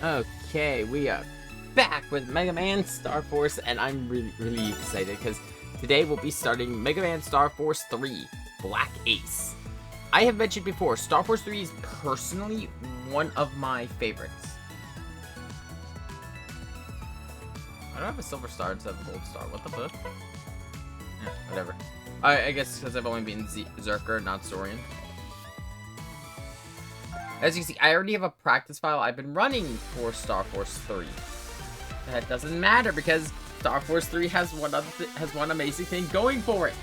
Okay, we are back with Megaman Starforce, and I'm really excited because today we'll be starting Megaman Starforce 3 Black Ace. I have mentioned before, Starforce 3 is personally one of my favorites. I don't have a silver star instead of a gold star. What the fuck? Whatever. I guess because I've only been Zerker, not Saurian. As you can see, I already have a practice file I've been running for Starforce 3. That doesn't matter because Starforce 3 has one amazing thing going for it.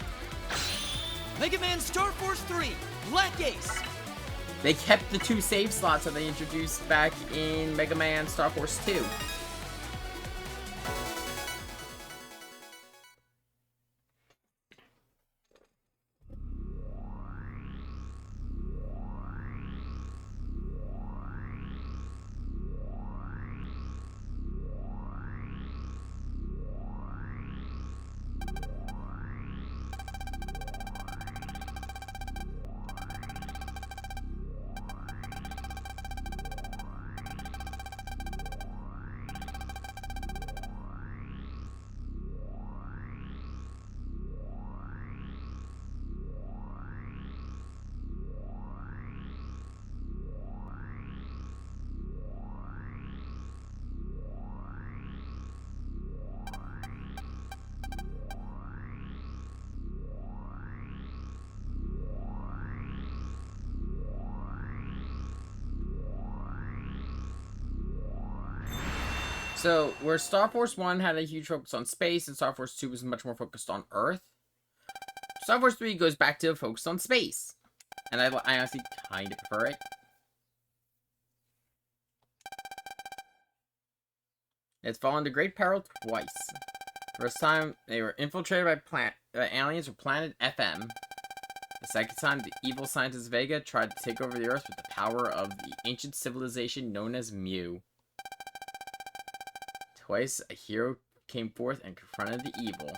Megaman Starforce 3, Black Ace. They kept the 2 save slots that they introduced back in Megaman Starforce 2. So, where Starforce 1 had a huge focus on space, and Starforce 2 was much more focused on Earth, Starforce 3 goes back to focus on space. And I honestly kind of prefer it. It's fallen to great peril twice. First time, they were infiltrated by aliens from planet FM. The second time, the evil scientist Vega tried to take over the Earth with the power of the ancient civilization known as Mu. Twice, a hero came forth and confronted the evil.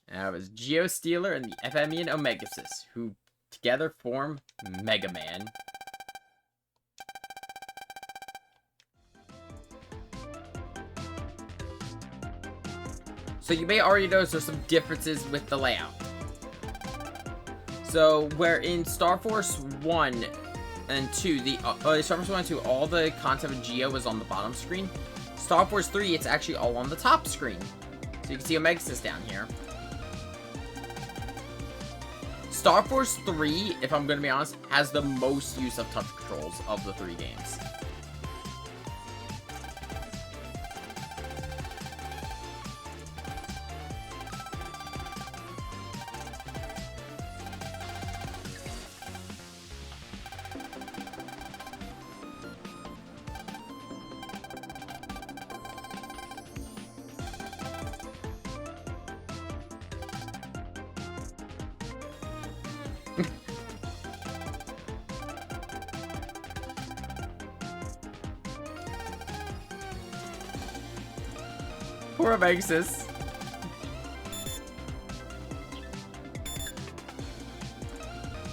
And it was Geostealer and the Ephemian Omegasis, who together form Megaman. So you may already notice there's some differences with the layout. So where in Starforce 1 and 2, Starforce 1 and 2, all the content of Geo was on the bottom screen. Starforce 3, it's actually all on the top screen. So you can see Omegasis down here. Starforce 3, if I'm going to be honest, has the most use of touch controls of the 3 games. Poor Omegasis.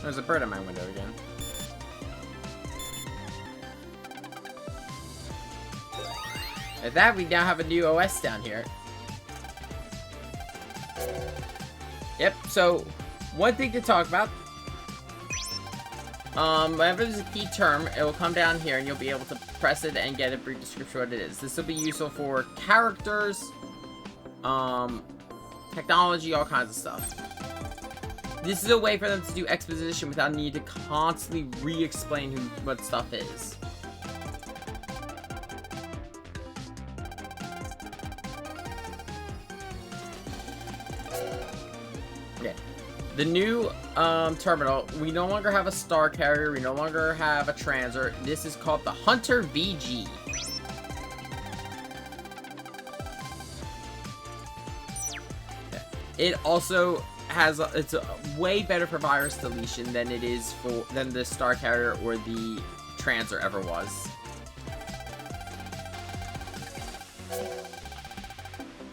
There's a bird in my window again. At that, we now have a new OS down here. Yep, so one thing to talk about. Whenever there's a key term, it will come down here and you'll be able to press it and get a brief description of what it is. This will be useful for characters, technology, all kinds of stuff. This is a way for them to do exposition without needing to constantly re-explain what stuff is. Okay. The new terminal, we no longer have a star carrier, we no longer have a transer. This is called the Hunter VG. It also has it's way better for virus deletion than it is than the star carrier or the transer ever was.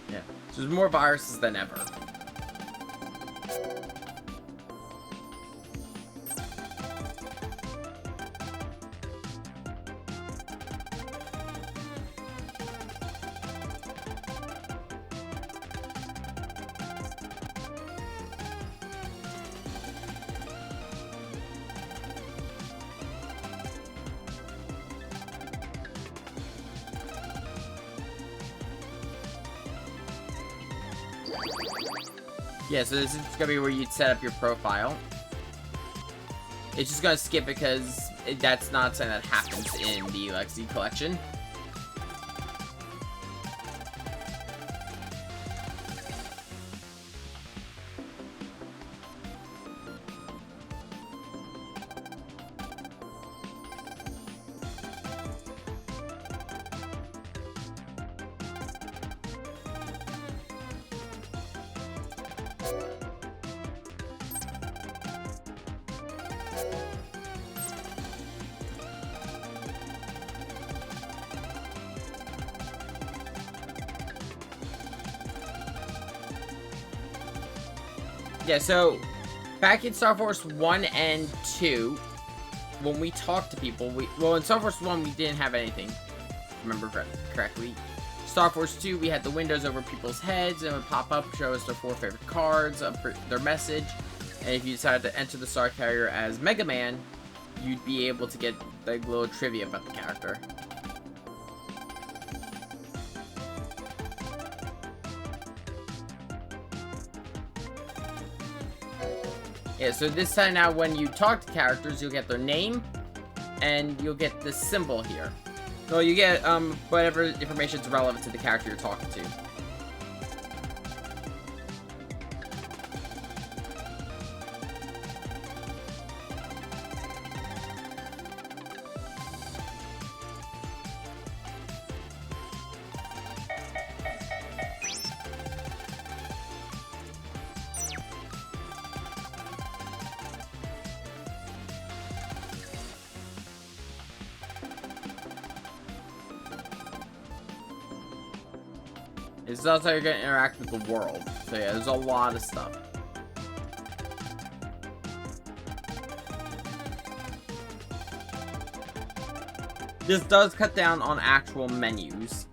Yeah, so there's more viruses than ever. Yeah, so this is gonna be where you'd set up your profile. It's just gonna skip because that's not something that happens in the Legacy Collection. Yeah, so back in Starforce 1 and 2, when we talked to people, well, in Starforce 1, we didn't have anything, remember correctly. Starforce 2, we had the windows over people's heads, and it would pop up, show us their 4 favorite cards, their message, and if you decided to enter the Star Carrier as Megaman, you'd be able to get like little trivia about the character. Yeah, so this time now when you talk to characters, you'll get their name, and you'll get this symbol here. So you get whatever information is relevant to the character you're talking to. This is also how you're going to interact with the world. So yeah, there's a lot of stuff. This does cut down on actual menus.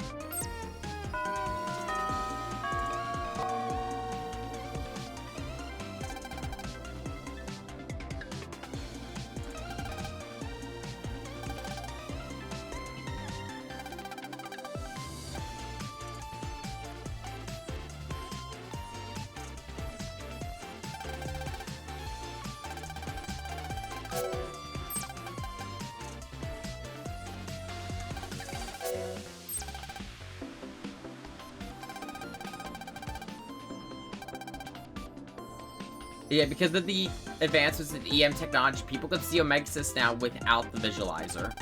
Yeah, because of the advancements in EM technology, people can see Omegasys now without the visualizer.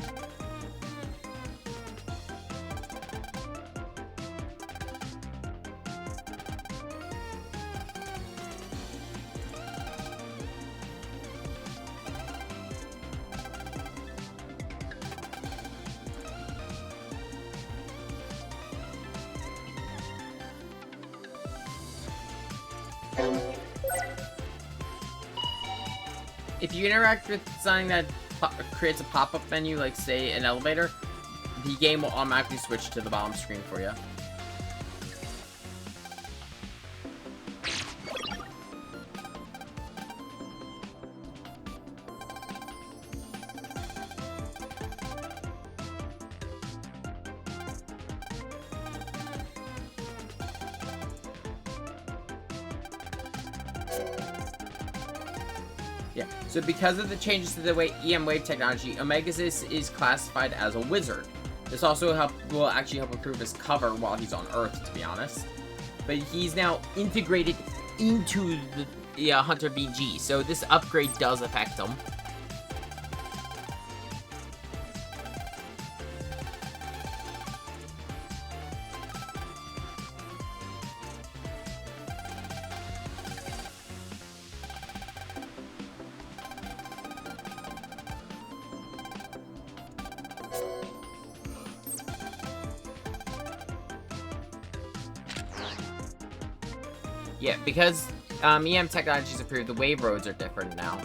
If you interact with something that creates a pop-up menu, like say an elevator, the game will automatically switch to the bottom screen for you. Yeah, so because of the changes to the way EM Wave technology, Omegasys is classified as a wizard. This also will actually help improve his cover while he's on Earth, to be honest. But he's now integrated into the Hunter VG, so this upgrade does affect him. Yeah, because EM technology's improved, the wave roads are different now.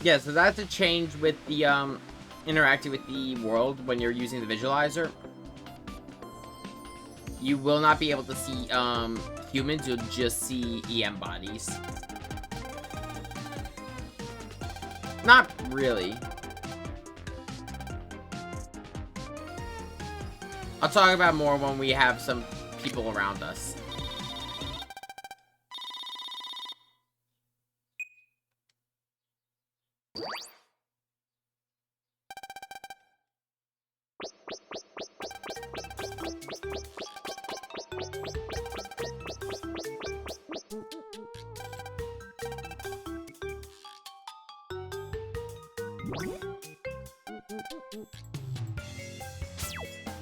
Yeah, so that's a change with the, interacting with the world when you're using the visualizer. You will not be able to see, humans, you'll just see EM bodies. Not really. I'll talk about more when we have some people around us.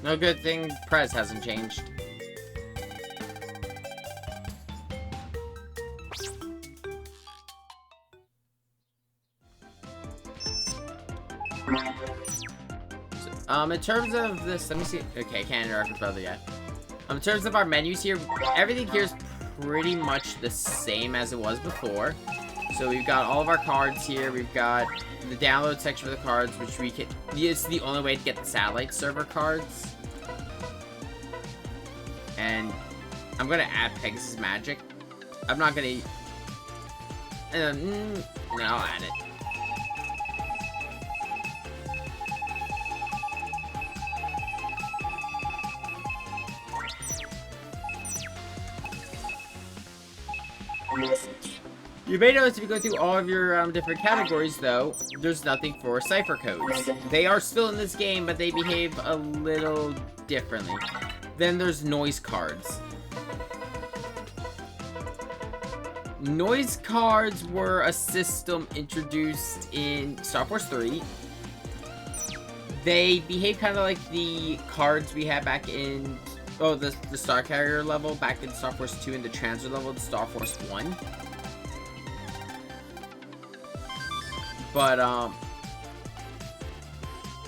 No good thing Prez hasn't changed. So, in terms of this, let me see. Okay, I can't interact with brother yet. In terms of our menus here, everything here is pretty much the same as it was before. So we've got all of our cards here. We've got the download section for the cards, which we can. It's the only way to get the satellite server cards. And I'm gonna add Pegasus Magic. I'm not gonna. No, I'll add it. You may notice if you go through all of your different categories, though, there's nothing for cipher codes. They are still in this game, but they behave a little differently. Then there's noise cards. Noise cards were a system introduced in Starforce 3. They behave kind of like the cards we had back in... Oh, the Star Carrier level back in Starforce 2 and the Transfer level in Starforce 1. But,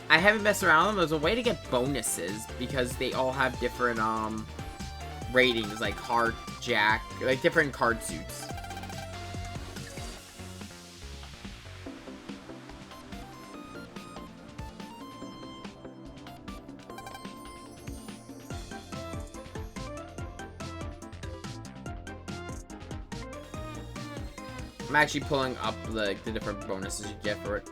I haven't messed around with them. There's a way to get bonuses because they all have different, ratings, like Heart, Jack, like different card suits. I'm actually pulling up the different bonuses you get for it.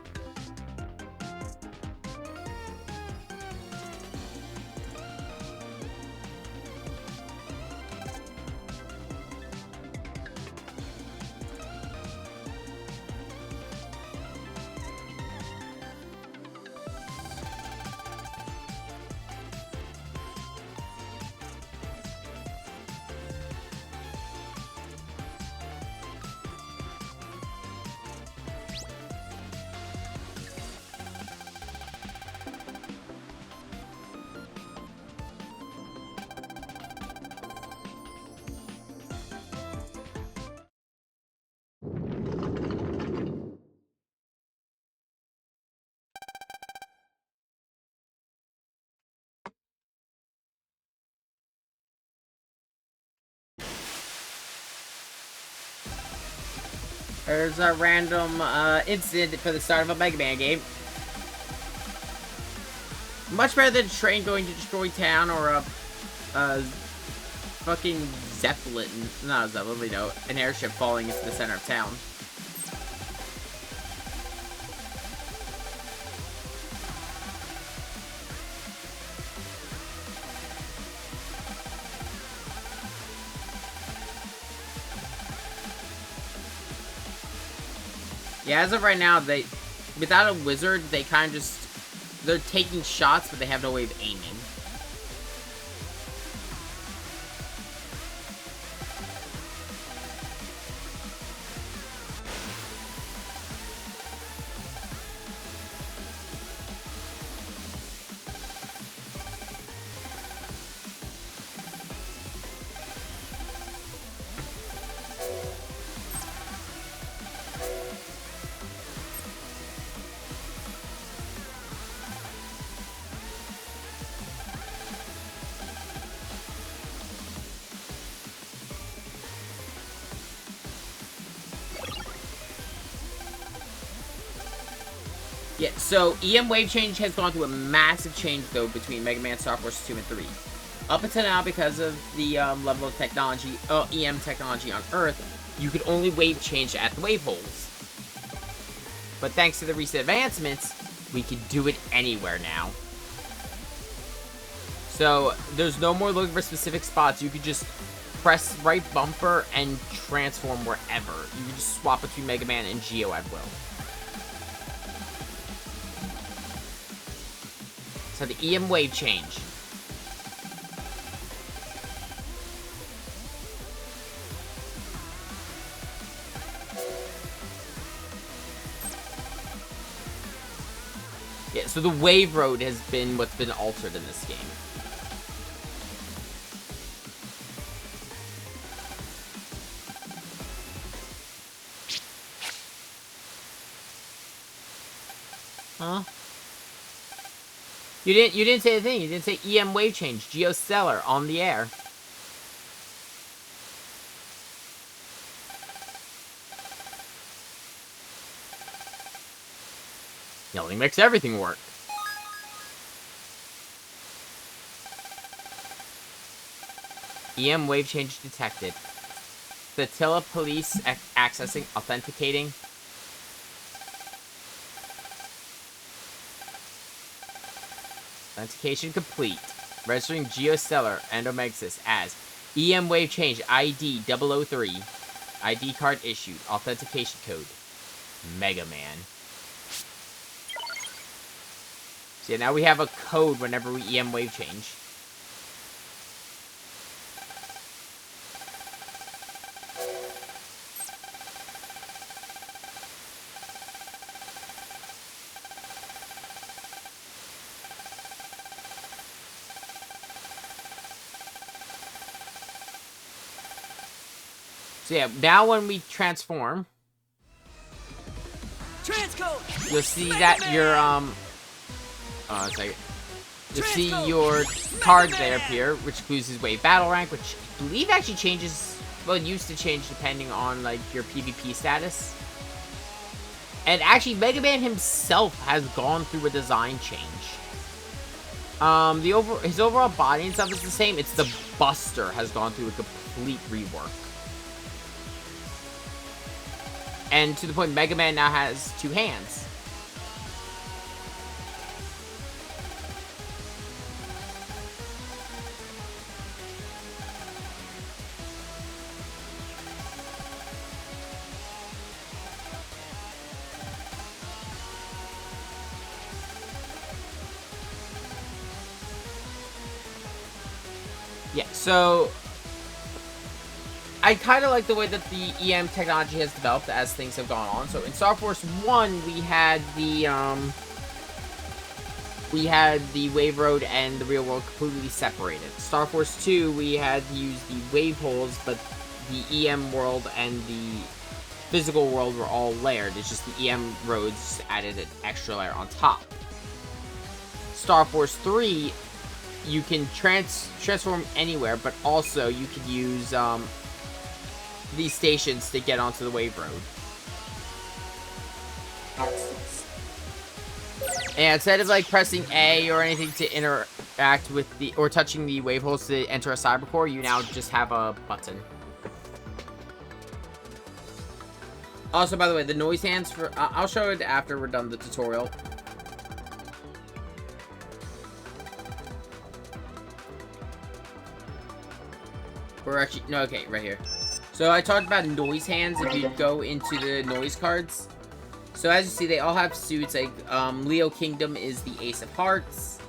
There's a random incident for the start of a Megaman game. Much better than a train going to destroy town or a fucking Zeppelin. Not a Zeppelin, but, you know, an airship falling into the center of town. Yeah, as of right now, without a wizard, they kind of just, they're taking shots, but they have no way of aiming. Yeah, so EM Wave Change has gone through a massive change, though, between Mega Man Star Force 2 and 3. Up until now, because of the level of technology, EM technology on Earth, you could only wave change at the wave holes. But thanks to the recent advancements, we can do it anywhere now. So, there's no more looking for specific spots. You could just press right bumper and transform wherever. You can just swap between Mega Man and Geo at will. So the EM Wave Change. Yeah, so the Wave Road has been what's been altered in this game. Huh? You didn't say a thing. You didn't say EM Wave Change, Geostellar on the air. Yelling makes everything work. EM Wave Change detected. Statilla Police accessing, authenticating. Authentication complete. Registering Geostellar and Omexis as EM Wave Change ID 003. ID card issued. Authentication code. Mega Man. So yeah, now we have a code whenever we EM Wave Change. So yeah, now when we transform, Transcode. you'll see that your a second. You'll see your card there appear, which includes his wave battle rank, which I believe actually changes. Well, it used to change depending on like your PvP status. And actually, Mega Man himself has gone through a design change. His overall body and stuff is the same. It's the Buster has gone through a complete rework. And to the point, Mega Man now has 2 hands. Yeah, so I kind of like the way that the EM technology has developed as things have gone on. So in Star Force 1, we had the Wave Road and the real world completely separated. Star Force 2, we had to use the wave holes, but the EM world and the physical world were all layered. It's just the EM roads added an extra layer on top. Star Force 3, you can transform anywhere, but also you could use these stations to get onto the wave road. And instead of like pressing A or anything to interact with the, or touching the wave holes to enter a cybercore, you now just have a button. Also, by the way, the noise hands for I'll show it after we're done the tutorial. We're actually no, okay, right here. So I talked about noise hands. If you go into the noise cards, so as you see, they all have suits. Like Leo Kingdom is the Ace of Hearts.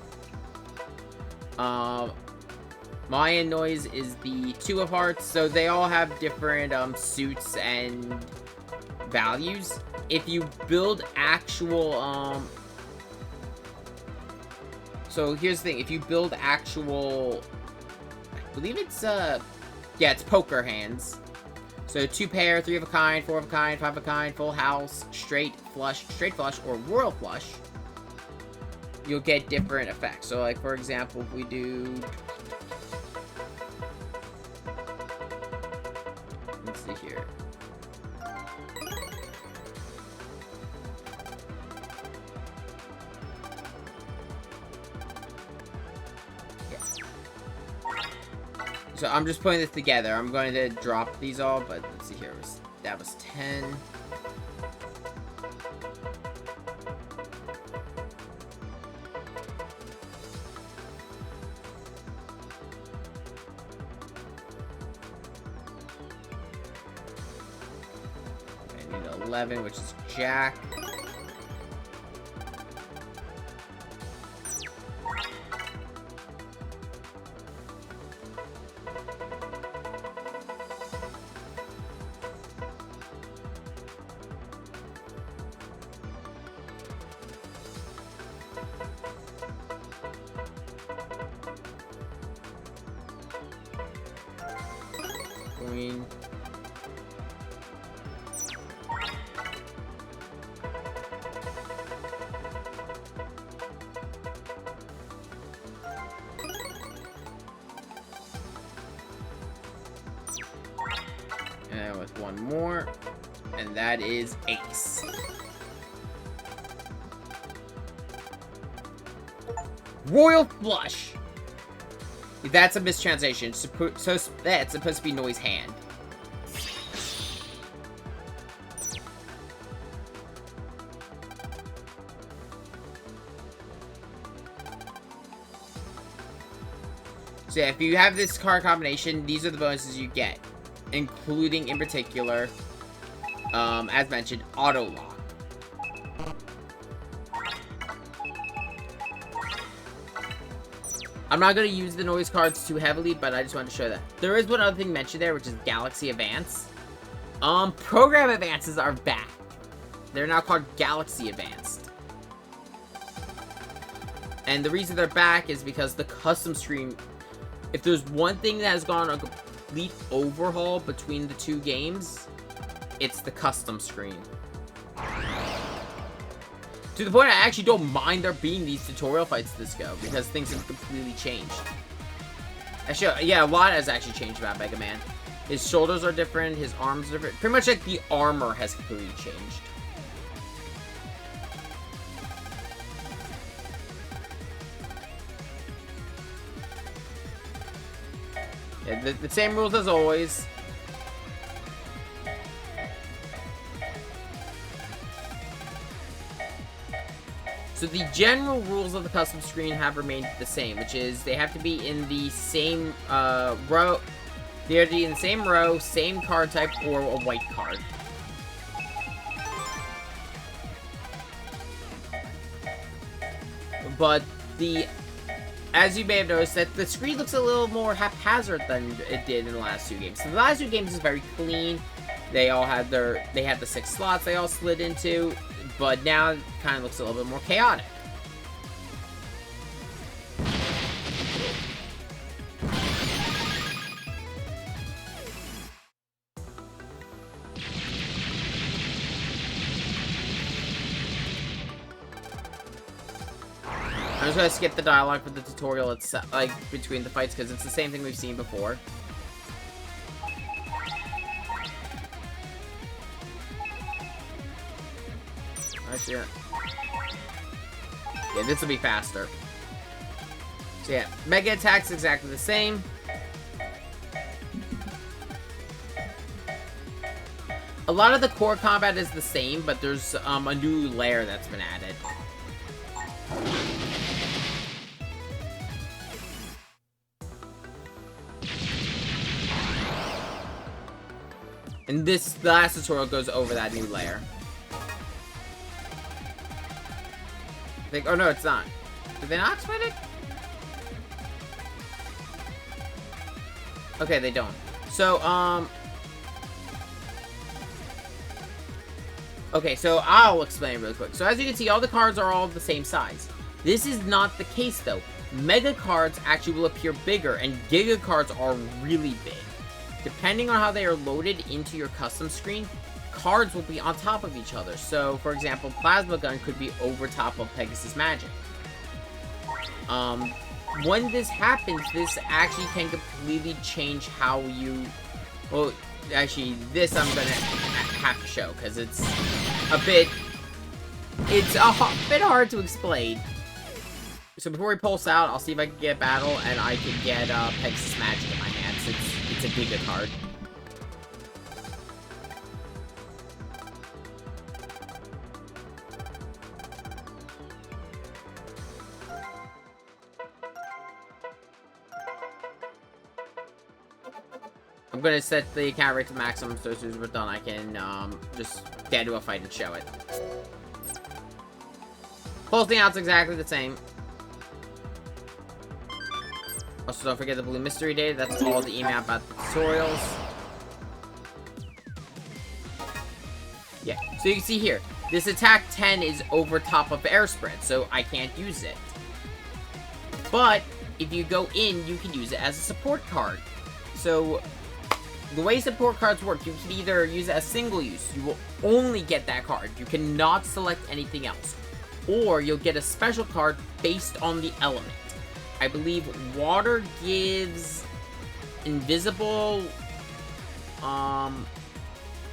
Mayan Noise is the Two of Hearts. So they all have different suits and values. If you build actual so here's the thing, if you build actual, I believe it's yeah, it's poker hands. So 2 pair, 3 of a kind, 4 of a kind, 5 of a kind, full house, straight flush, or royal flush, you'll get different effects. So like for example, if we do, let's see here. So I'm just putting this together. I'm going to drop these all, but let's see here. That was 10. I need 11, which is Jack. Queen. And with one more, and that is ace. Royal flush. That's a mistranslation. So that's supposed to be Noi's hand. So yeah, if you have this card combination, these are the bonuses you get, including in particular, as mentioned, auto lock. I'm not going to use the noise cards too heavily, but I just wanted to show that. There is one other thing mentioned there, which is Galaxy Advance. Program Advances are back. They're now called Galaxy Advanced. And the reason they're back is because the custom screen, if there's one thing that has gone a complete overhaul between the two games, it's the custom screen. To the point I actually don't mind there being these tutorial fights this go, because things have completely changed. Actually, yeah, a lot has actually changed about Mega Man. His shoulders are different, his arms are different. Pretty much like the armor has completely changed. Yeah, the same rules as always. So the general rules of the custom screen have remained the same, which is they have to be in the same row. They have to be in the same row, same card type, or a white card. But as you may have noticed, that the screen looks a little more haphazard than it did in the last two games. So the last two games is very clean. They all had the 6 slots they all slid into. But now it kind of looks a little bit more chaotic. I'm just gonna skip the dialogue for the tutorial itself, like between the fights, because it's the same thing we've seen before. Actually, yeah, this will be faster. So yeah, Mega Attack's exactly the same. A lot of the core combat is the same, but there's a new layer that's been added. And the last tutorial goes over that new layer. Oh no, it's not. Did they not explain it? Okay, they don't. So, okay, so I'll explain it really quick. So as you can see, all the cards are all the same size. This is not the case though. Mega cards actually will appear bigger, and Giga cards are really big. Depending on how they are loaded into your custom screen, cards will be on top of each other. So, for example, Plasma Gun could be over top of Pegasus Magic. When this happens, this actually can completely change how you... Well, actually, this I'm gonna have to show, because it's a bit... It's a bit hard to explain. So before we pulse out, I'll see if I can get Battle, and I can get Pegasus Magic in my hand, since it's a Giga card. I'm gonna set the account rate to maximum, so as soon as we're done, I can just get into a fight and show it. Pulsing out's exactly the same. Also, don't forget the Blue Mystery Day. That's all the email about the tutorials. Yeah, so you can see here, this attack 10 is over top of air spread, so I can't use it. But if you go in, you can use it as a support card. So the way support cards work, you can either use it as single use. You will only get that card. You cannot select anything else. Or you'll get a special card based on the element. I believe water gives invisible.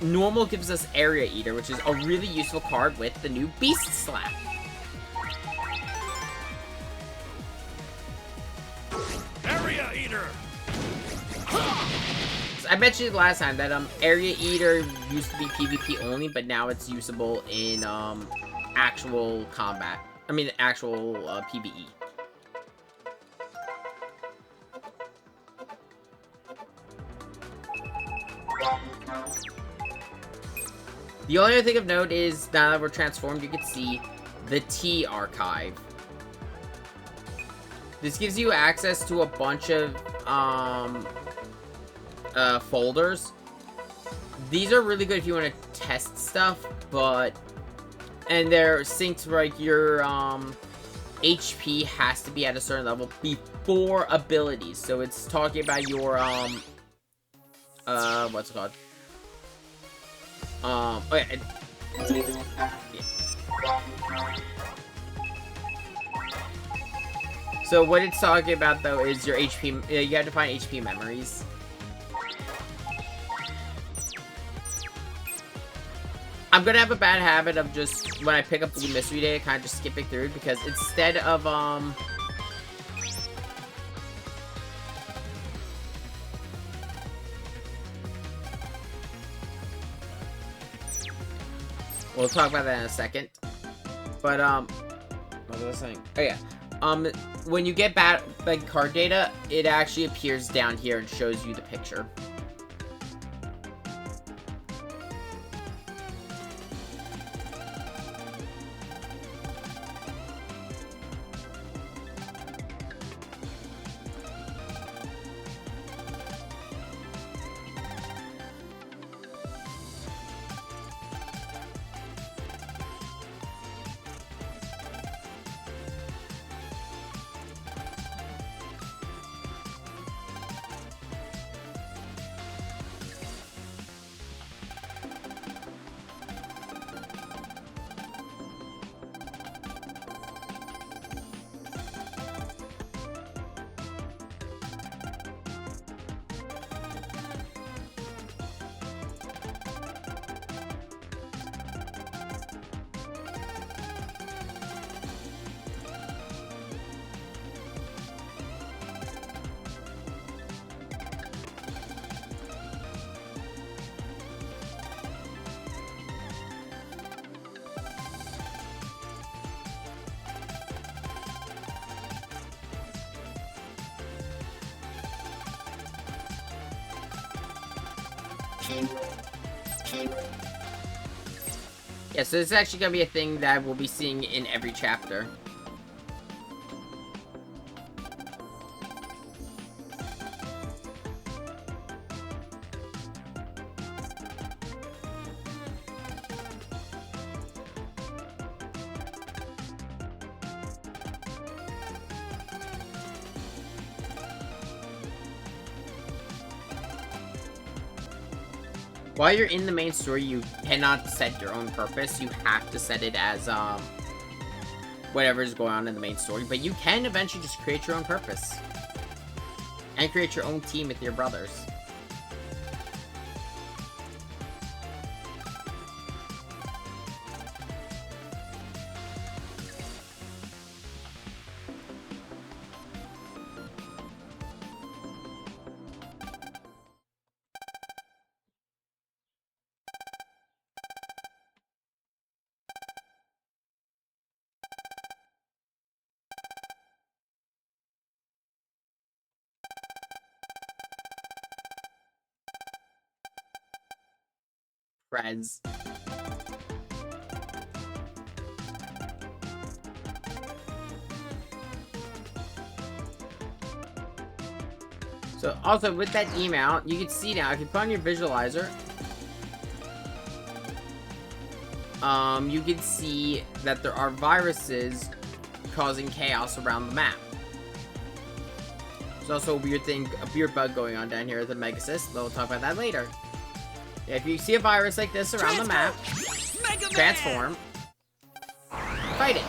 Normal gives us Area Eater, which is a really useful card with the new Beast Slap. Area Eater! So I mentioned last time that Area Eater used to be PvP only, but now it's usable in actual combat. I mean, actual PvE. The only other thing of note is, now that we're transformed, you can see the T archive. This gives you access to a bunch of folders. These are really good if you want to test stuff, and they're synced like your HP has to be at a certain level before abilities. So it's talking about your what's it called? Oh yeah. So what it's talking about though is your HP. You have to find HP memories. I'm gonna have a bad habit of just when I pick up Blue Mystery Day, kind of just skipping through it, because instead of we'll talk about that in a second. But, what was I saying? Oh, yeah. When you get like card data, it actually appears down here and shows you the picture. Yeah, so this is actually going to be a thing that we'll be seeing in every chapter. While you're in the main story, you cannot set your own purpose. You have to set it as, whatever is going on in the main story. But you can eventually just create your own purpose. And create your own team with your brothers. Reds. So also with that email, you can see now if you put on your visualizer, you can see that there are viruses causing chaos around the map. There's also a weird bug going on down here at the Megacyst. We'll talk about that later. Yeah, if you see a virus like this around the map, transform, fight it.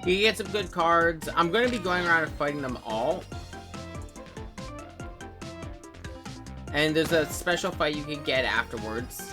You can get some good cards. I'm going to be going around and fighting them all. And there's a special fight you can get afterwards.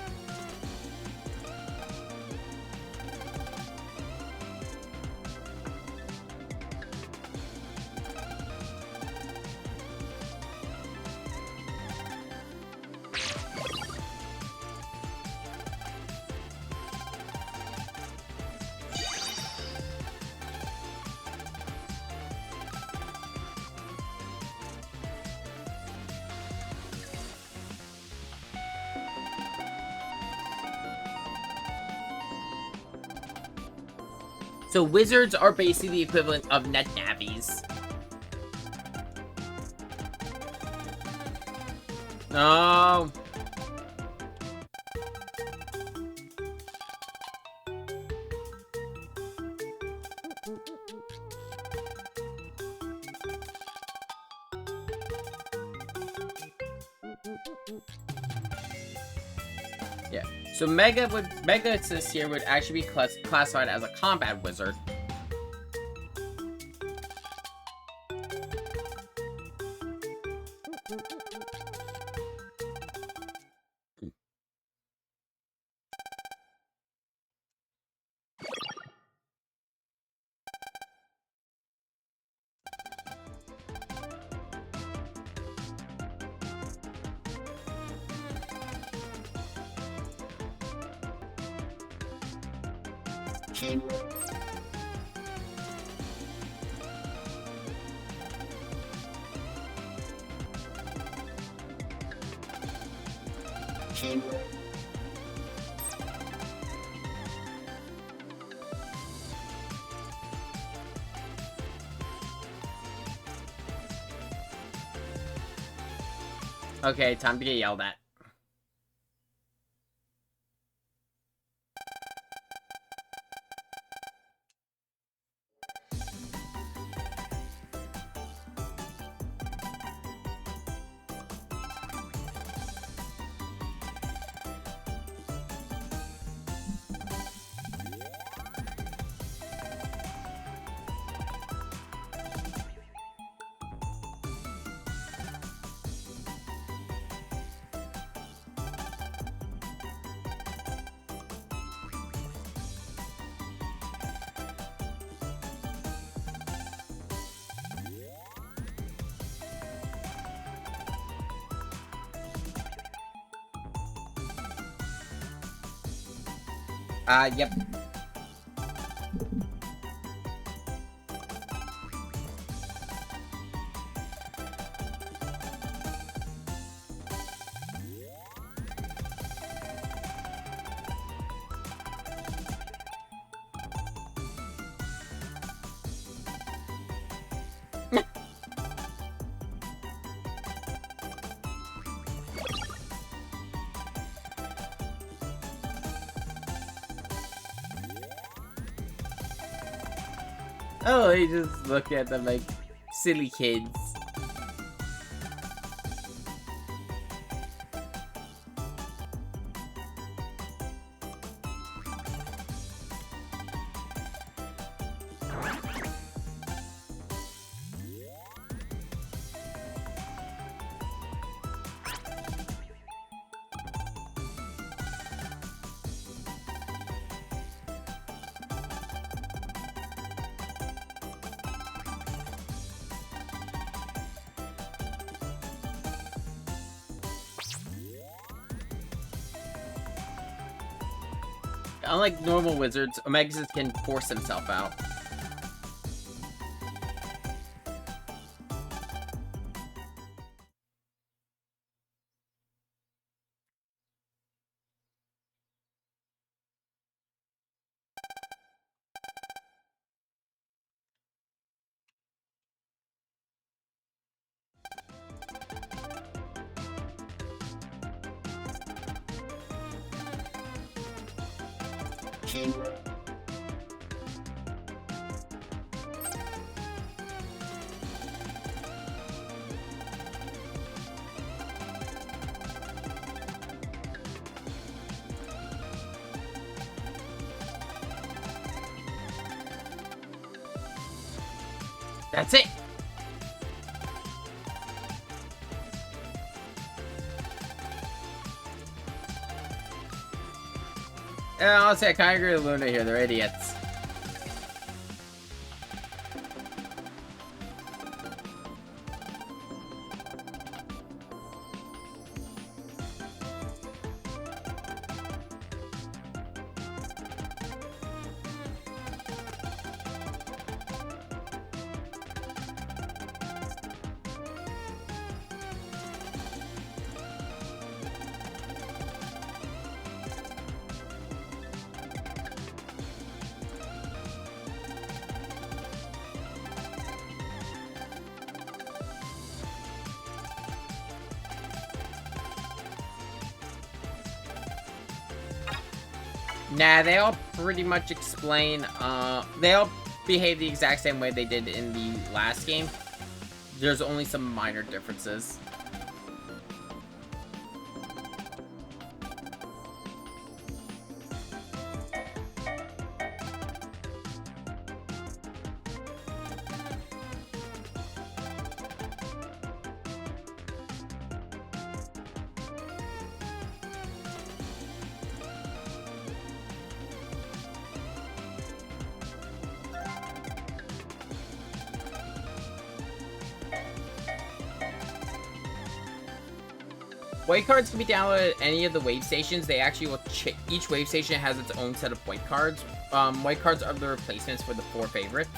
So wizards are basically the equivalent of net navies. No. Yeah. So Megacyst here would actually be classified as a combat wizard. Okay, time to get yelled at. Yep. Oh, he just look at them like silly kids. unlike normal wizards, Omegas can force himself out. That's it. I'll say I kind of agree with Luna here. They're idiots. Nah, they all pretty much explain, they all behave the exact same way they did in the last game. There's only some minor differences. Point cards can be downloaded at any of the wave stations. They actually will each wave station has its own set of point cards. White cards are the replacements for the 4 favorites.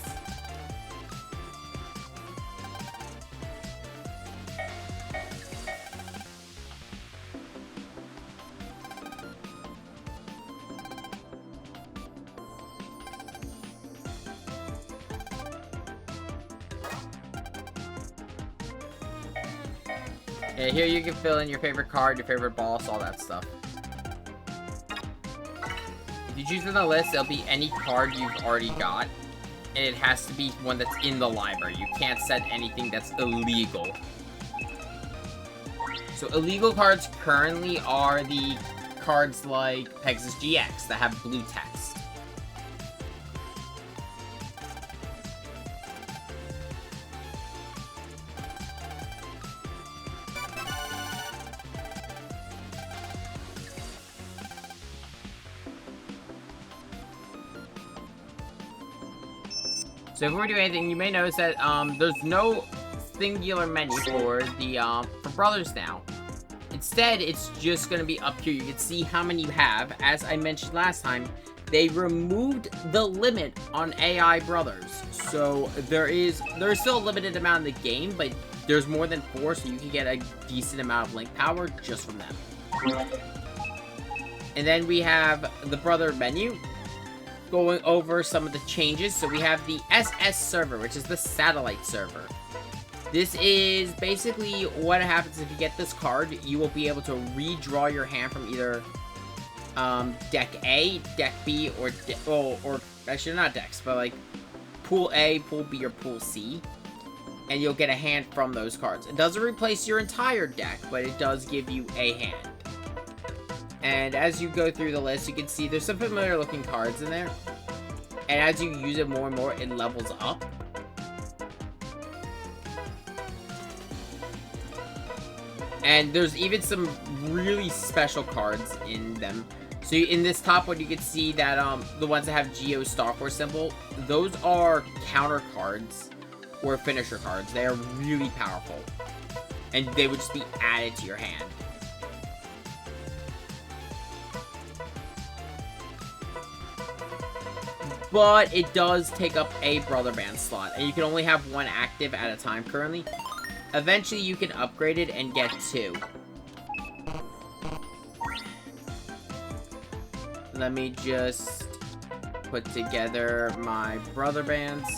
Yeah, here you can fill in your favorite card, your favorite boss, all that stuff. If you choose from the list, it'll be any card you've already got. And it has to be one that's in the library. You can't set anything that's illegal. So illegal cards currently are the cards like Pegasus GX that have blue text. So before we do anything, you may notice that there's no singular menu for the for brothers now. Instead, it's just going to be up here. You can see how many you have. As I mentioned last time, they removed the limit on AI brothers. So there's still a limited amount in the game, but there's more than 4, so you can get a decent amount of link power just from them. And then we have the brother menu. Going over some of the changes. So we have the SS server, which is the satellite server. This is basically what happens if you get this card. You will be able to redraw your hand from either deck A, deck B, or actually not decks, but like pool A, pool B, or pool C. And you'll get a hand from those cards. It doesn't replace your entire deck, but it does give you a hand. And as you go through the list, you can see there's some familiar looking cards in there. And as you use it more and more, it levels up. And there's even some really special cards in them. So in this top one, you can see that the ones that have Geo Starforce symbol, those are counter cards or finisher cards. They are really powerful. And they would just be added to your hand. but it does take up a brother band slot, and you can only have one active at a time currently. Eventually, you can upgrade it and get 2. Let me just put together my brother bands.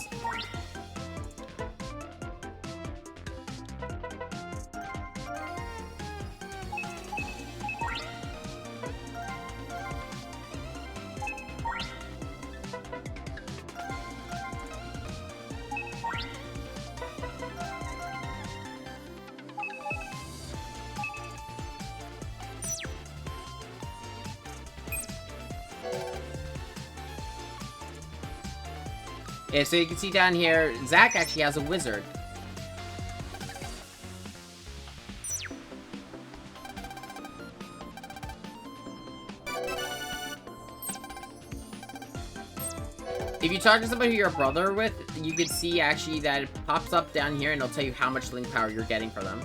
Yeah, so you can see down here, Zach actually has a wizard. If you talk to somebody who you're a brother with, you can see actually that it pops up down here and it'll tell you how much link power you're getting for them.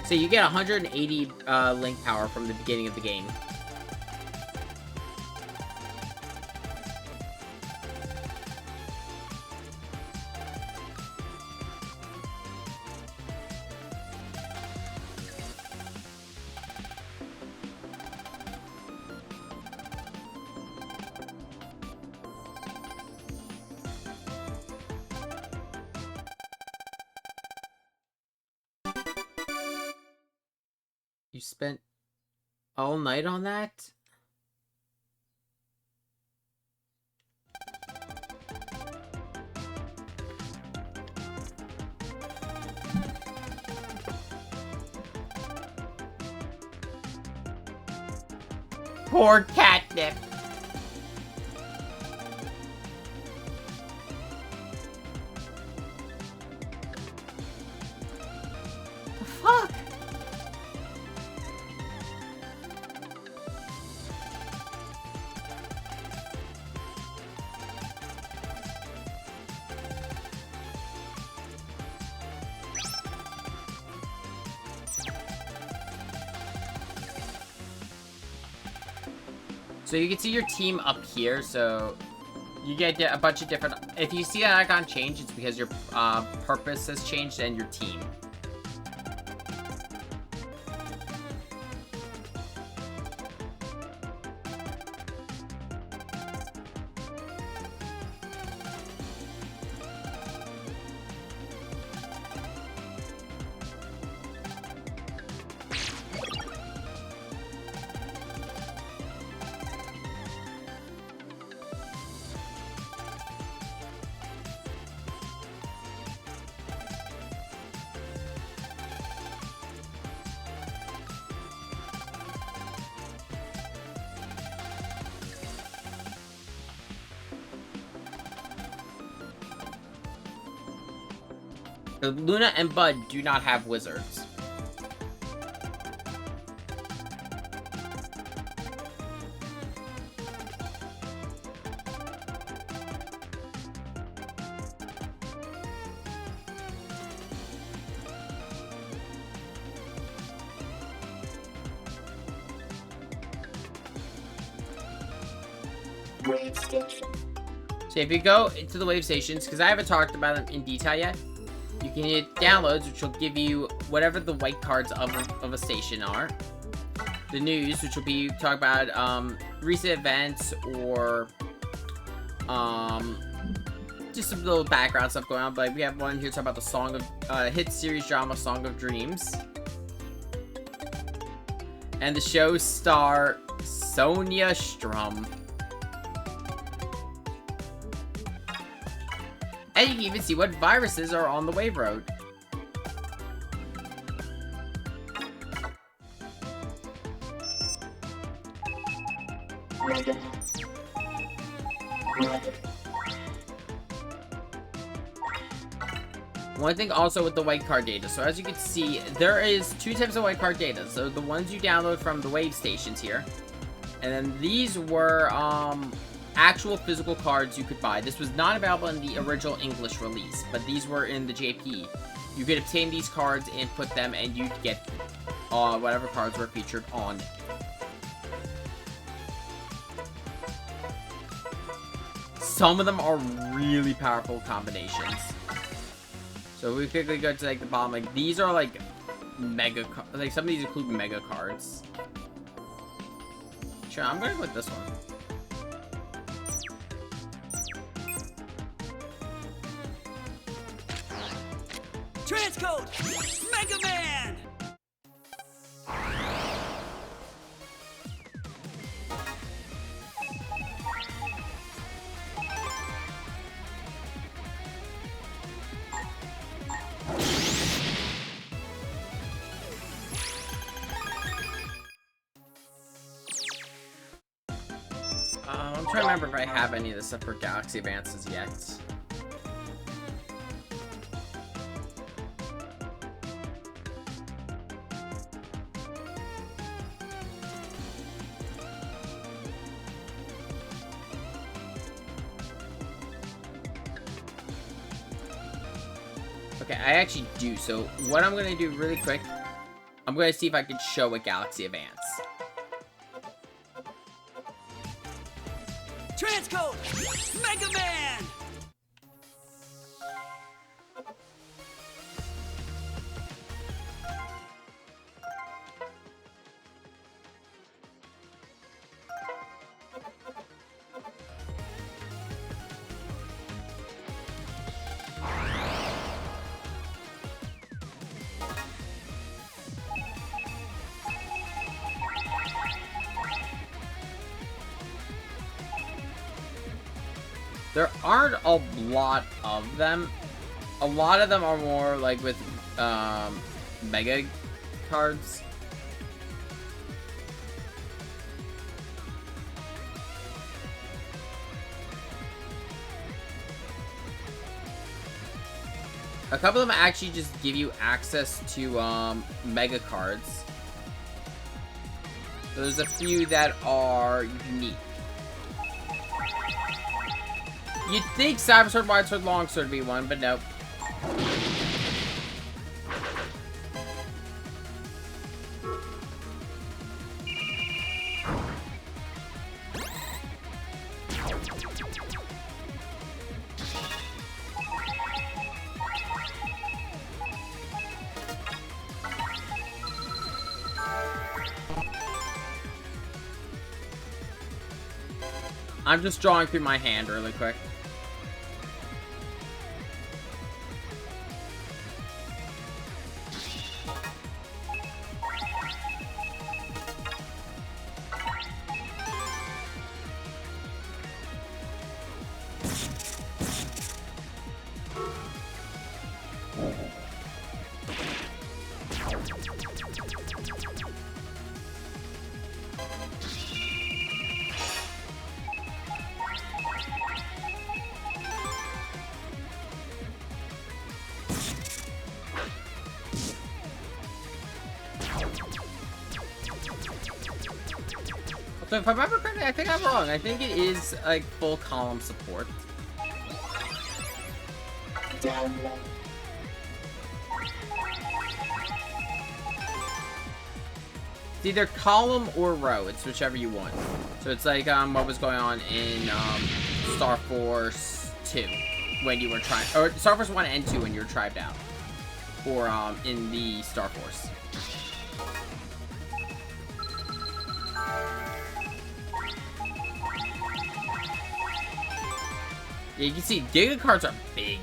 So you get 180 link power from the beginning of the game. You spent all night on that? Poor catnip. The fuck? So you can see your team up here, so you get a bunch of different... If you see that icon change, it's because your purpose has changed and your team. Luna and Bud do not have wizards. Wave station. So if you go into the wave stations, because I haven't talked about them in detail yet, you can hit downloads, which will give you whatever the white cards of a station are. The news, which will be talk about recent events or just some little background stuff going on. But we have one here talking about the song of hit series drama Song of Dreams, and the show star Sonia Strum. And you can even see what viruses are on the wave road. Megaman. One thing also with the white card data. So as you can see, there is 2 types of white card data. So the ones you download from the wave stations here. And then these were actual physical cards you could buy. This was not available in the original English release, but these were in the JP. You could obtain these cards and put them, and you'd get whatever cards were featured on it. Some of them are really powerful combinations. So we quickly go to like the bottom. Like these are like mega. Like some of these include mega cards. Sure, I'm gonna go with this one. Transcode! Megaman! I'm trying to remember if I have any of this stuff for Galaxy Advances yet. Okay, I actually do. So what I'm going to do really quick, I'm going to see if I can show a Galaxy Advance. Transcode! Megaman! There aren't a lot of them. A lot of them are more like with mega cards. A couple of them actually just give you access to mega cards. So there's a few that are unique. You'd think Cyber Sword, Wide Sword, Long Sword would be one, but nope. I'm just drawing through my hand really quick. So if I remember correctly, I think I'm wrong. I think it is like full column support. It's either column or row. It's whichever you want. So it's like what was going on in Starforce 2 when you were trying, or Starforce 1 and 2 when you were tribed out, or in the Starforce. Yeah, you can see Giga cards are big.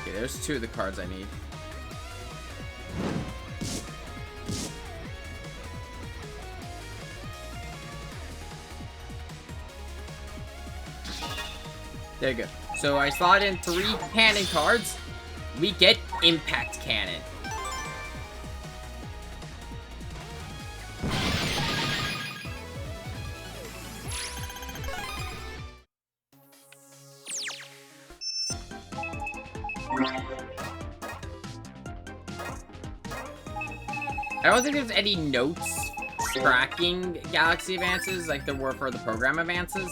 Okay, there's two of the cards I need. There you go. So I slot in 3 cannon cards. We get Impact Cannon. I don't think there's any notes tracking Galaxy Advances like there were for the program advances.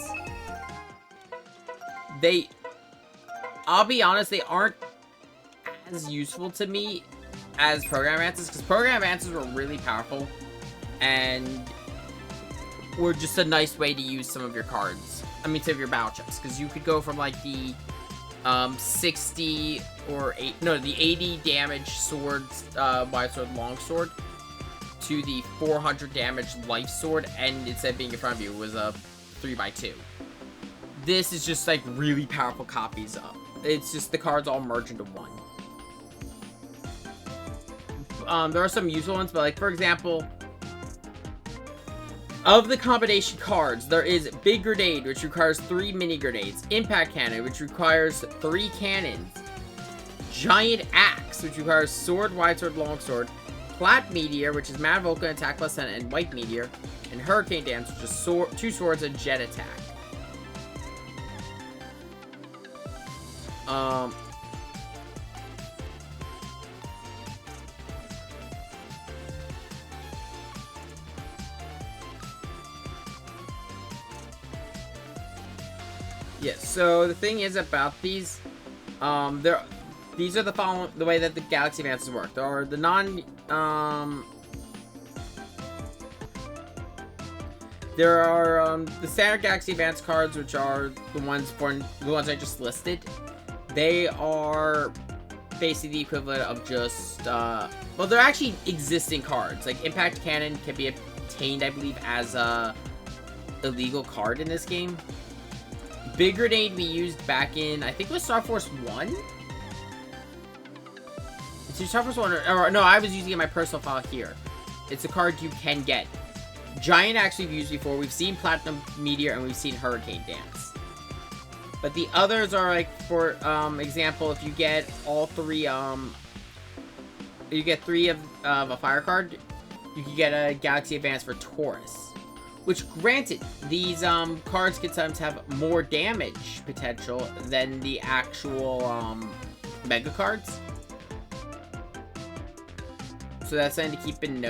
I'll be honest, they aren't as useful to me as program advances, because program advances were really powerful and were just a nice way to use some of your cards. I mean, some of your battle chips, because you could go from like the 60 or the 80 damage sword, wide sword, long sword, to the 400 damage life sword, and instead of being in front of you, it was a 3x2. This is just like really powerful copies of. It's just the cards all merge into one. There are some useful ones, but like for example, of the combination cards, there is Big Grenade, which requires 3 mini grenades, Impact Cannon, which requires 3 cannons, Giant Axe, which requires sword, wide sword, long sword, Plat Meteor, which is Mad Vulcan, attack plus 10, and White Meteor, and Hurricane Dance, which is 2 swords and jet attack. Yeah, so the thing is about these, these are the way that the Galaxy Advances work. There are the the standard Galaxy Advance cards, which are the ones I just listed. They are basically the equivalent of just, well, they're actually existing cards. Like, Impact Cannon can be obtained, I believe, as a illegal card in this game. Big Grenade we used back in, I think it was Starforce 1? It's Starforce 1, or no, I was using it in my personal file here. It's a card you can get. Giant Axe we've used before. We've seen Platinum Meteor, and we've seen Hurricane Dance. But the others are like, for example, if you get all 3, you get 3 of a fire card, you can get a Galaxy Advance for Taurus. Which, granted, these cards can sometimes have more damage potential than the actual Mega cards. So that's something to keep in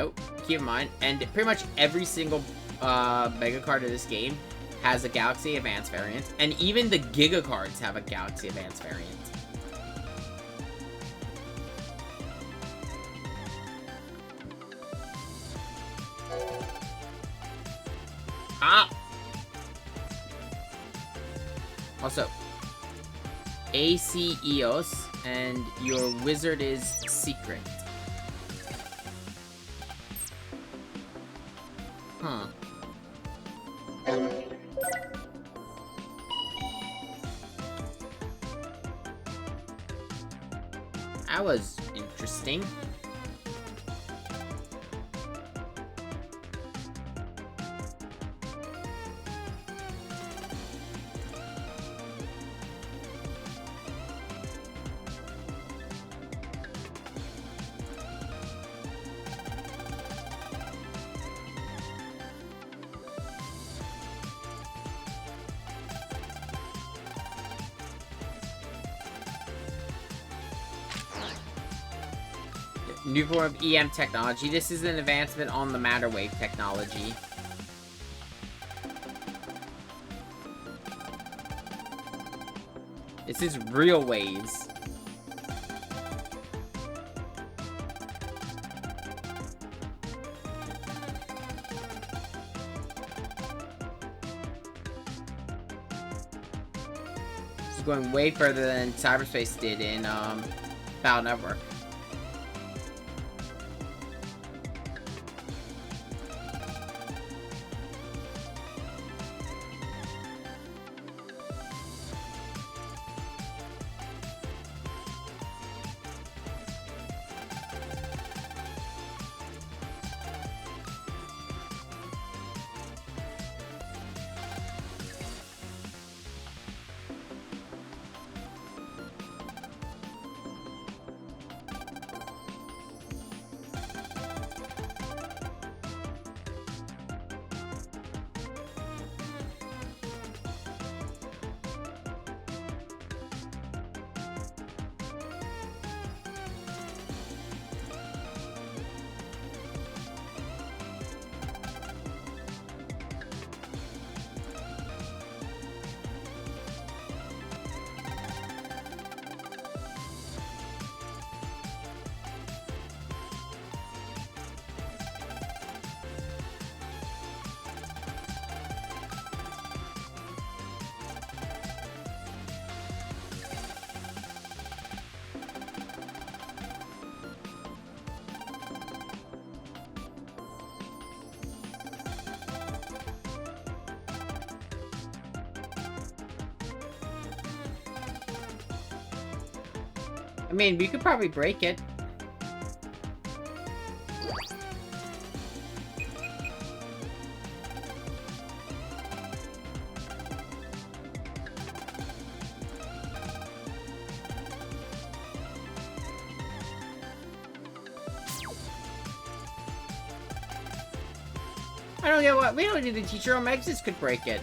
mind. And pretty much every single Mega card in this game has a Galaxy Advance variant. And even the Giga cards have a Galaxy Advance variant. Also, AC Eos, and your wizard is secret. Huh. That was interesting. New form of EM technology. This is an advancement on the matter wave technology. This is real waves. This is going way further than cyberspace did in Battle Network. I mean, we could probably break it. I don't get what. We don't need to teach our own exits could break it.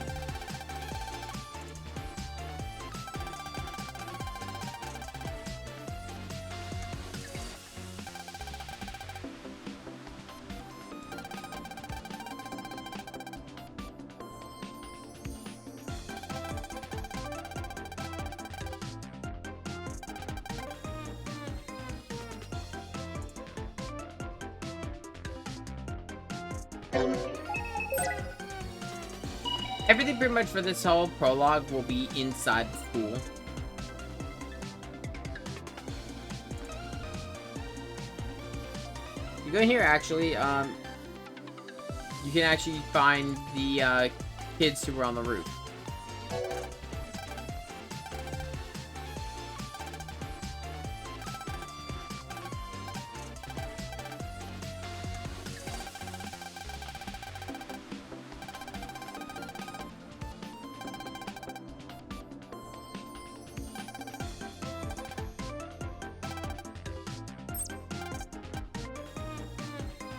Everything pretty much for this whole prologue will be inside the school. You go here, actually, you can actually find the, kids who were on the roof.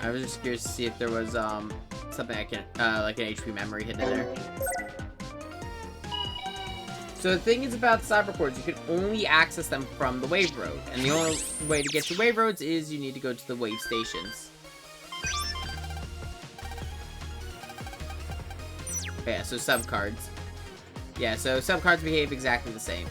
I was just curious to see if there was, something I can, like an HP memory hidden in there. So the thing is about cybercords, you can only access them from the wave road. And the only way to get to wave roads is you need to go to the wave stations. Yeah, so subcards. Yeah, so subcards behave exactly the same.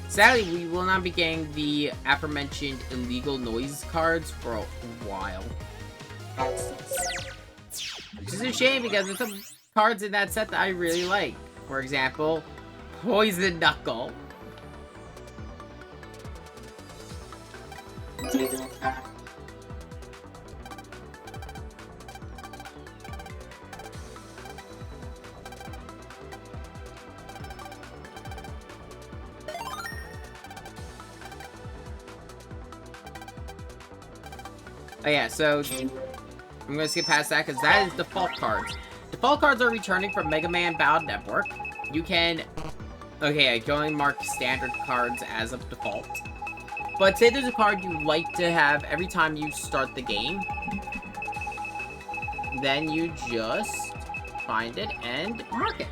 Sadly, we will not be getting the aforementioned illegal noise cards for a while. Which is a shame because there's some cards in that set that I really like. For example, Poison Knuckle. Oh yeah, so I'm gonna skip past that because that is default cards. Default cards are returning from Megaman Battle Network. You can, okay, I can only mark standard cards as of default. But say there's a card you like to have every time you start the game, then you just find it and mark it.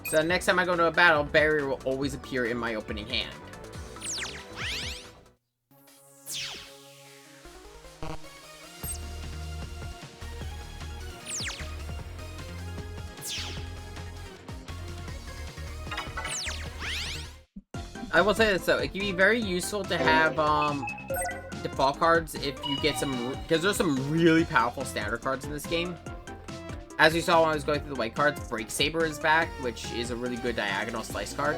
So next time I go to a battle, barrier will always appear in my opening hand. I will say this though, it can be very useful to have default cards if you get some, because there's some really powerful standard cards in this game. As you saw when I was going through the white cards, Break Saber is back, which is a really good diagonal slice card.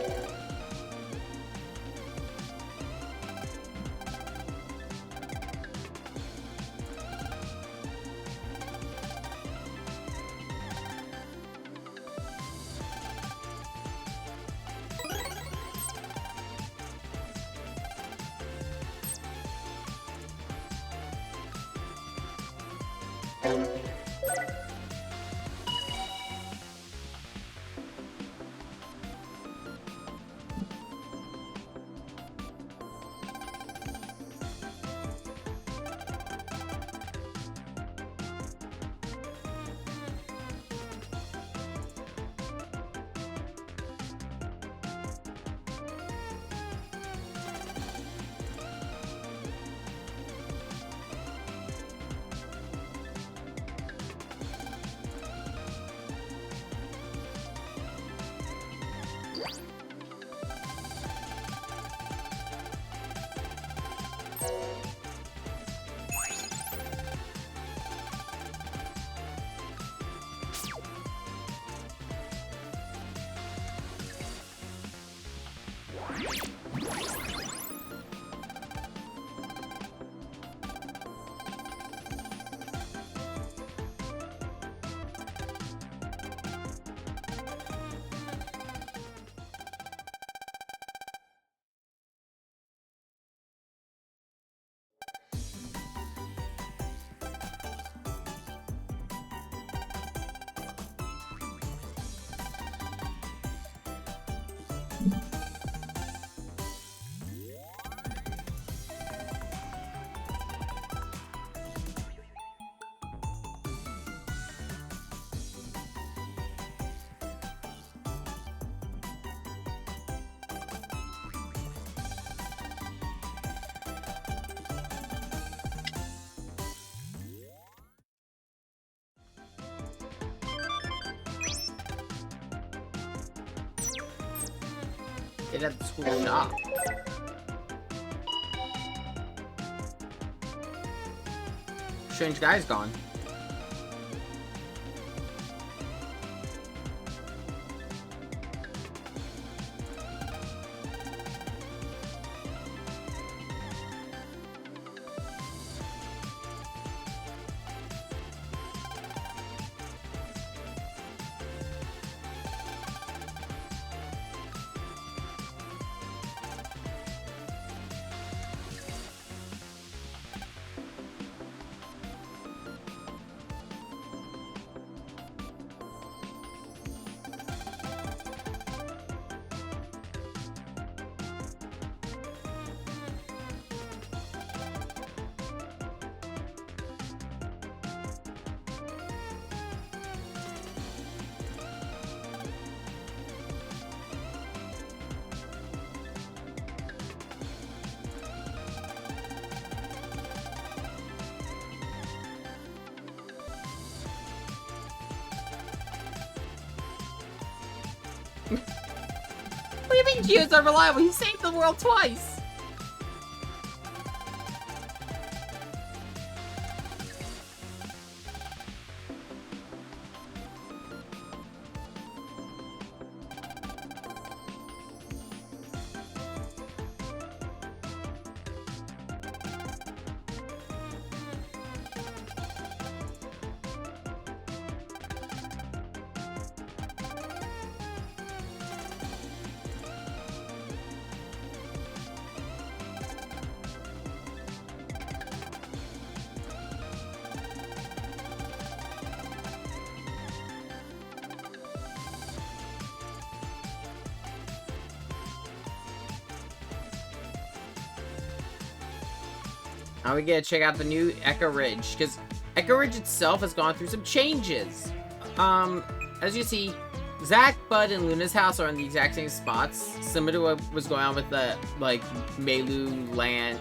Stayed at the school shop. Strange guy's gone. What do you mean Gio's unreliable? He saved the world twice! Now we get to check out the new Echo Ridge, because Echo Ridge itself has gone through some changes. As you see, Zack, Bud, and Luna's house are in the exact same spots, similar to what was going on with the, like, Meilu, Lan,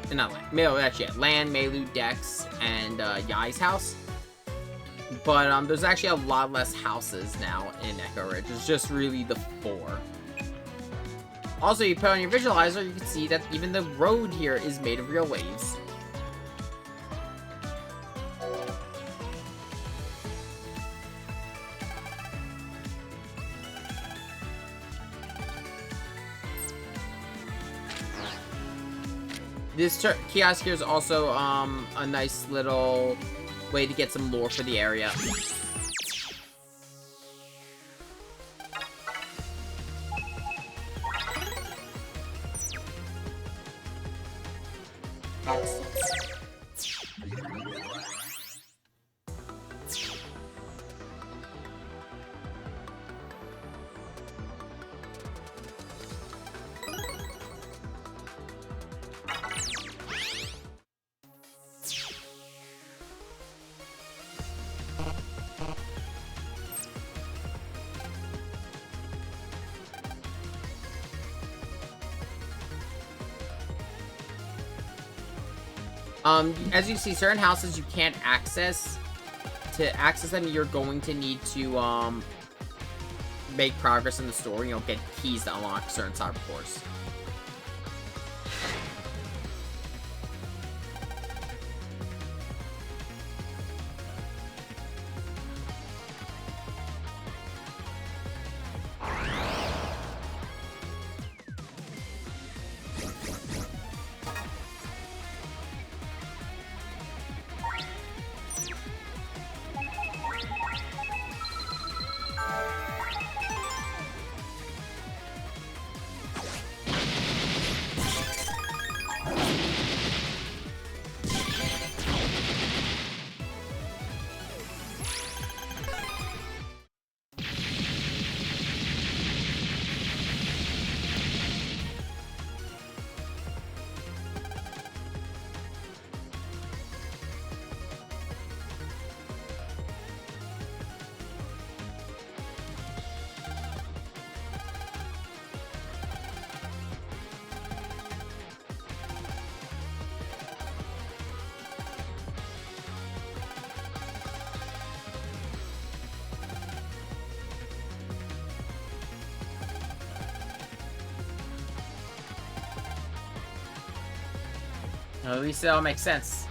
Meilu, Dex, and Yai's house. But there's actually a lot less houses now in Echo Ridge. It's just really the 4. Also, you put on your visualizer, you can see that even the road here is made of real waves. This kiosk here is also a nice little way to get some lore for the area. As you see, certain houses you can't access. To access them, you're going to need to, make progress in the story. You'll get keys to unlock certain Starforce. At least it all makes sense.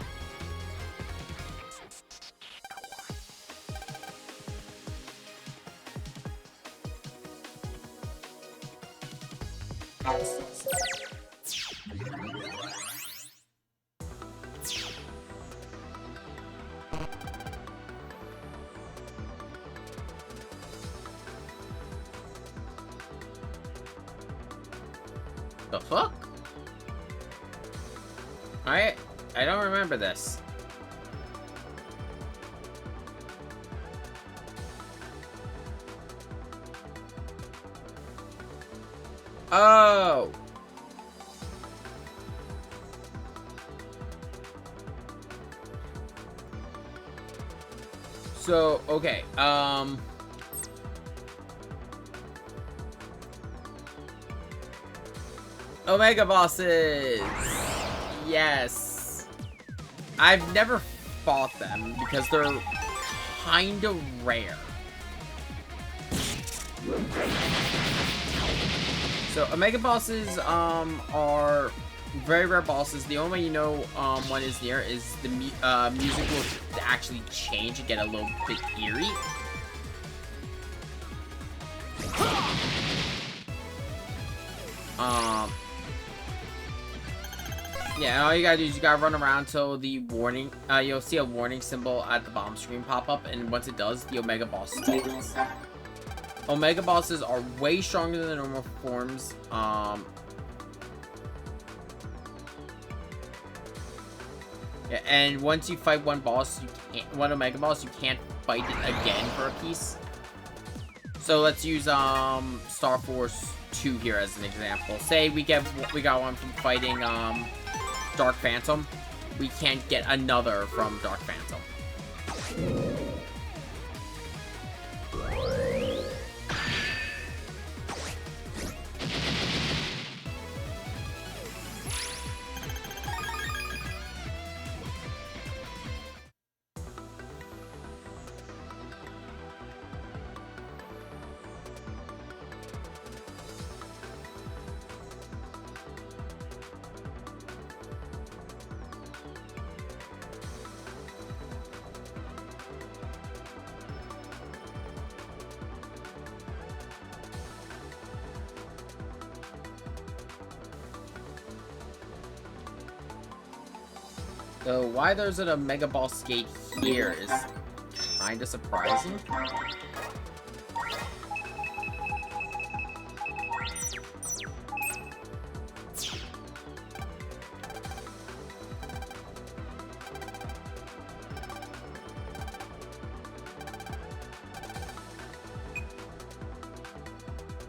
The fuck? I don't remember this. Oh. So, okay. Omega bosses. Yes. I've never fought them because they're kind of rare. So Omega bosses are very rare bosses. The only way you know one is near is the music will actually change and get a little bit eerie. Yeah, all you gotta do is you gotta run around till the warning, you'll see a warning symbol at the bottom screen pop up, and once it does, the Omega boss spawns. Omega bosses are way stronger than the normal forms. Yeah, and once you fight one boss, one Omega boss, you can't fight it again for a piece. So let's use Starforce 2 here as an example. Say we got one from fighting Dark Phantom. We can't get another from Dark Phantom. So why there's an Omega Boss gate here is kinda surprising.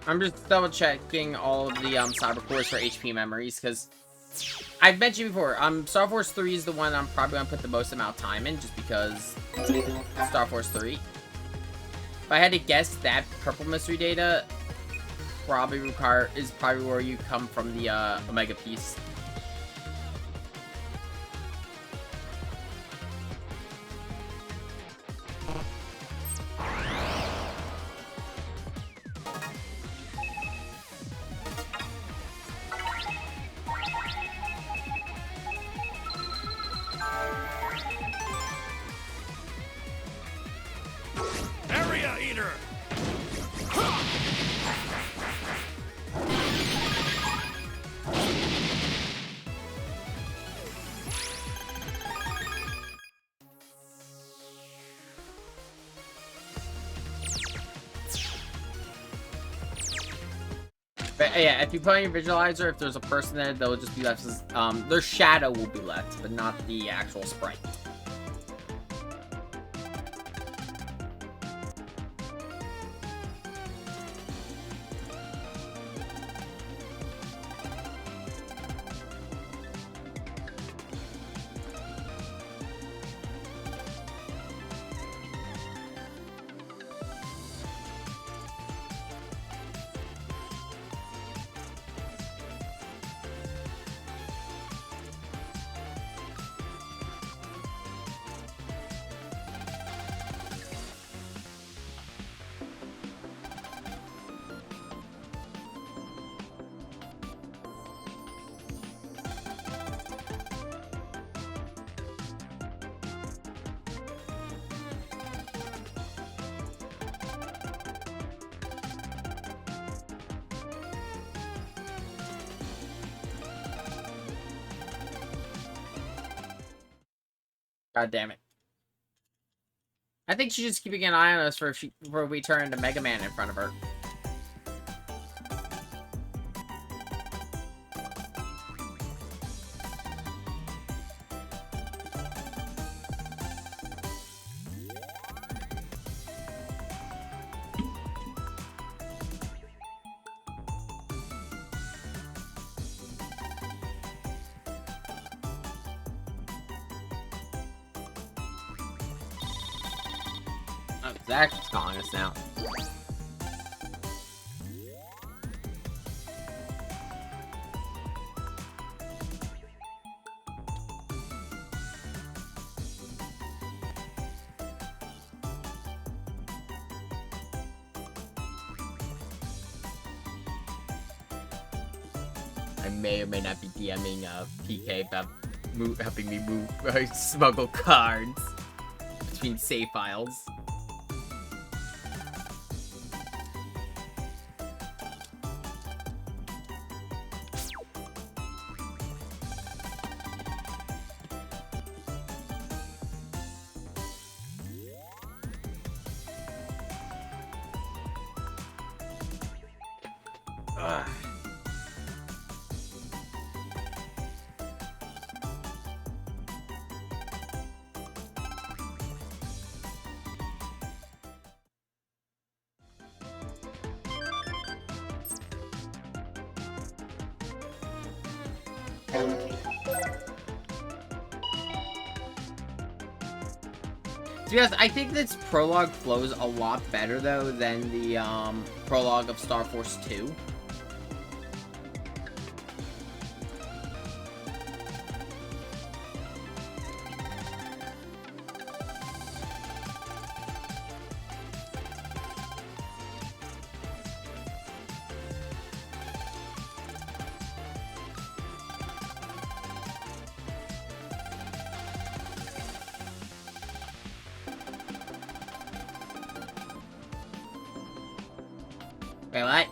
I'm just double checking all of the cyber cores for HP memories because I've mentioned before, Starforce 3 is the one I'm probably going to put the most amount of time in, just because Starforce 3. If I had to guess, that purple mystery data is probably where you come from the Omega piece. Area Eater! But yeah, if you put on your visualizer, if there's a person there, they'll just be left as, their shadow will be left, but not the actual sprite. God damn it. I think she's just keeping an eye on us for if we turn into Mega Man in front of her. Oh, Zach's calling us now. I may or may not be DMing PK about helping me smuggle cards between save files. Ugh. To be honest, I think this prologue flows a lot better, though, than the prologue of Starforce 2. Wait, what?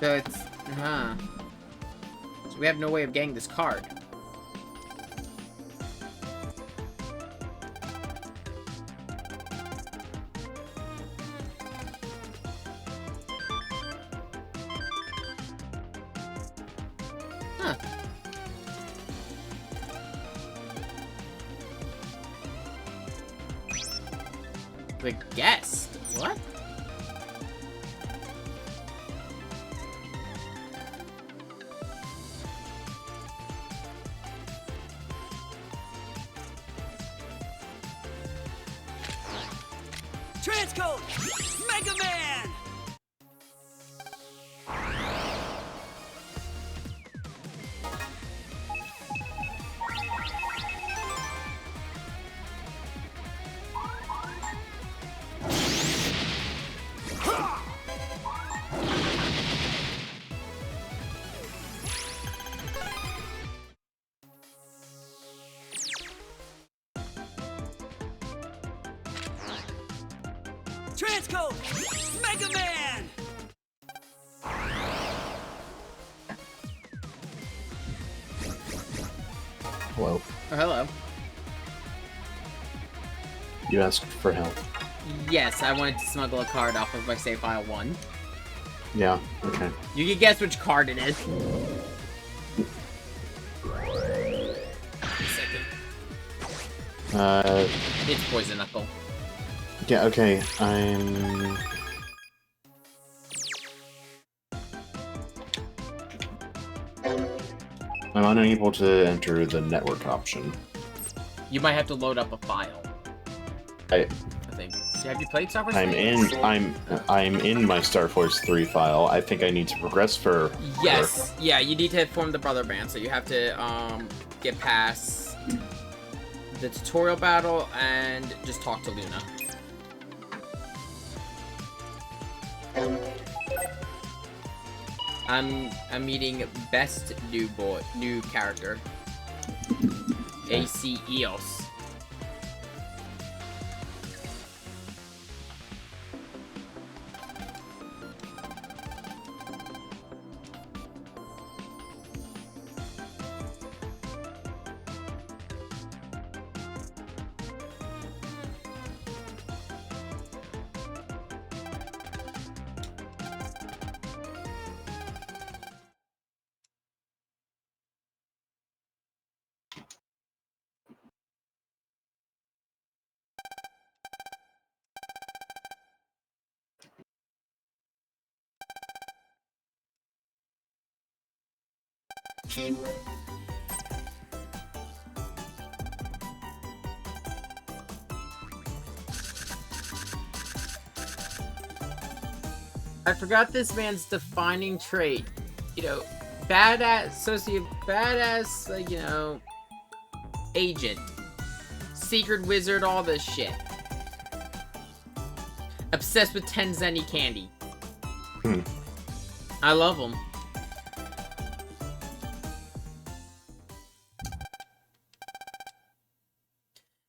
So it's... Huh. So we have no way of getting this card. Huh. The guest? What? Transcode! Megaman! Transcode Megaman! Hello. Oh, hello. You asked for help. Yes, I wanted to smuggle a card off of my save file 1. Yeah, okay. You can guess which card it is. It's Poison Knuckle. Yeah, okay. I'm unable to enter the network option. You might have to load up a file. I think. Have you played Starforce? I'm in my Starforce 3 file. I think I need to progress for. Yes. Yeah, you need to form the brother band, so you have to get past the tutorial battle and just talk to Luna. I'm meeting best new character. AC Eos. I forgot this man's defining trait. You know, badass, like, you know, agent, secret wizard, all this shit. Obsessed with Tenzenny candy. I love him.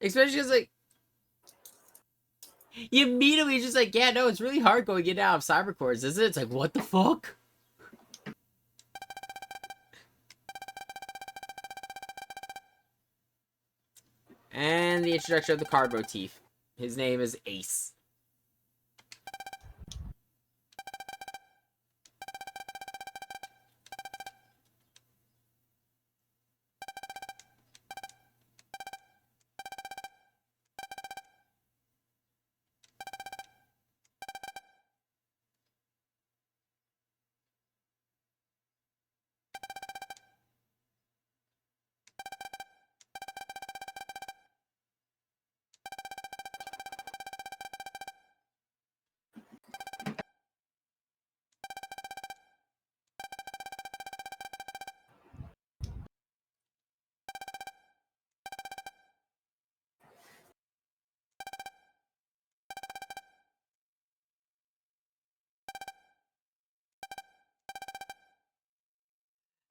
Especially because, like, you immediately just like, yeah, no, it's really hard going in and out of cybercores, isn't it? It's like, what the fuck? And the introduction of the card motif. His name is Ace.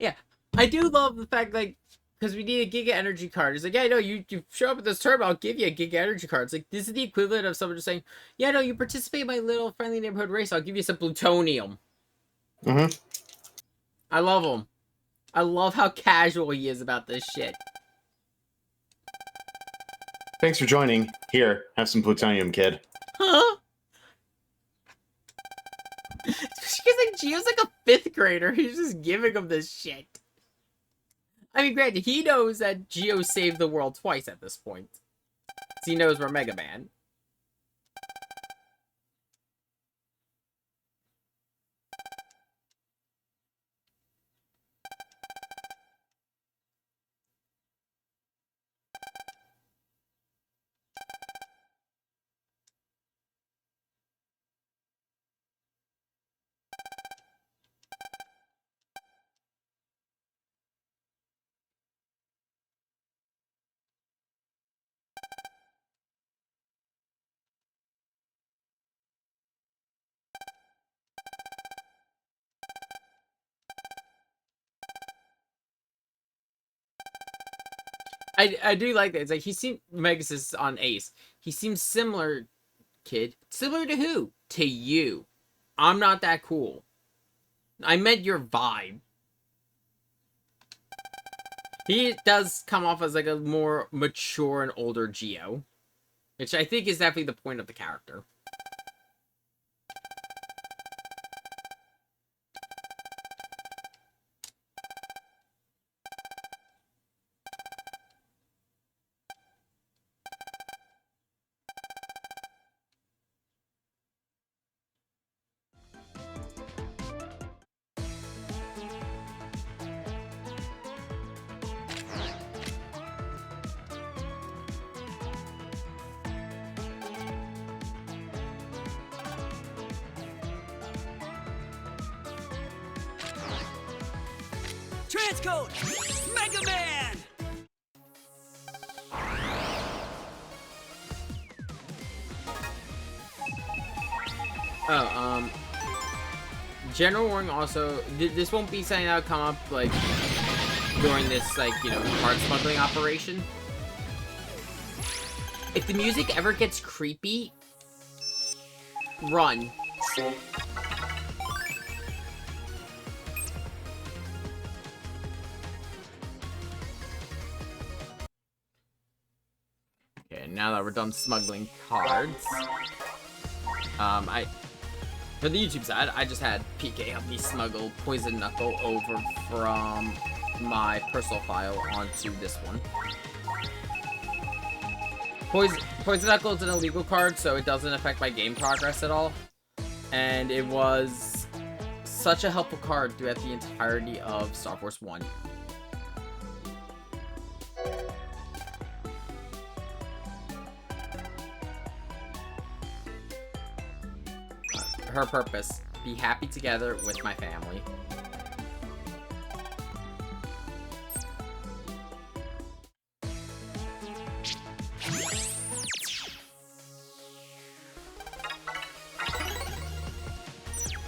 Yeah, I do love the fact, like, because we need a Giga Energy card. It's like, yeah, no, you show up at this tournament, I'll give you a Giga Energy card. It's like, this is the equivalent of someone just saying, yeah, no, you participate in my little friendly neighborhood race, I'll give you some plutonium. I love him. I love how casual he is about this shit. Thanks for joining. Here, have some plutonium, kid. Huh? Because, like, Gio's like a 5th grader. He's just giving him this shit. I mean, granted, he knows that Gio saved the world twice at this point. So he knows we're Mega Man. I do like that. It's like, he seems, Megasis on Ace, he seems similar kid. Similar to who? To you. I'm not that cool. I meant your vibe. He does come off as like a more mature and older Geo, which I think is definitely the point of the character. Transcode Megaman! Oh, General Warning also, this won't be something that'll come up, like, during this, like, you know, card smuggling operation. If the music ever gets creepy, run. Okay, now that we're done smuggling cards, for the YouTube side, I just had PK help me smuggle Poison Knuckle over from my personal file onto this one. Poison Knuckle is an illegal card, so it doesn't affect my game progress at all. And it was such a helpful card throughout the entirety of Starforce 1. Her purpose, be happy together with my family.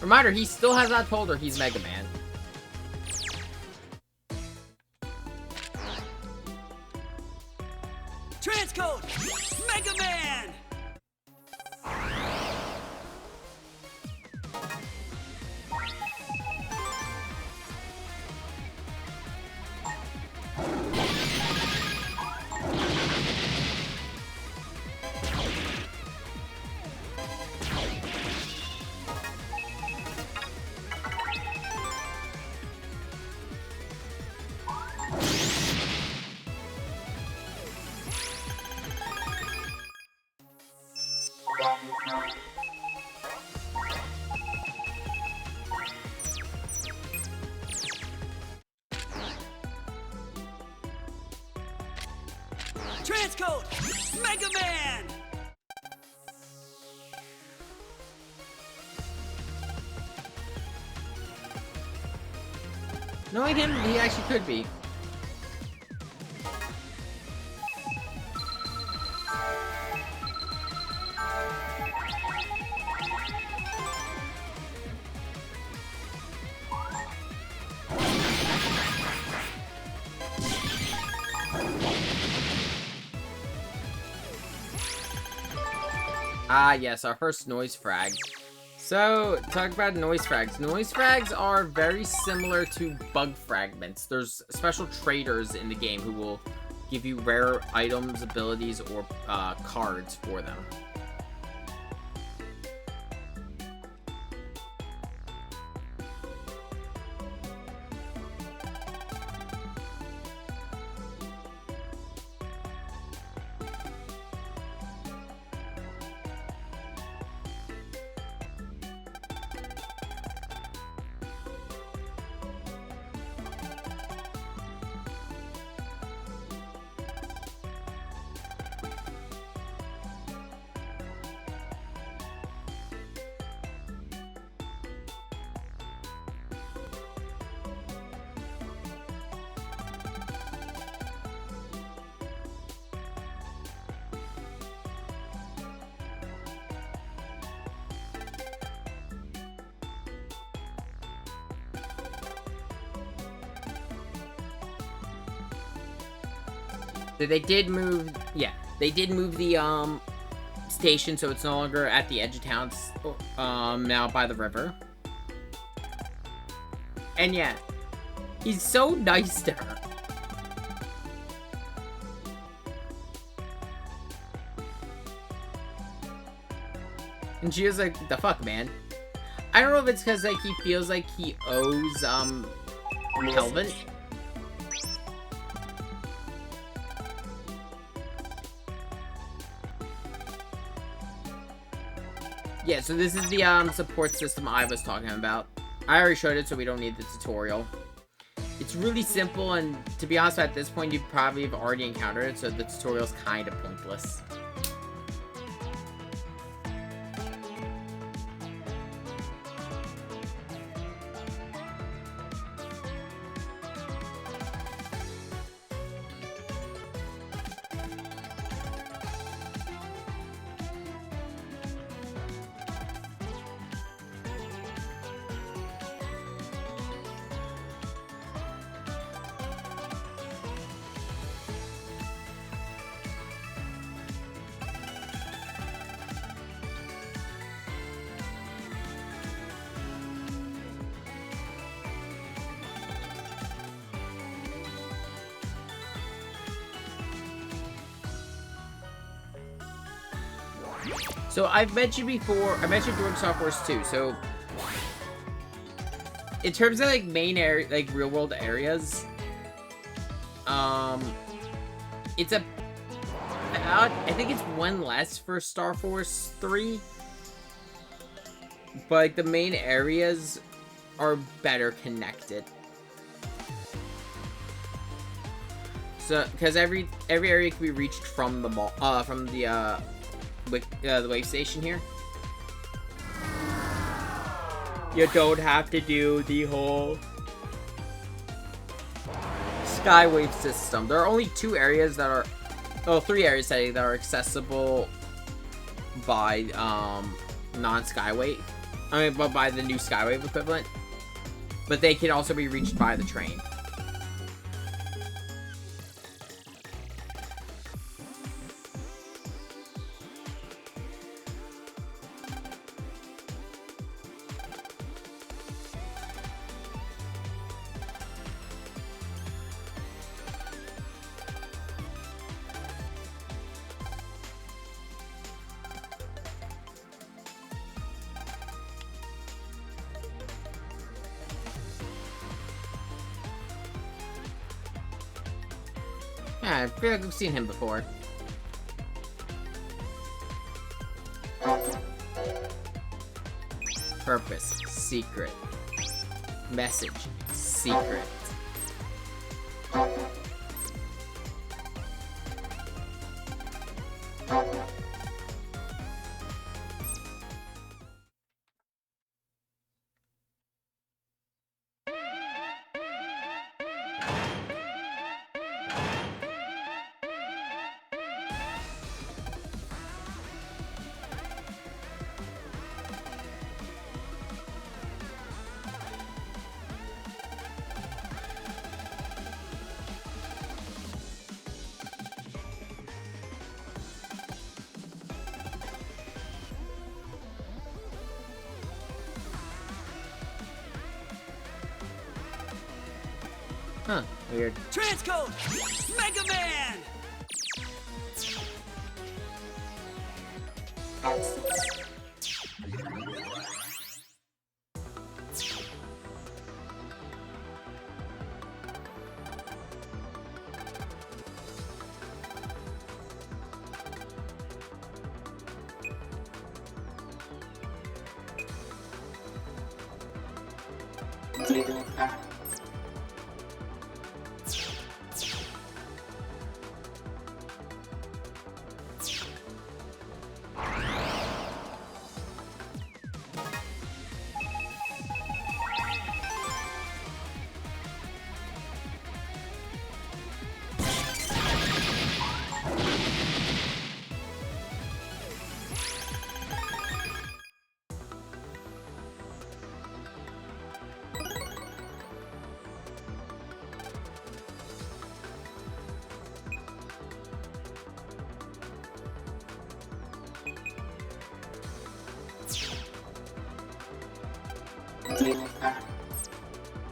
Reminder, he still has not told her he's Megaman. Transcode Megaman! Transcode Megaman! Knowing him, he actually could be. Ah, yes, our first noise frag. So, talk about noise frags. Noise frags are very similar to bug fragments. There's special traders in the game who will give you rare items, abilities, or cards for them. They did move, yeah, they did move the station, so it's no longer at the edge of town. It's, now by the river. And yeah, he's so nice to her. And she was like, the fuck, man? I don't know if it's because, like, he feels like he owes, Kelvin. Yeah, so this is the, support system I was talking about. I already showed it, so we don't need the tutorial. It's really simple, and to be honest, at this point, you probably have already encountered it, so the tutorial's kind of pointless. So I've mentioned before, I mentioned during Starforce 2, so in terms of like main area, like real world areas, it's about, I think it's one less for Starforce 3, but like the main areas are better connected. So, because every area can be reached from the mall, from the wave station here. You don't have to do the whole skywave system. There are only 2 areas that are, oh, 3 areas that are accessible by non-skywave. I mean, but by the new skywave equivalent. But they can also be reached by the train. Yeah, I feel like I've seen him before. Purpose, secret. Message, secret. Huh, weird. Transcode! Megaman!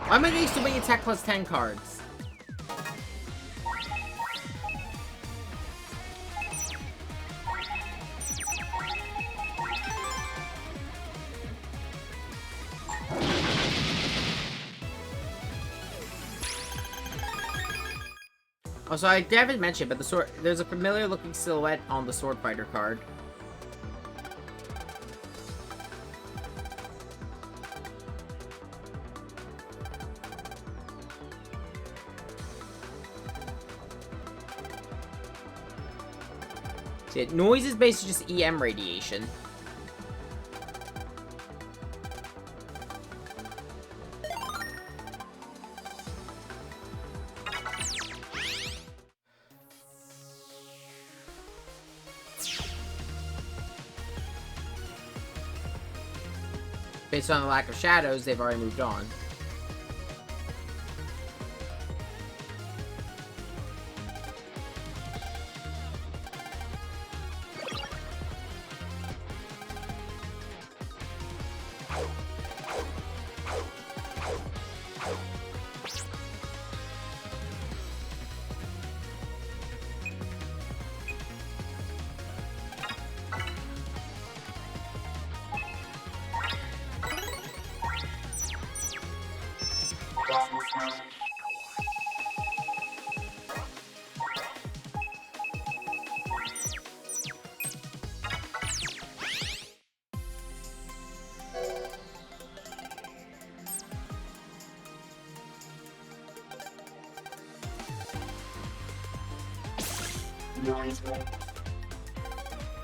Why am I getting so many attack plus 10 cards? Also, I haven't mentioned, but there's a familiar looking silhouette on the Sword Fighter card. See, noise is basically just EM radiation. Based on the lack of shadows, they've already moved on.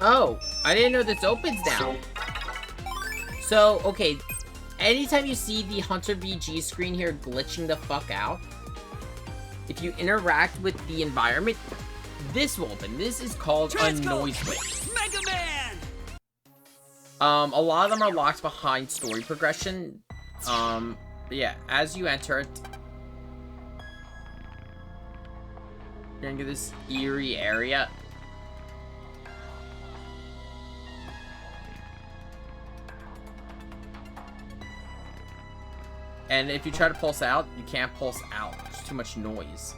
Oh, I didn't know this opens now. So, okay, anytime you see the Hunter VG screen here glitching the fuck out, if you interact with the environment, this will open. This is called a noise wave. Megaman! A lot of them are locked behind story progression. But yeah, as you enter it, you're gonna get this eerie area. And if you try to pulse out, you can't pulse out. There's too much noise.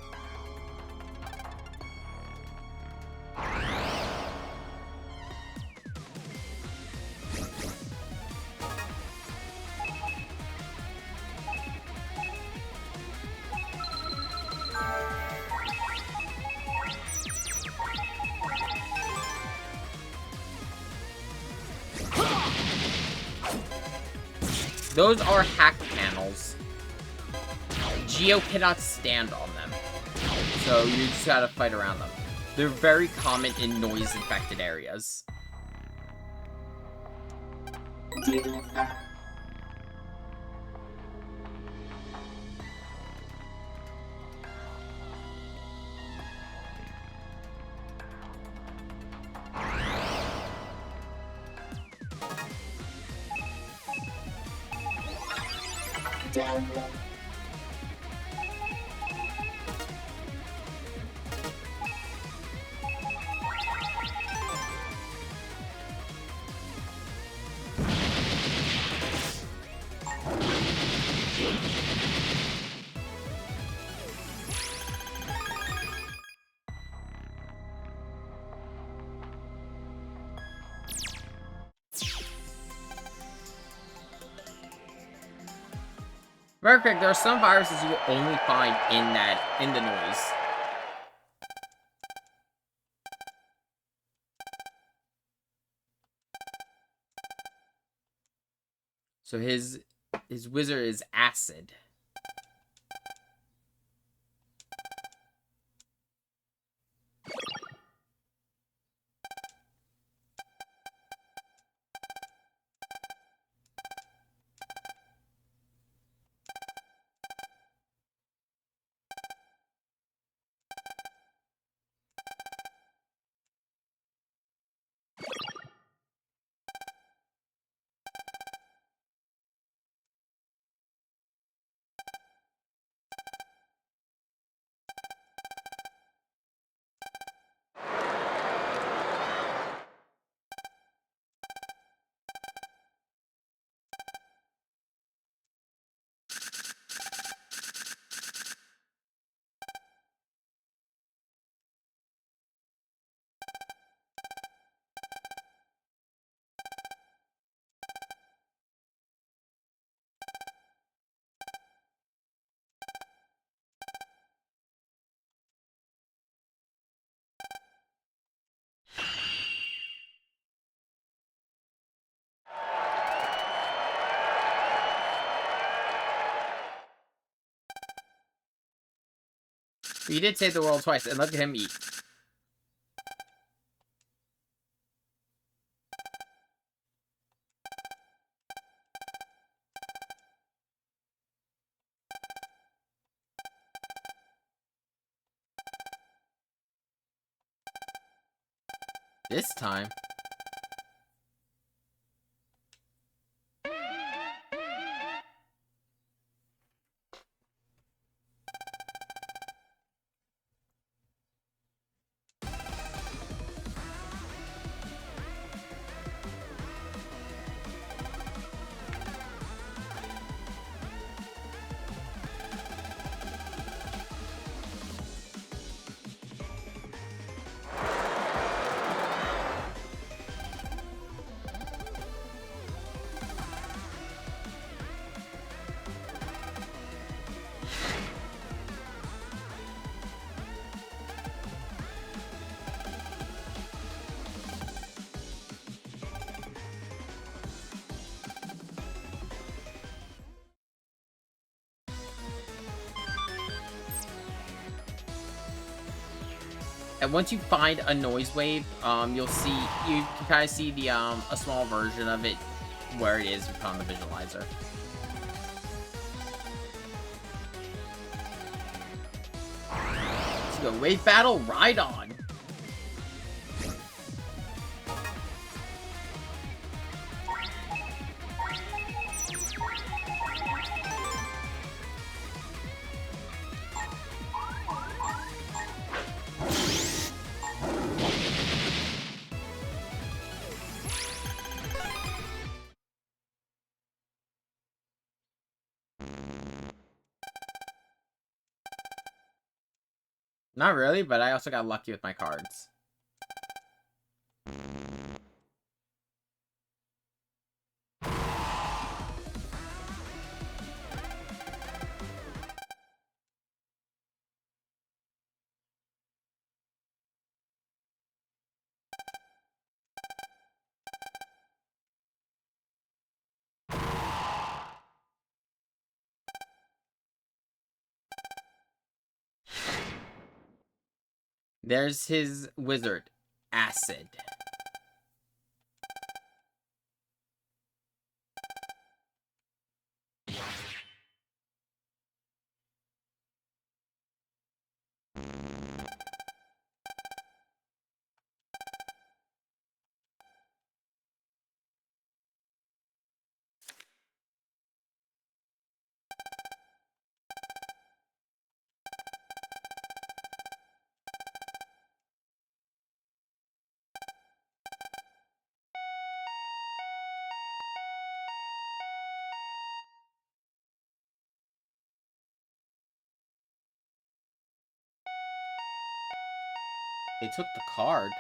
Those are hack panels. Geo cannot stand on them, so you just gotta fight around them. They're very common in noise-infected areas. Very quick, there are some viruses you will only find in the noise. So his wizard is acid. He did save the world twice, and look at him eat. This time. And once you find a noise wave, you can kind of see the a small version of it where it is on the visualizer. Let's go, wave battle, ride on. Not really, but I also got lucky with my cards. There's his wizard, Acid. They took the card.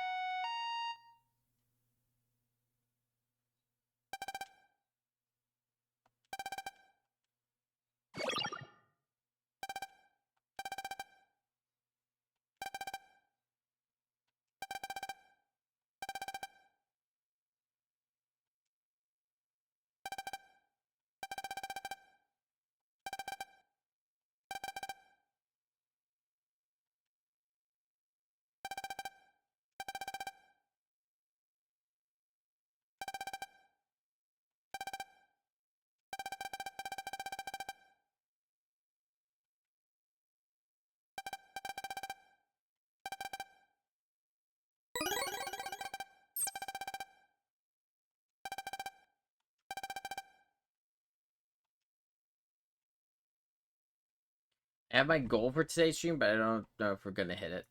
I have my goal for today's stream, but I don't know if we're gonna hit it.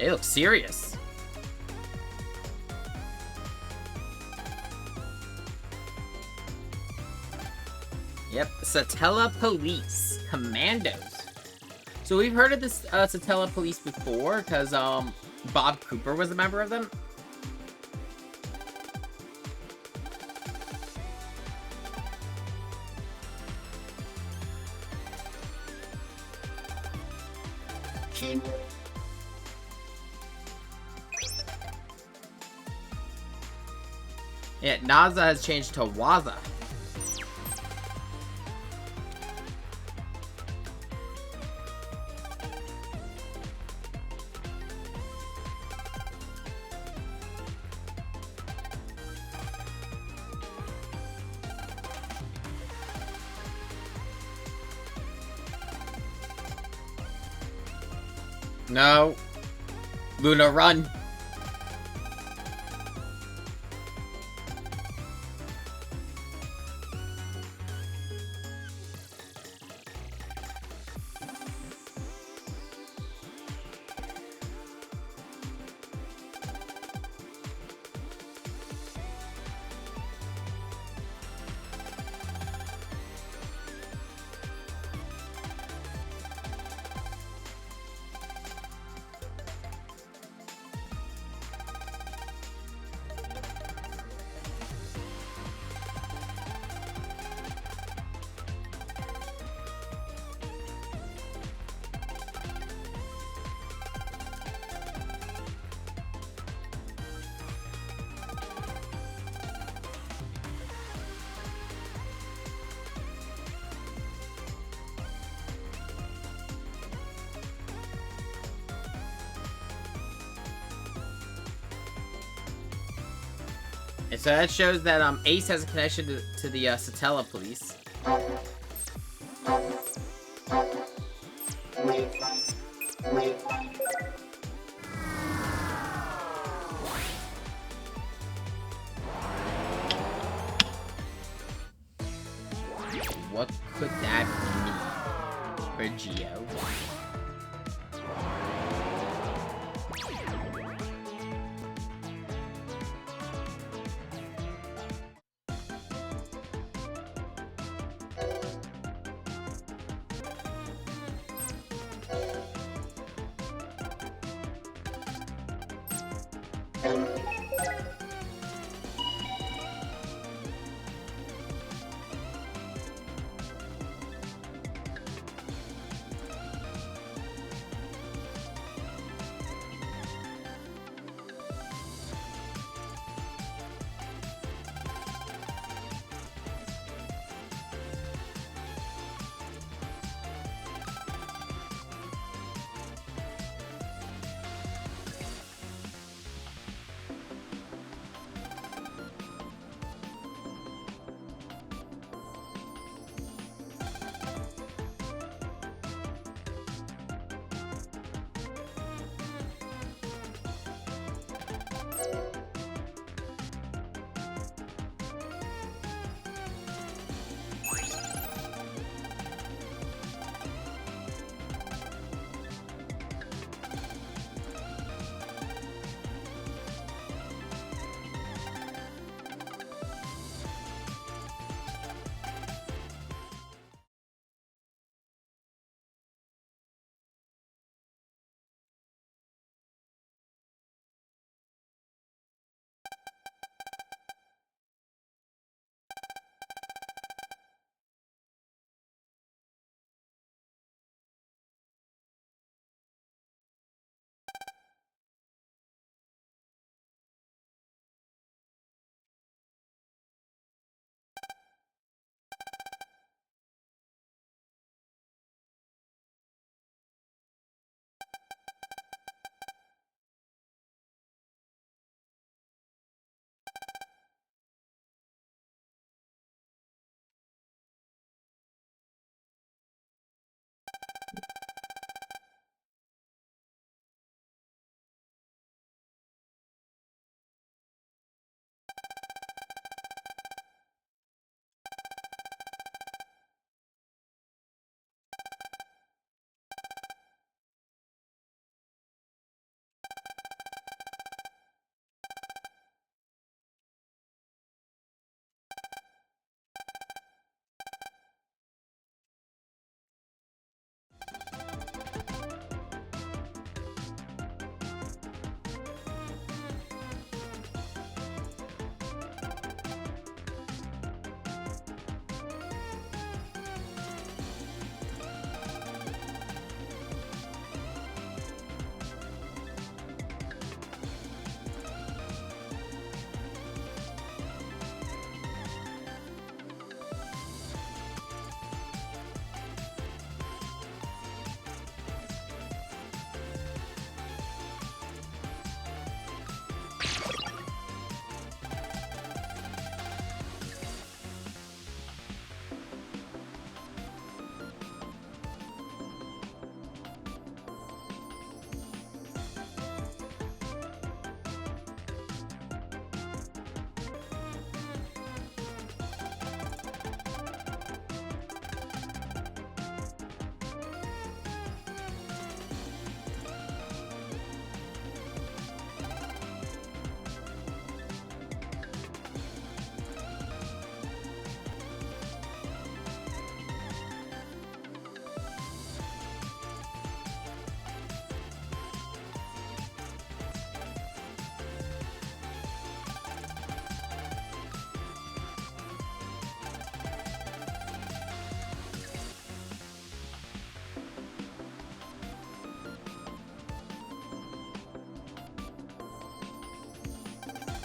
It looks serious. Yep, Satella Police Commandos. So we've heard of this Satella Police before, because Bob Cooper was a member of them. Yeah, NASA has changed to Waza. No. Luna, run. And so that shows that Ace has a connection to the Satella Police. What could that mean for Geo?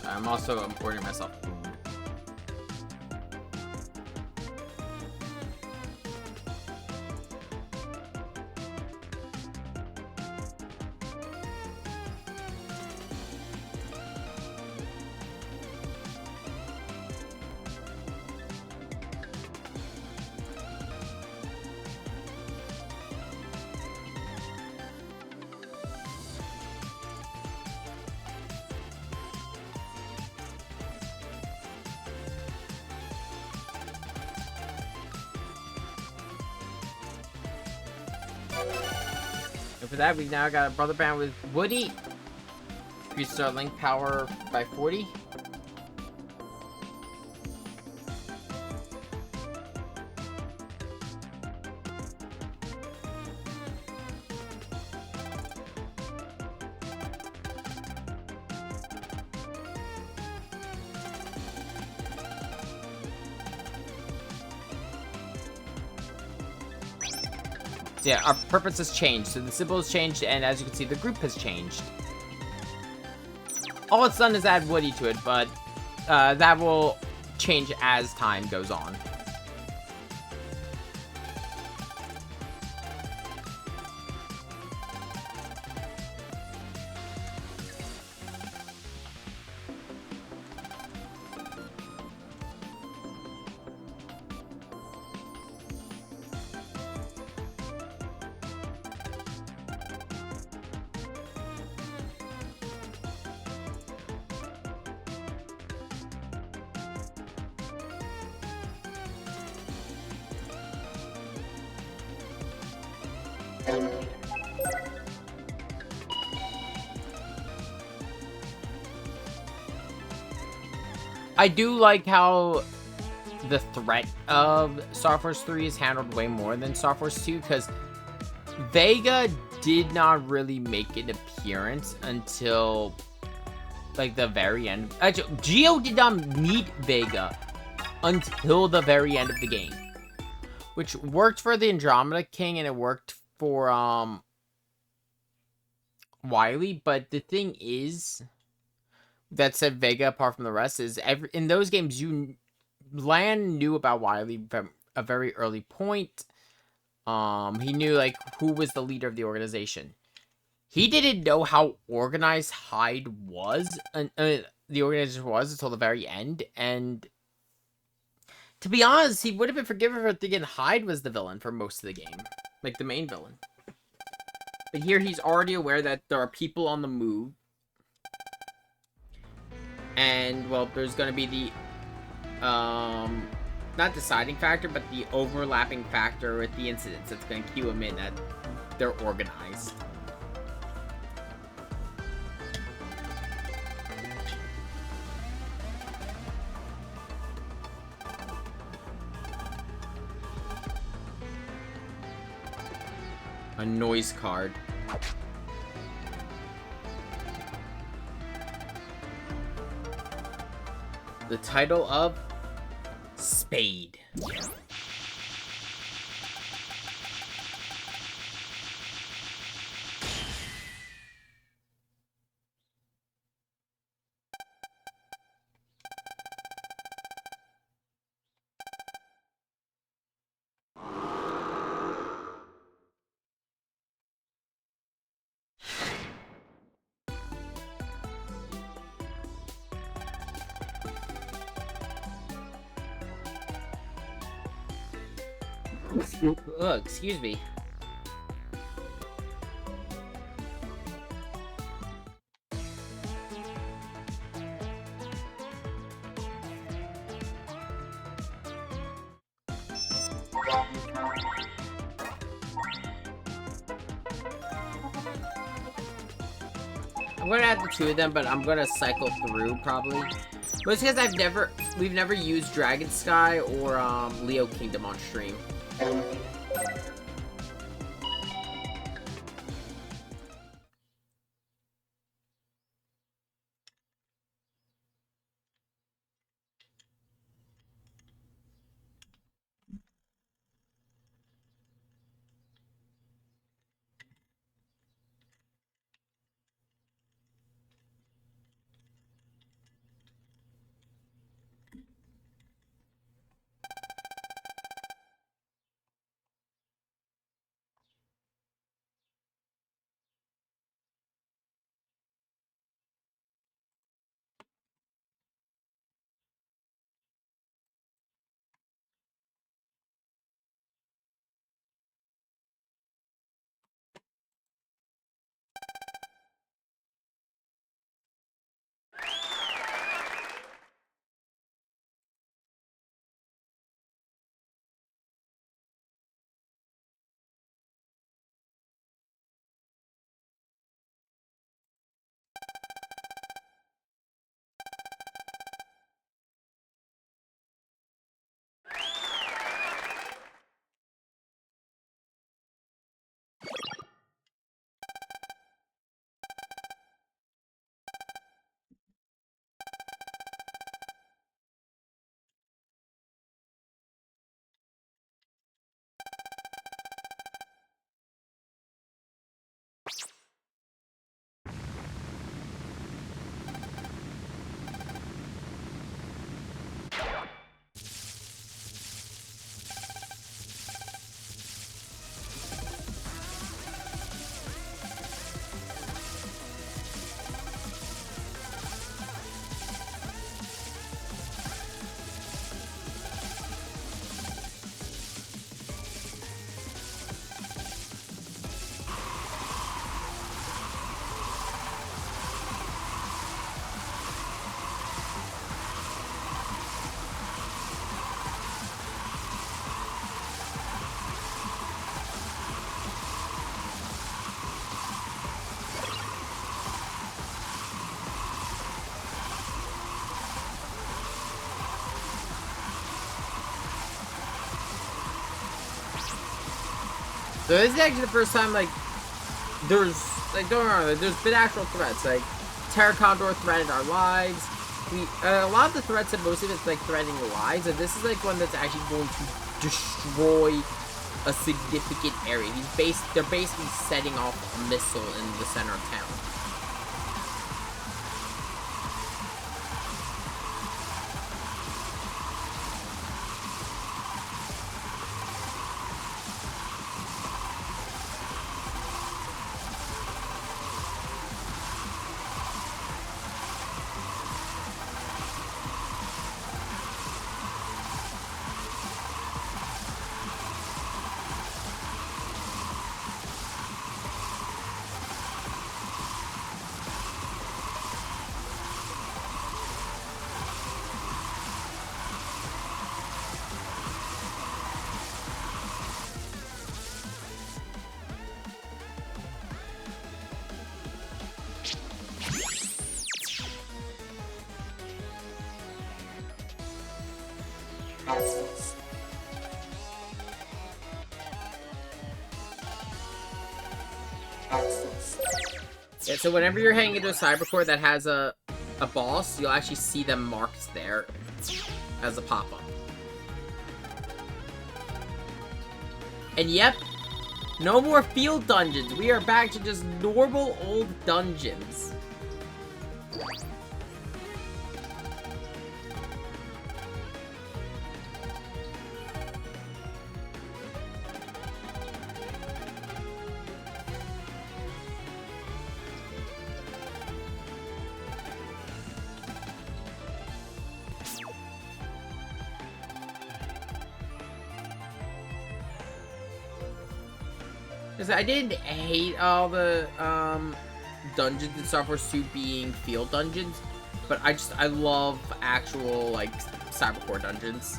I'm ordering myself food. And for that, we now got a brother band with Woody. Increases our link power by 40. So yeah, our purpose has changed. So the symbol has changed, and as you can see, the group has changed. All it's done is add Woody to it, but that will change as time goes on. I do like how the threat of Starforce 3 is handled way more than Starforce 2, because Vega did not really make an appearance until like the very end. Actually, Geo did not meet Vega until the very end of the game, which worked for the Andromeda King and it worked for Wily. But the thing is that set Vega apart from the rest is in those games, Lan knew about Wily from a very early point. He knew like who was the leader of the organization. He didn't know how organized Hyde was, the organization was, until the very end. And to be honest, he would have been forgiven for thinking Hyde was the villain for most of the game, like the main villain. But here he's already aware that there are people on the move. And, well, there's going to be the, not deciding factor, but the overlapping factor with the incidents that's going to cue him in that they're organized. A noise card. The title of Spade. Ugh, excuse me. I'm gonna add the two of them, but I'm gonna cycle through probably. But it's because we've never used Dragon Sky or Leo Kingdom on stream. So this is actually the first time, like, there's, like, don't get me wrong, like, there's been actual threats, like, Terra Condor threatened our lives. A lot of the threats, and most of it's, like, threatening lives, and this is, like, one that's actually going to destroy a significant area. They're basically setting off a missile in the center of town. Yeah, so whenever you're heading into a cybercore that has a boss, you'll actually see them marked there as a pop-up. And yep, no more field dungeons. We are back to just normal old dungeons. I didn't hate all the dungeons in Starforce 2 being field dungeons, but I love actual, like, cybercore dungeons.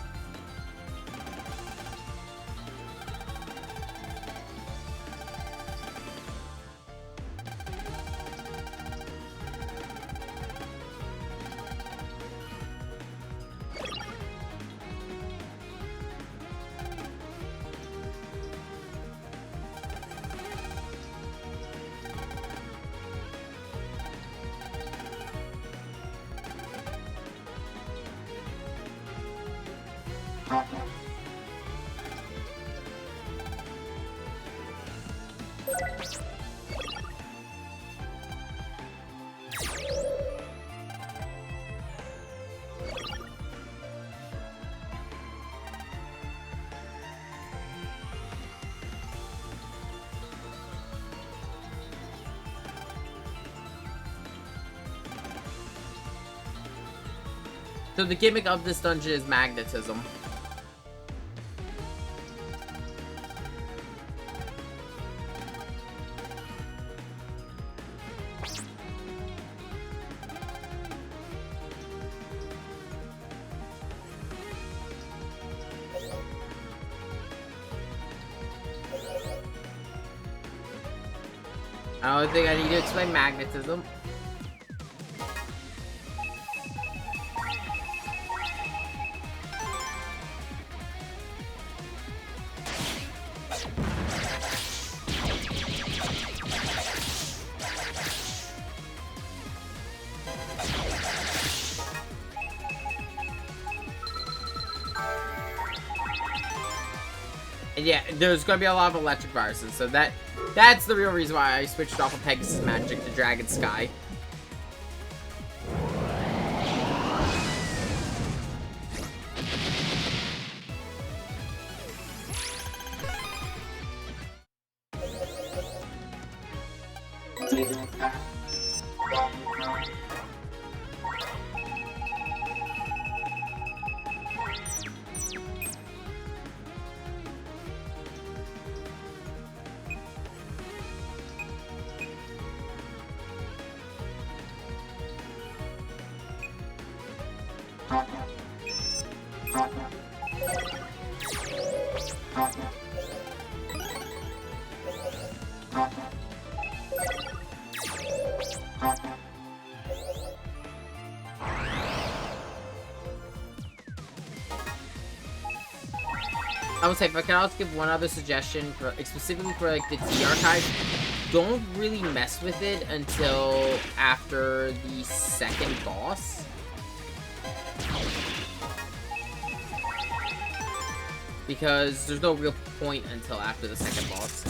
So the gimmick of this dungeon is magnetism. I don't think I need to explain magnetism. And yeah, there's gonna be a lot of electric viruses, so that's the real reason why I switched off of Pegasus Magic to Dragon Sky. would say if I could also give one other suggestion for specifically for like the T archive, don't really mess with it until after the second boss. Because there's no real point until after the second boss.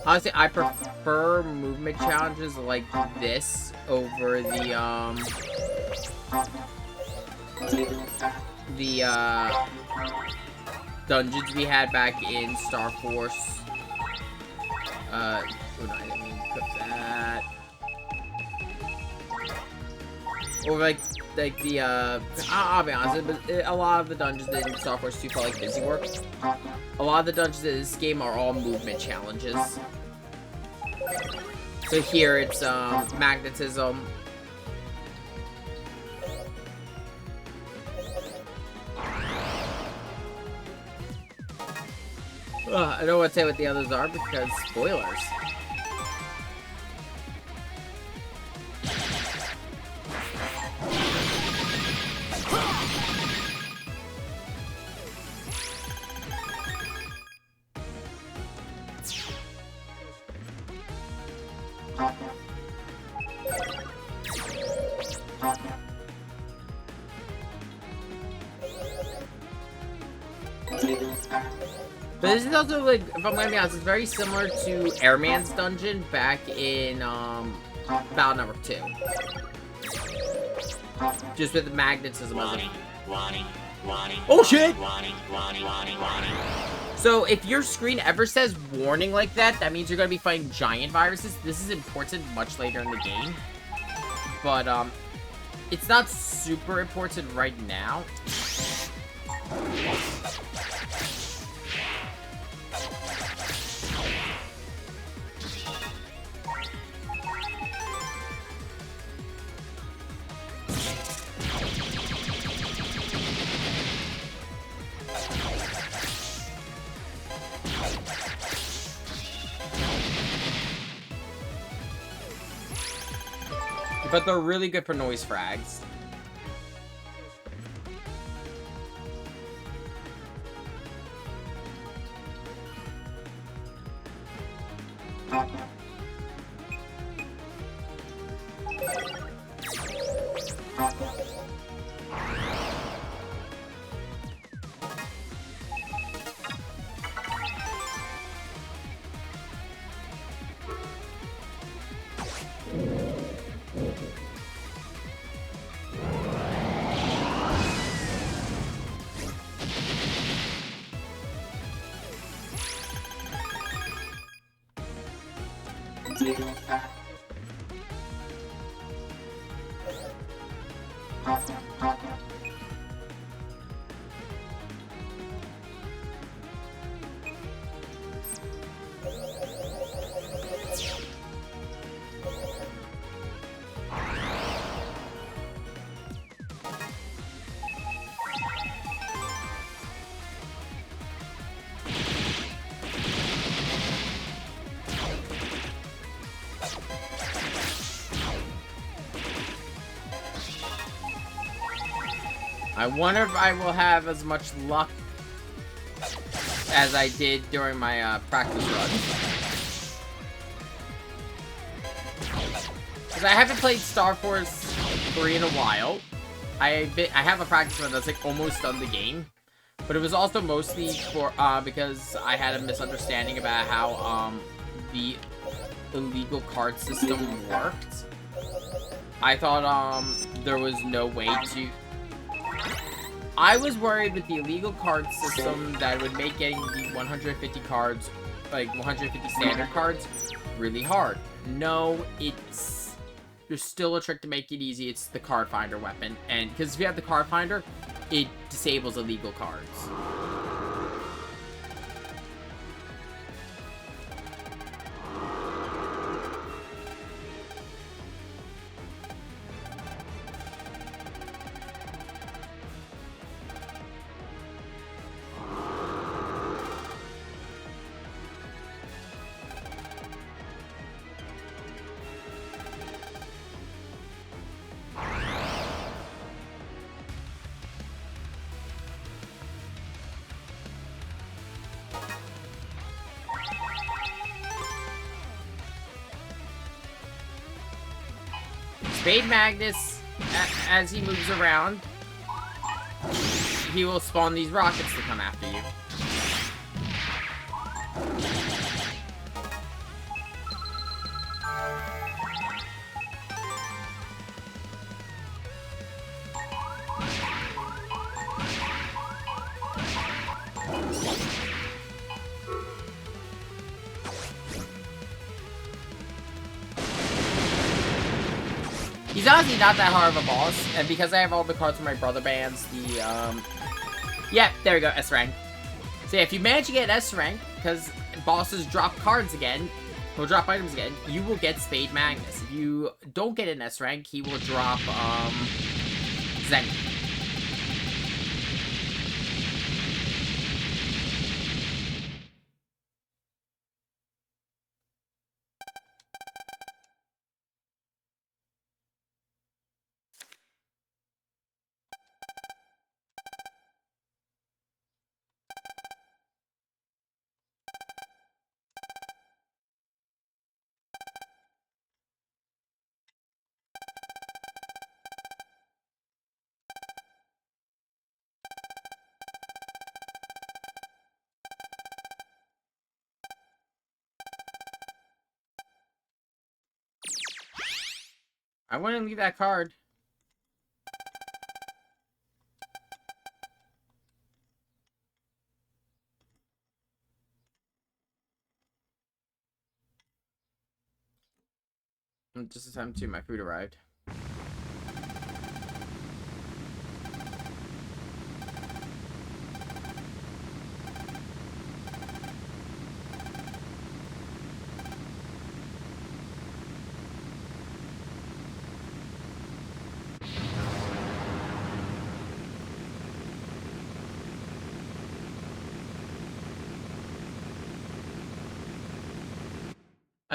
Honestly, I prefer movement challenges like this over the dungeons we had back in Starforce. Oh no, I didn't mean to put that. Or like the I'll be honest, but a lot of the dungeons in Starforce 2 felt like busy work. A lot of the dungeons in this game are all movement challenges. So here it's magnetism. I don't want to say what the others are because spoilers. But this is also, like, if I'm gonna be honest, it's very similar to Airman's dungeon back in, Battle Number 2. Just with magnetism as a... Oh, shit! So, if your screen ever says warning like that, that means you're gonna be fighting giant viruses. This is important much later in the game. But, it's not super important right now. But they're really good for noise frags. I wonder if I will have as much luck as I did during my practice run. Because I haven't played Starforce 3 in a while. I have a practice run that's like almost done the game. But it was also mostly for because I had a misunderstanding about how the illegal card system worked. I thought there was no way to... I was worried with the illegal card system that would make getting the 150 cards, like 150 standard cards, really hard. No, there's still a trick to make it easy. It's the card finder weapon. And because if you have the card finder, it disables illegal cards. Spade Magnus, as he moves around, he will spawn these rockets to come after you. He's honestly not that hard of a boss, and because I have all the cards from my brother bands, yeah, there we go, S rank. So yeah, if you manage to get S rank, because bosses drop cards again, will drop items again, you will get Spade Magnus. If you don't get an S rank, he will drop, Zen. I wouldn't leave that card. Just in time too, my food arrived.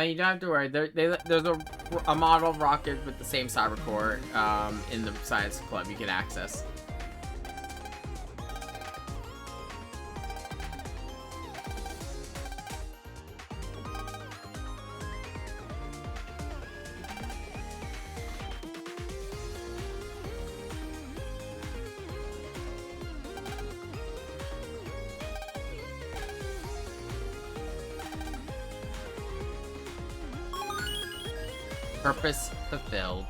You don't have to worry. There's a model rocket with the same cyber core in the science club you can access. Purpose fulfilled.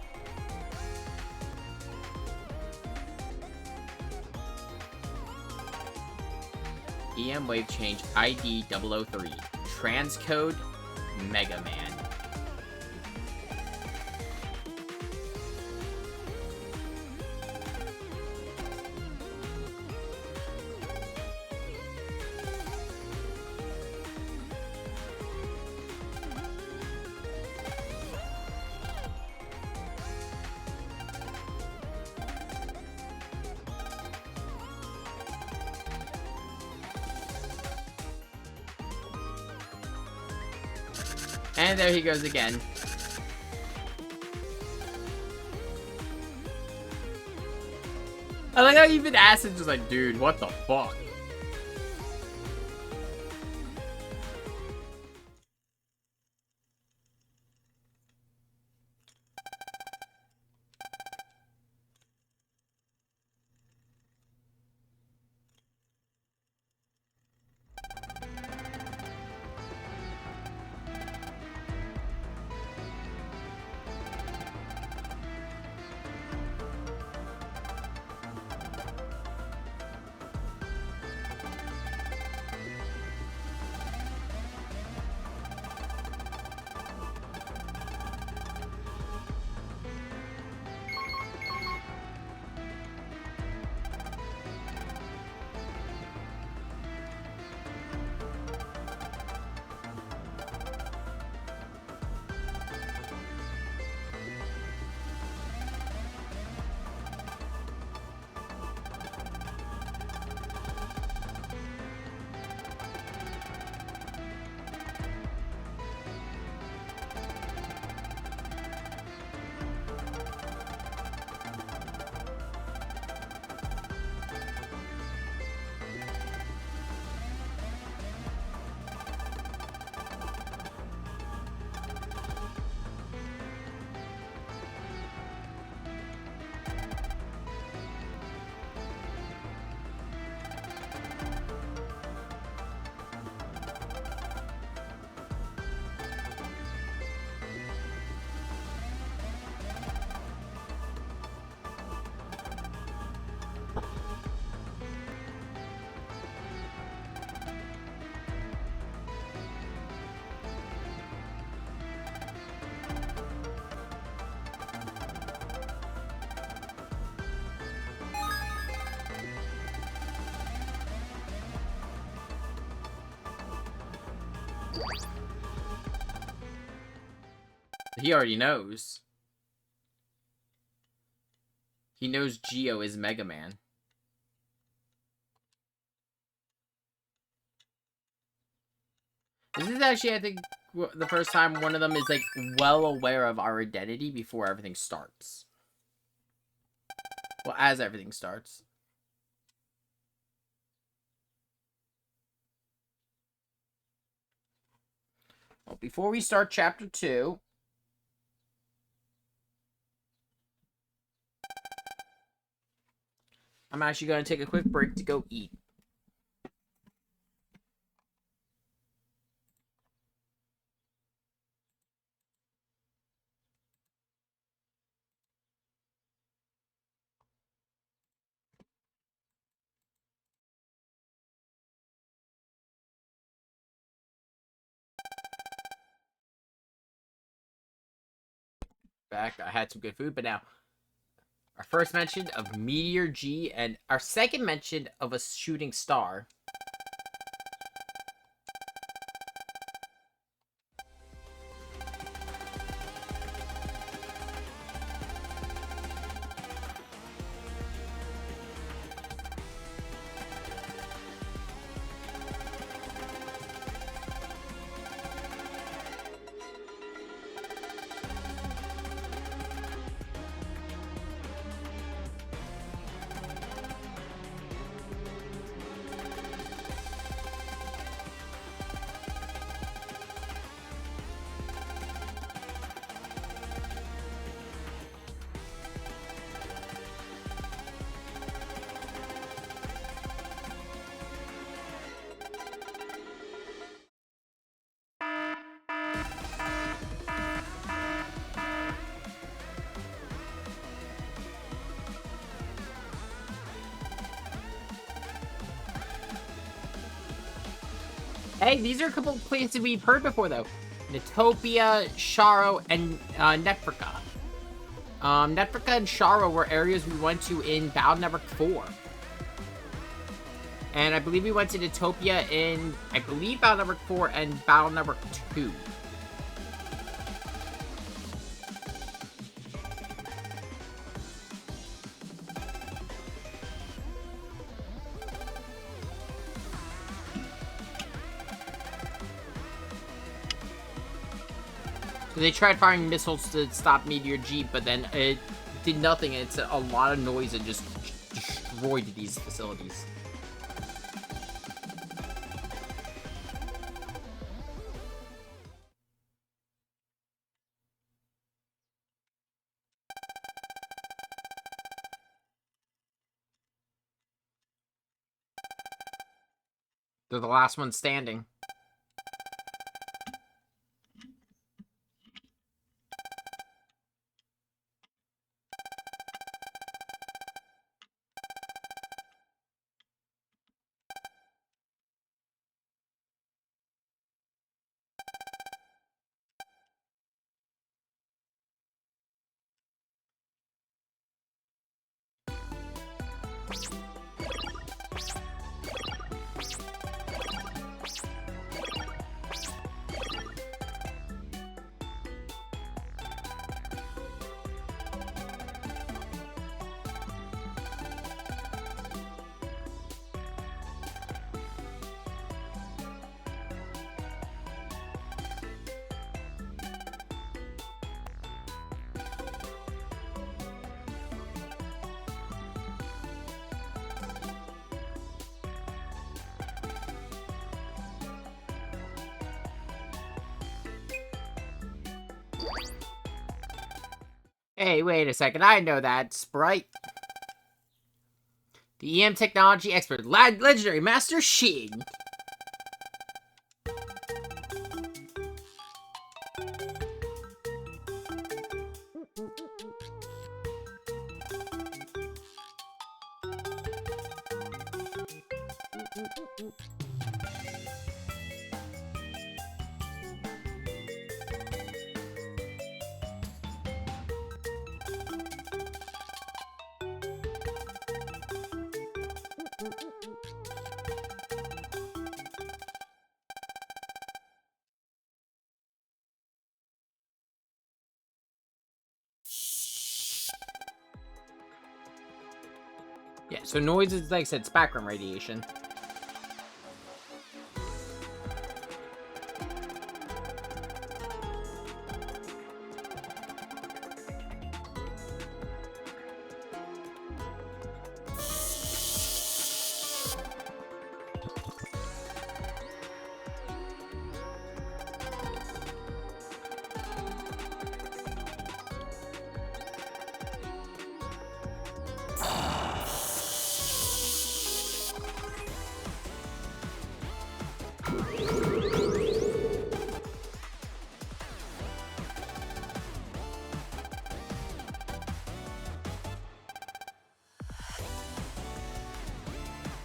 EM wave change ID 003. Transcode Megaman. And there he goes again. I like how even Acid's just like, dude, what the fuck? He already knows. He knows Geo is Mega Man. This is actually, I think, the first time one of them is, like, well aware of our identity before everything starts. Well, as everything starts. Well, before we start Chapter 2... I'm actually going to take a quick break to go eat. Back, I had some good food, but now... Our first mention of Meteor G, and our second mention of a shooting star. Hey, these are a couple of places we've heard before, though. Netopia, Sharo, and Netfrika. Netfrika and Sharo were areas we went to in Battle Network 4. And I believe we went to Netopia in, I believe, Battle Network 4 and Battle Network 2. So they tried firing missiles to stop Meteor G, but then it did nothing. It's a lot of noise and just destroyed these facilities. They're the last one standing. Hey, wait a second. I know that, Sprite. The EM technology expert, legendary Master Shing. Yeah, so noise is, like I said, it's background radiation.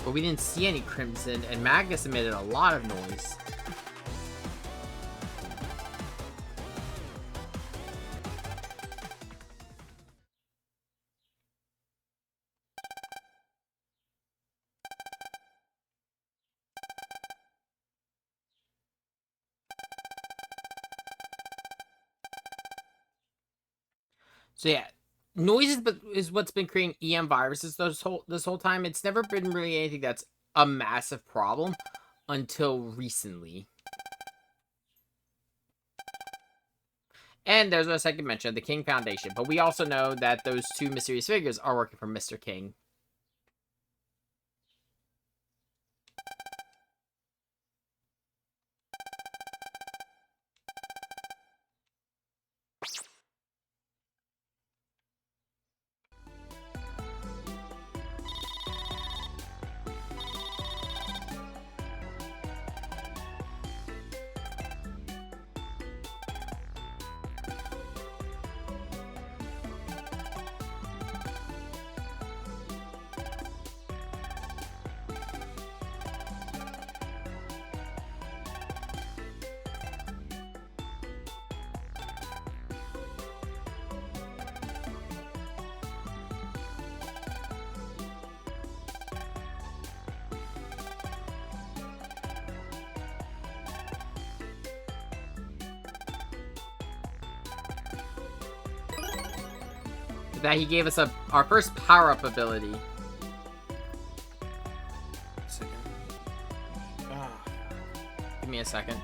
But we didn't see any crimson, and Magnus emitted a lot of noise. So yeah, noise is what's been creating EM viruses this whole time. It's never been really anything that's a massive problem until recently. And there's a second mention of the King Foundation, but we also know that those two mysterious figures are working for Mr. King. That he gave us our first power-up ability. Second. Ah. Give me a second.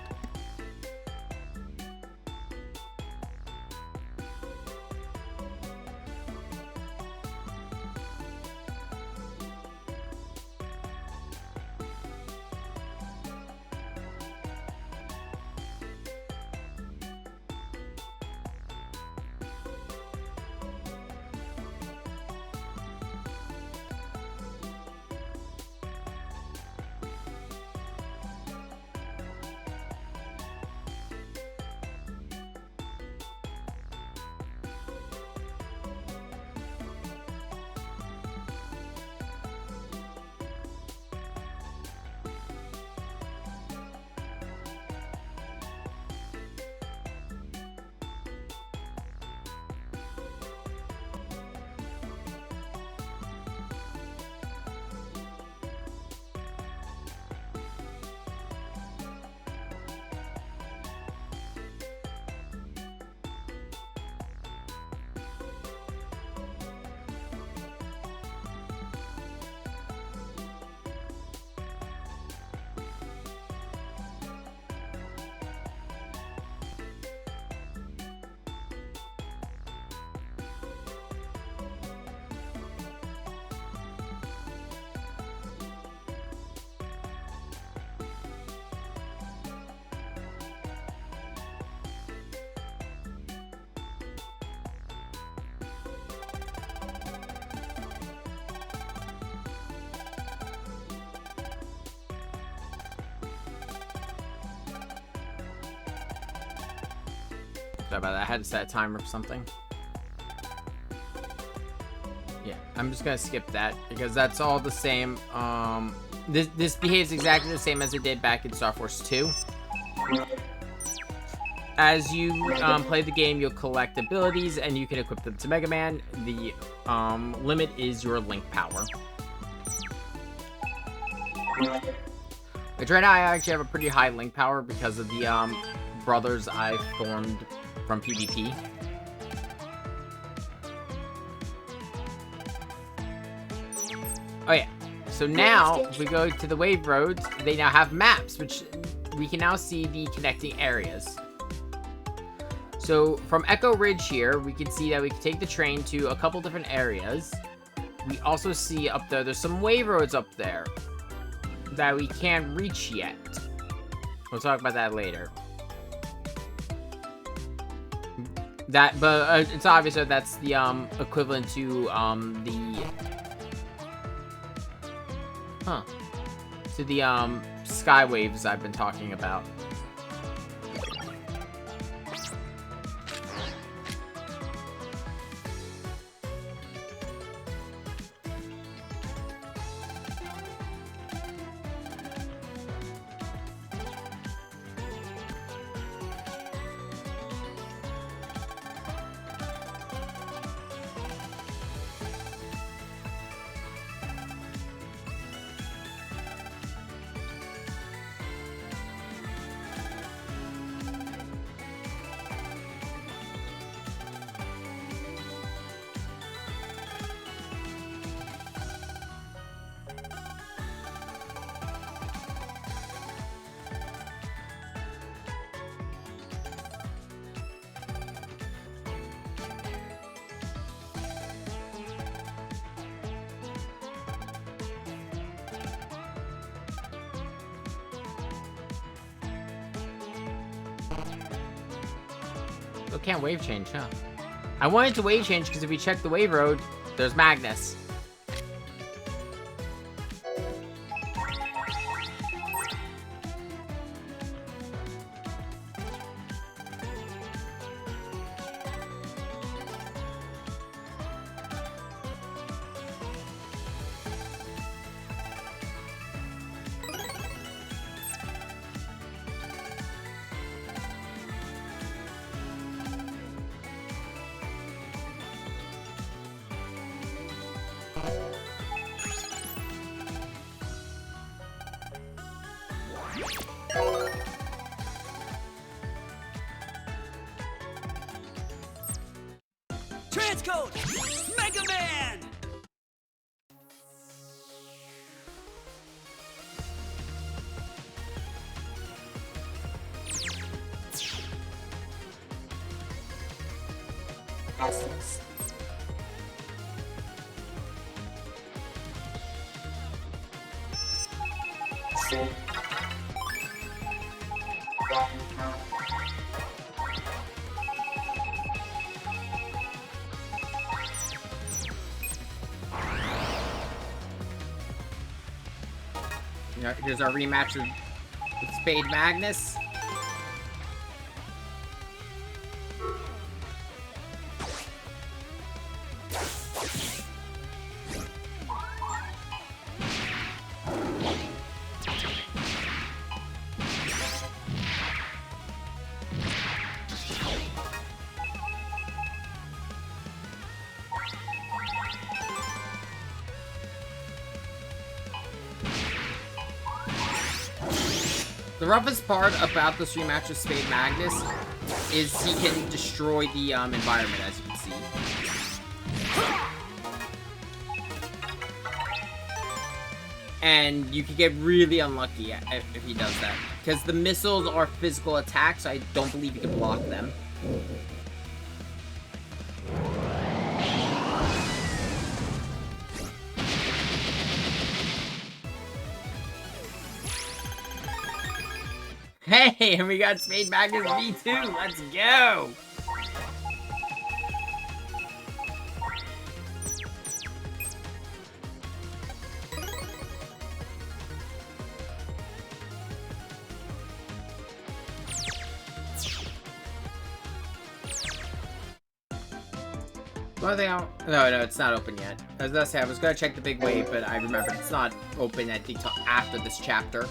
Sorry about that. I had to set a timer for something. Yeah, I'm just gonna skip that because that's all the same. This behaves exactly the same as it did back in Starforce 2. As you play the game, you'll collect abilities and you can equip them to Megaman. The limit is your link power. Which right now I actually have a pretty high link power because of the brothers I formed from PvP. Oh yeah. So now, if we go to the wave roads, they now have maps, which we can now see the connecting areas. So from Echo Ridge here, we can see that we can take the train to a couple different areas. We also see up there's some wave roads up there that we can't reach yet. We'll talk about that later. But it's obvious that that's the equivalent to the sky waves I've been talking about. Oh, can't wave change, huh? I wanted to wave change because if we check the wave road, there's Magnus. Transcode Megaman! Essence. Here's our rematch with Spade Magnus. The roughest part about this rematch with Spade Magnus is he can destroy the environment, as you can see. And you can get really unlucky if he does that. Because the missiles are physical attacks, I don't believe you can block them. Hey, and we got Spade Magnus V2. Let's go. One thing no, it's not open yet. I was gonna say I was gonna check the big wave, but I remembered it's not open. I think till after this chapter.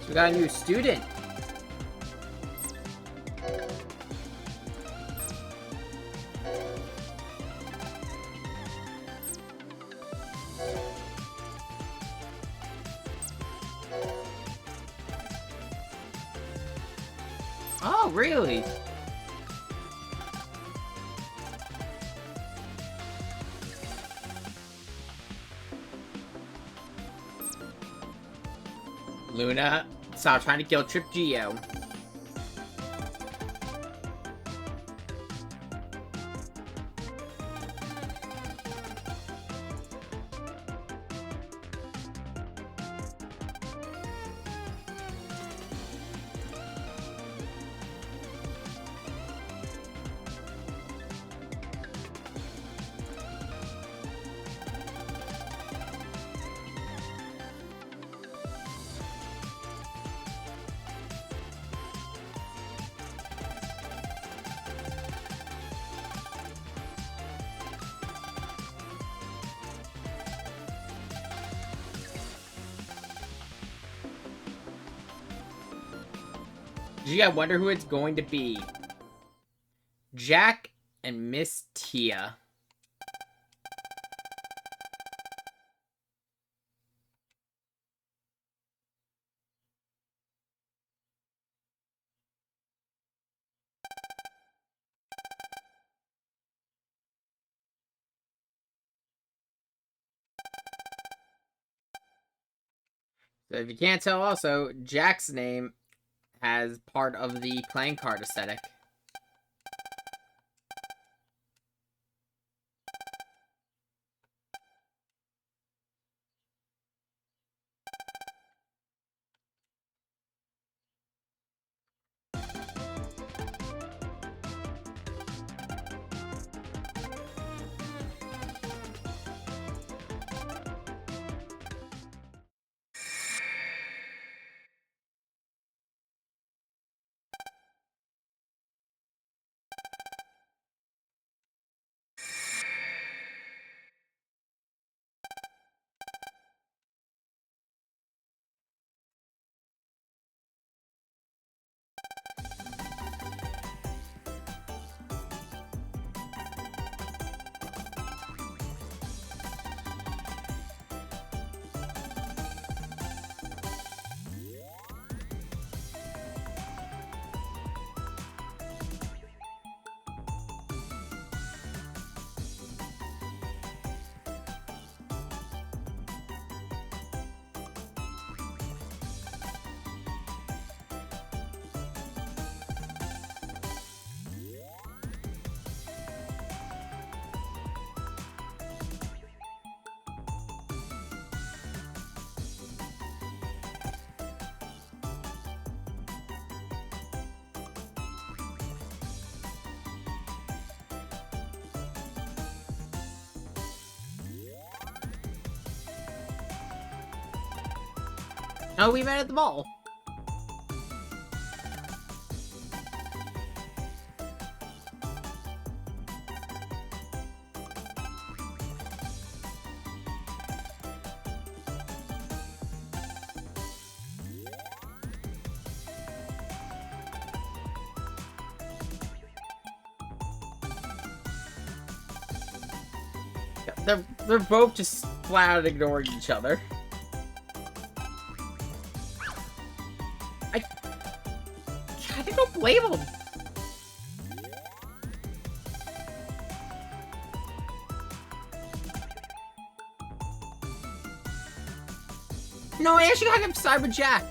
We got a new student. Oh, really? Luna, stop trying to guilt trip Geo. Gee, I wonder who it's going to be. Jack and Miss Tia. So if you can't tell also, Jack's name has part of the playing card aesthetic. Oh, we met at the mall. They're both just flat out ignoring each other. I don't blame them. No, I actually got him side with Jack.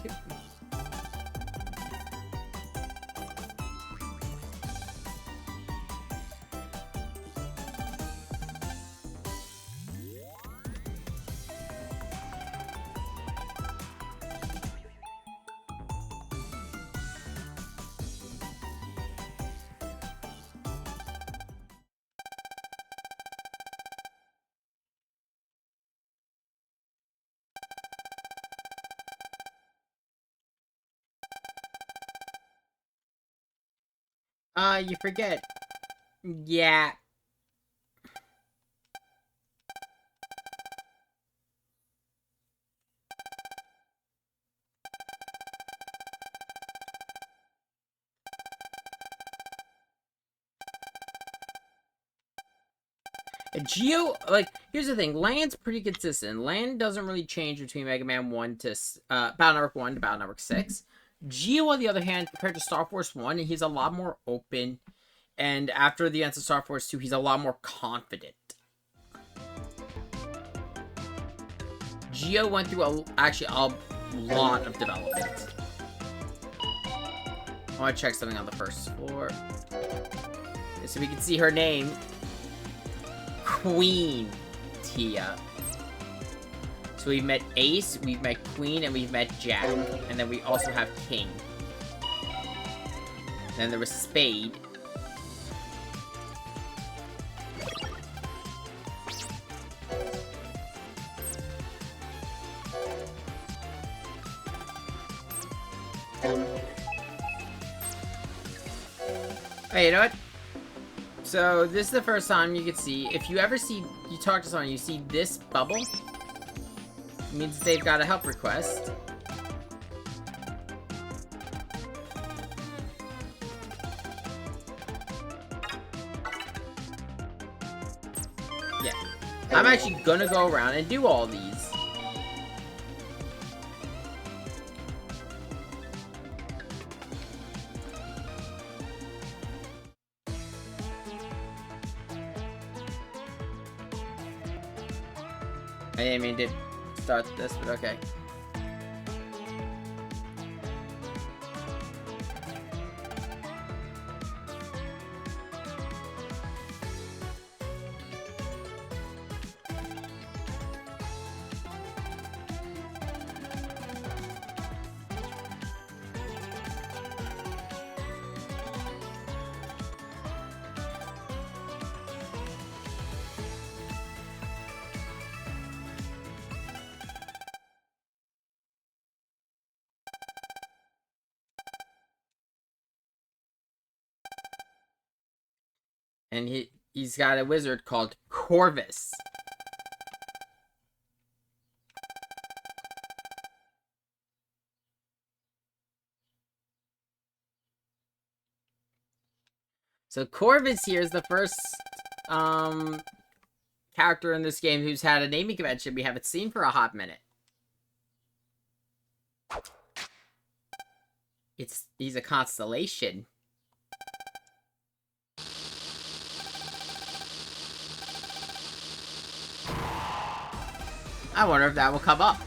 You forget. Yeah. Geo, like, here's the thing. Land's pretty consistent. Land doesn't really change between Mega Man 1 to, Battle Network 1 to Battle Network 6. Geo, on the other hand, compared to Star Force 1, he's a lot more open. And after the end of Star Force 2, he's a lot more confident. Geo went through actually, lot of development. I want to check something on the first floor. So we can see her name. Queen Tia. So we've met Ace, we've met Queen, and we've met Jack. And then we also have King. Then there was Spade. Hey, you know what? So, this is the first time you can see, if you ever see, you talk to someone, you see this bubble, it means they've got a help request. Yeah. I'm actually gonna go around and do all these. I didn't mean to start this, but okay. And he's got a wizard called Corvus. So Corvus here is the first character in this game who's had a naming convention we haven't seen for a hot minute. He's a constellation. I wonder if that will come up.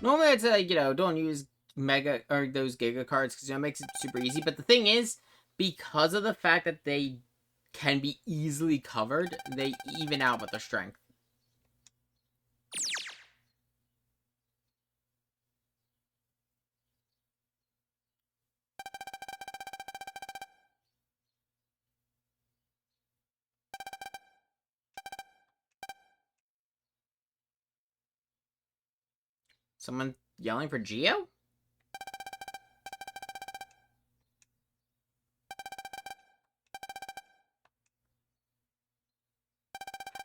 Normally I'd say, like, you know, don't use Mega or those Giga cards because, you know, it makes it super easy. But the thing is, because of the fact that they can be easily covered, they even out with their strength. Someone yelling for Geo?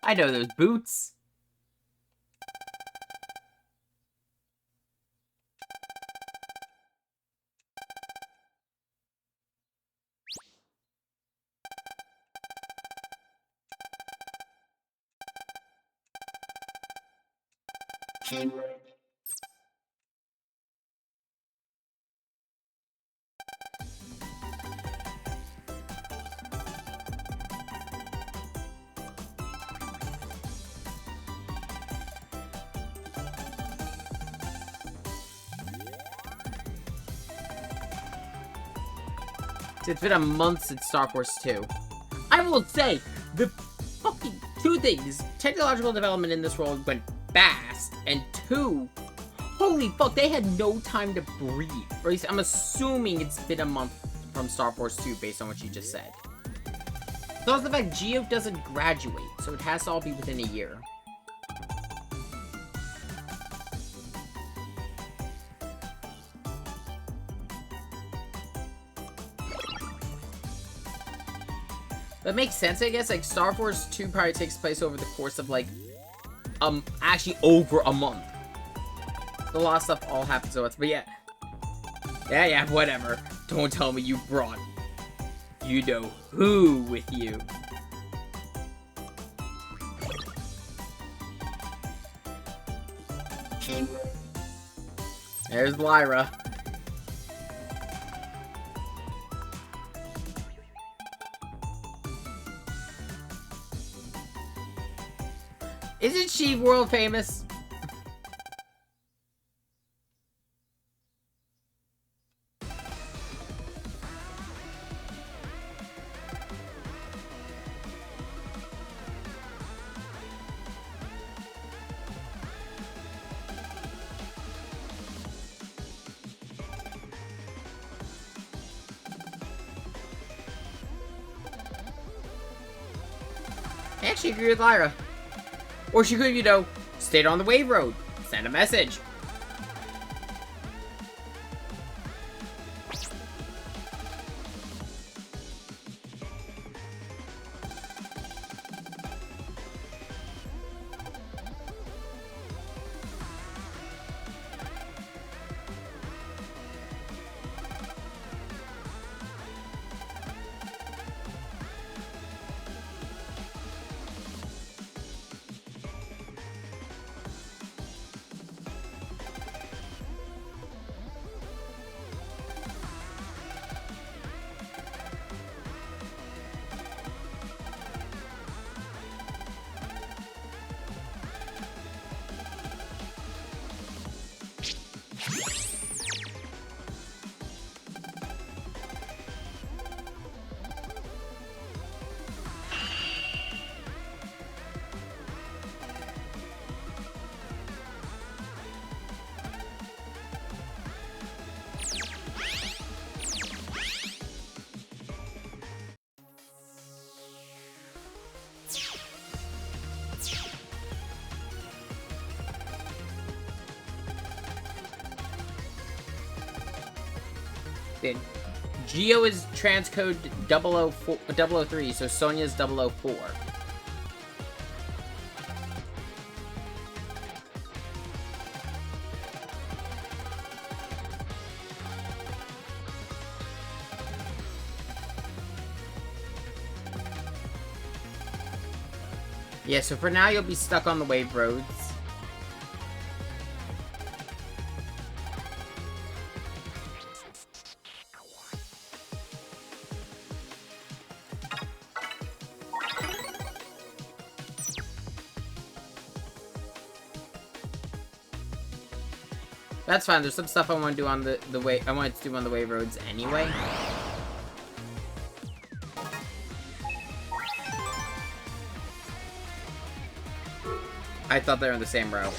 I know those boots. It's been a month since Starforce 2. I will say, the fucking two things. Technological development in this world went fast, and two, holy fuck, they had no time to breathe. Or at least I'm assuming it's been a month from Starforce 2 based on what you just said. So also the fact Geo doesn't graduate, so it has to all be within a year. That makes sense, I guess. Like, Star Force 2 probably takes place over the course of, like, actually over a month. A lot of stuff all happens at once, but yeah. Yeah, whatever. Don't tell me you brought you know who with you. There's Lyra. Isn't she world famous? I actually agree with Lyra. Or she could, you know, stayed on the wave road. Send a message. Then Geo is transcode 003, so Sonya's 004. Yeah, so for now you'll be stuck on the wave roads. That's fine. There's some stuff I want to do on the way. I wanted to do on the wave roads anyway. I thought they were in the same row.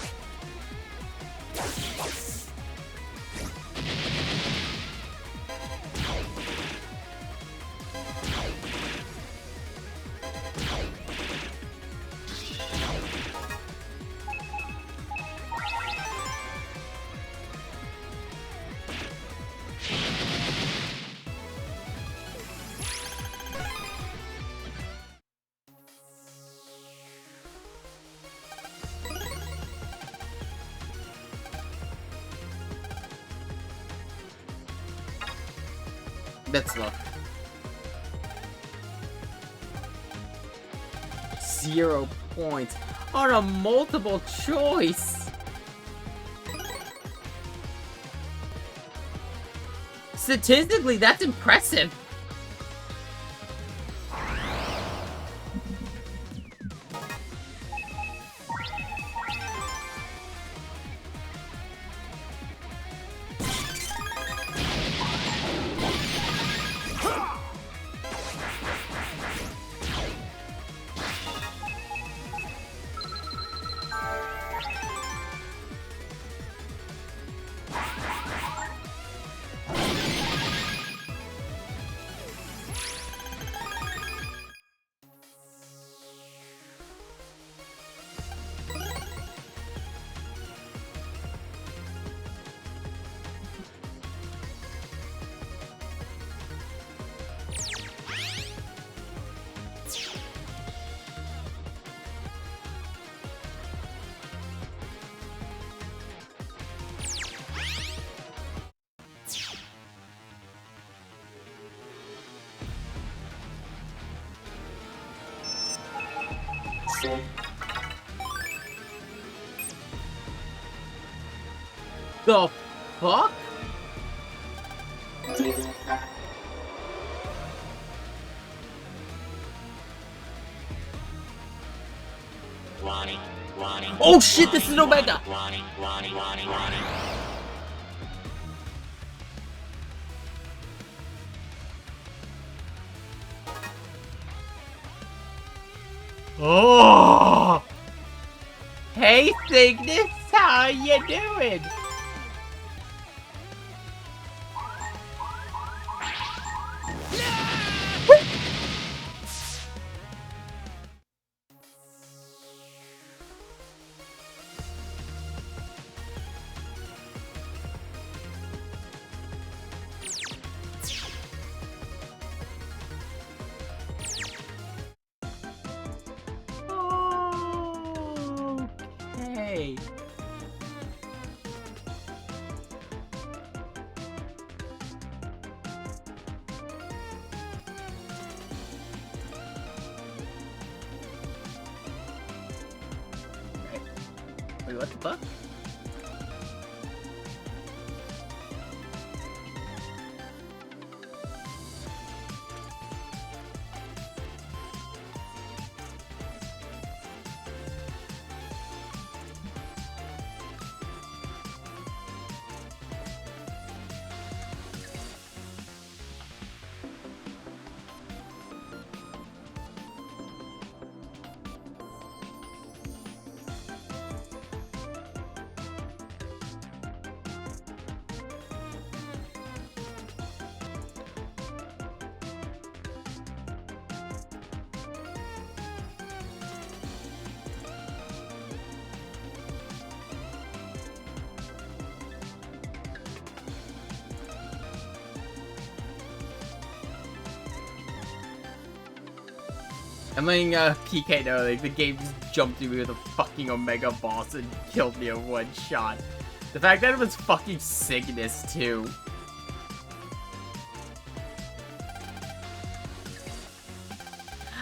Let's look. 0 points on a multiple choice. Statistically, that's impressive. The fuck? Oh shit, this is an Omega! Oh! Hey Cygnus, how you doing? Okay. Wait, what the fuck? I'm letting PK know, like, the game just jumped through me with a fucking Omega boss and killed me in one shot. The fact that it was fucking Cygnus, too.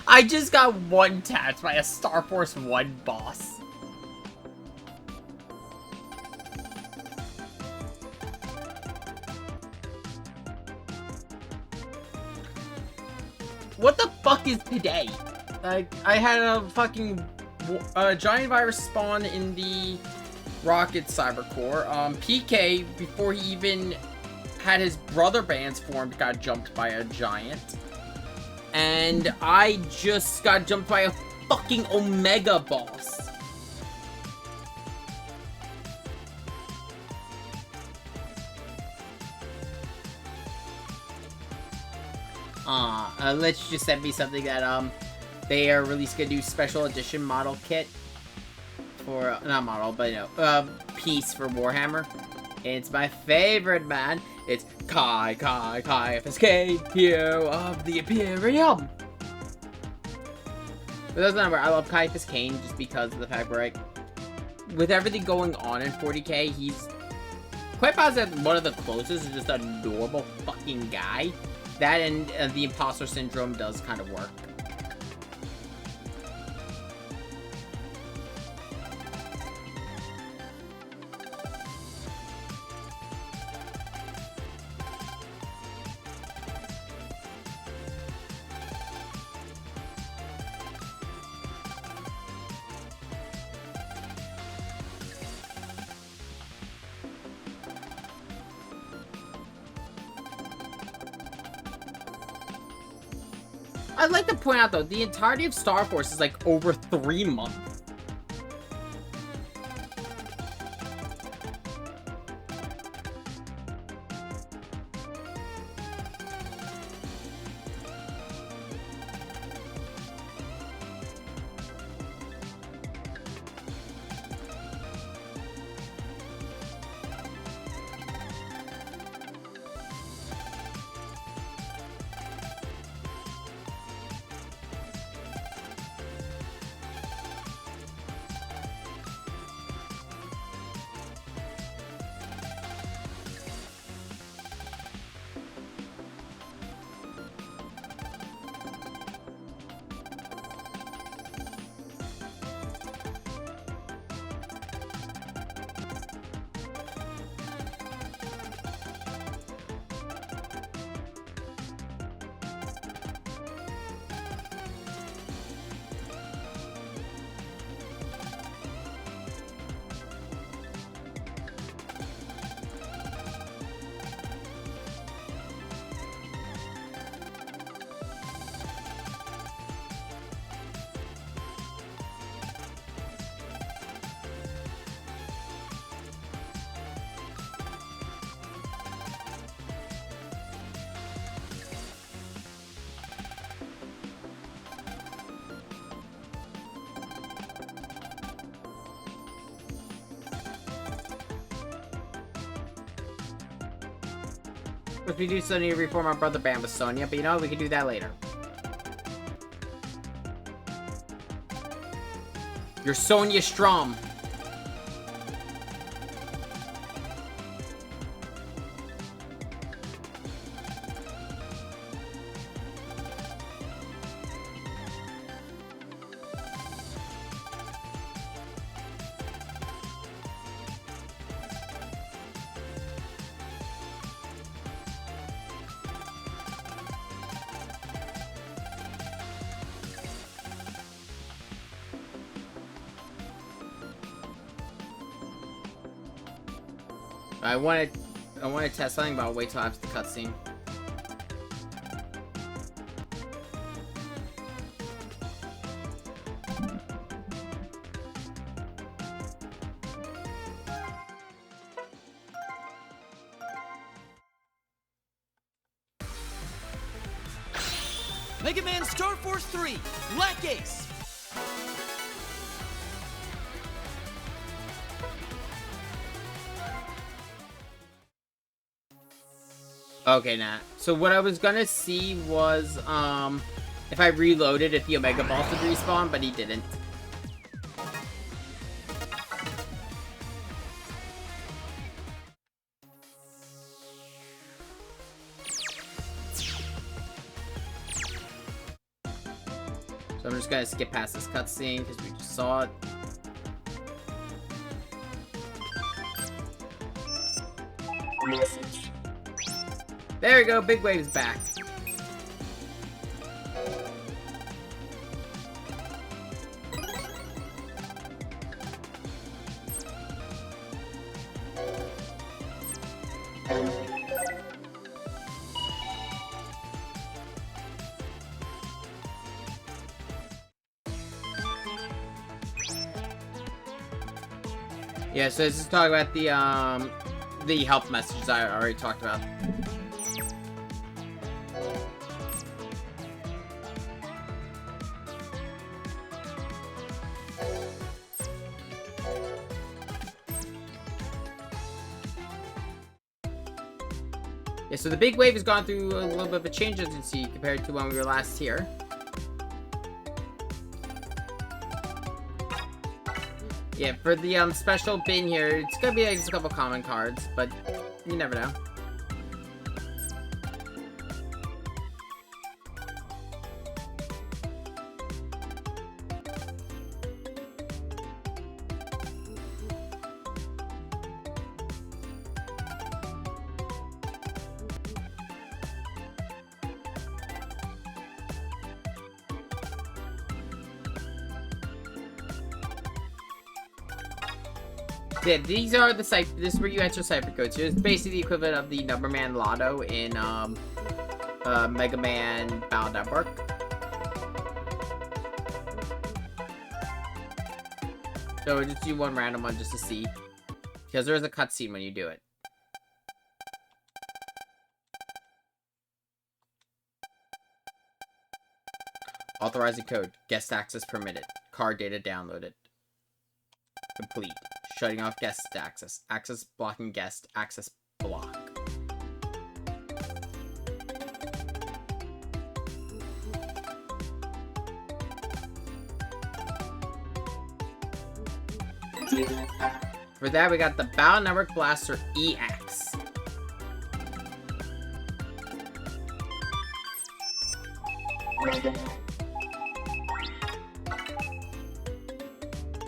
I just got one-tapped by a Starforce 1 boss. What the fuck is today? Like, I had a fucking giant virus spawn in the Rocket Cybercore. PK, before he even had his brother bands formed, got jumped by a giant. And I just got jumped by a fucking Omega boss. Let's just send me something that, they are releasing a new special edition model kit for, not model, but, you know, piece for Warhammer. It's my favorite, man. It's Kai, FSK, hero of the Imperium. But that's not where I love Kai Kane just because of the fact where, like, with everything going on in 40k, he's quite positive one of the closest is just a normal fucking guy. That and the imposter syndrome does kind of work. I'd like to point out, though, the entirety of Starforce is, like, over 3 months. But we do still need to reform our brother band with Sonya, but you know what? We can do that later. You're Sonya Strom. I want to test something, but I'll wait till after the cutscene. Megaman Starforce 3, Black Ace. Okay, Nat. So what I was gonna see was, if I reloaded, if the Omega Boss would respawn, but he didn't. So I'm just gonna skip past this cutscene, because we just saw it. There we go, Big Wave's back. Yeah, so let's just talk about the help messages I already talked about. Yeah, so the Big Wave has gone through a little bit of a change, as you can see, compared to when we were last here. Yeah, for the special bin here, it's gonna be like just a couple common cards, but you never know. Yeah, these are the cipher. This is where you enter cipher codes. So it's basically the equivalent of the Numberman Lotto in Mega Man Battle Network. So just do one random one just to see, because there is a cutscene when you do it. Authorizing code. Guest access permitted. Card data downloaded. Complete. Shutting off guest access. Access blocking guest. Access block. For that, we got the Battle Network Blaster EX.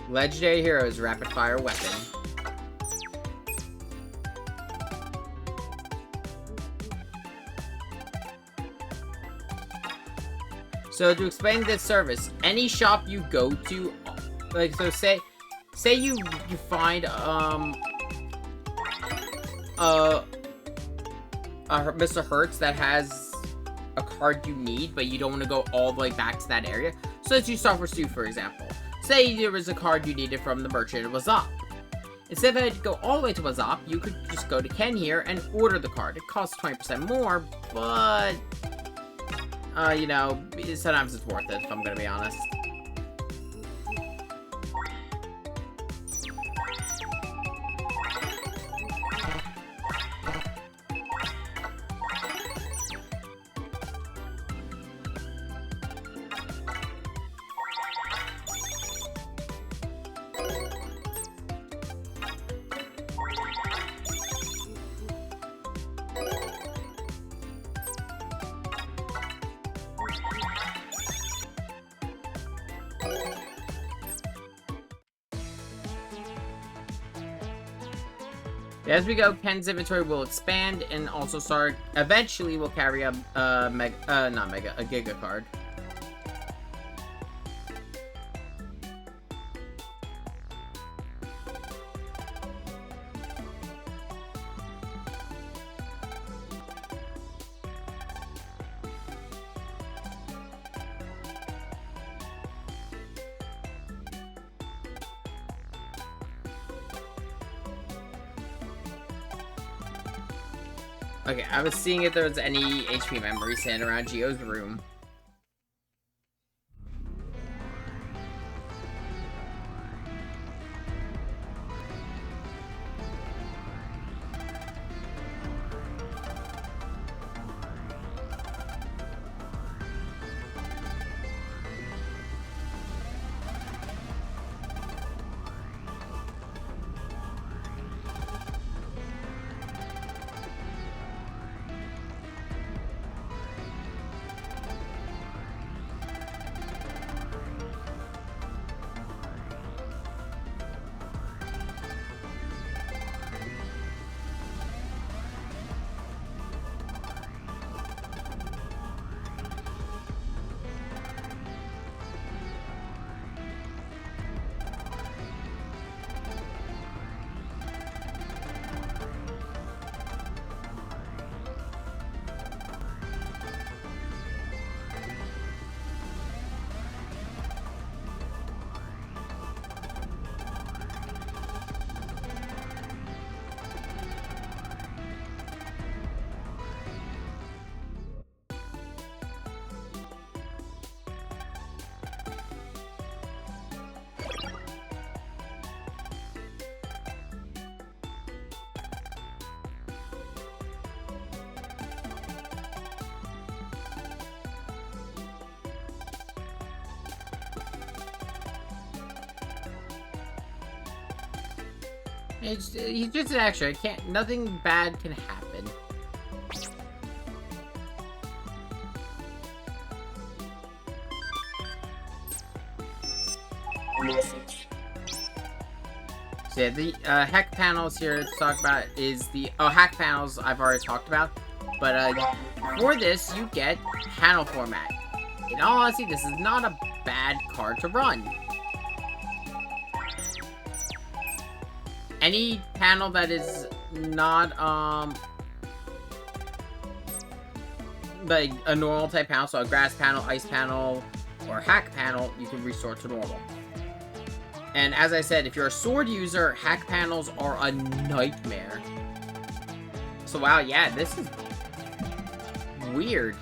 Legendary Heroes Rapid Fire Weapon. So to explain this service, any shop you go to, like, so say you find Mr. Hertz that has a card you need, but you don't want to go all the way back to that area. So let's use Starforce 2, for example. Say there was a card you needed from the merchant at Wazop. Instead of having to go all the way to Wazop, you could just go to Ken here and order the card. It costs 20% more, but you know, sometimes it's worth it, if I'm gonna be honest. As we go, Ken's inventory will expand and also start. Eventually, will carry a a Giga card. Okay, I was seeing if there was any HP memory standing around Geo's room. He's just an extra. Nothing bad can happen. So yeah, the hack panels here to talk about is the hack panels I've already talked about, but for this you get panel format. In all honesty, this is not a bad card to run. Any panel that is not, like a normal type panel, so a grass panel, ice panel, or hack panel, you can restore to normal. And as I said, if you're a sword user, hack panels are a nightmare. So wow, yeah, this is weird.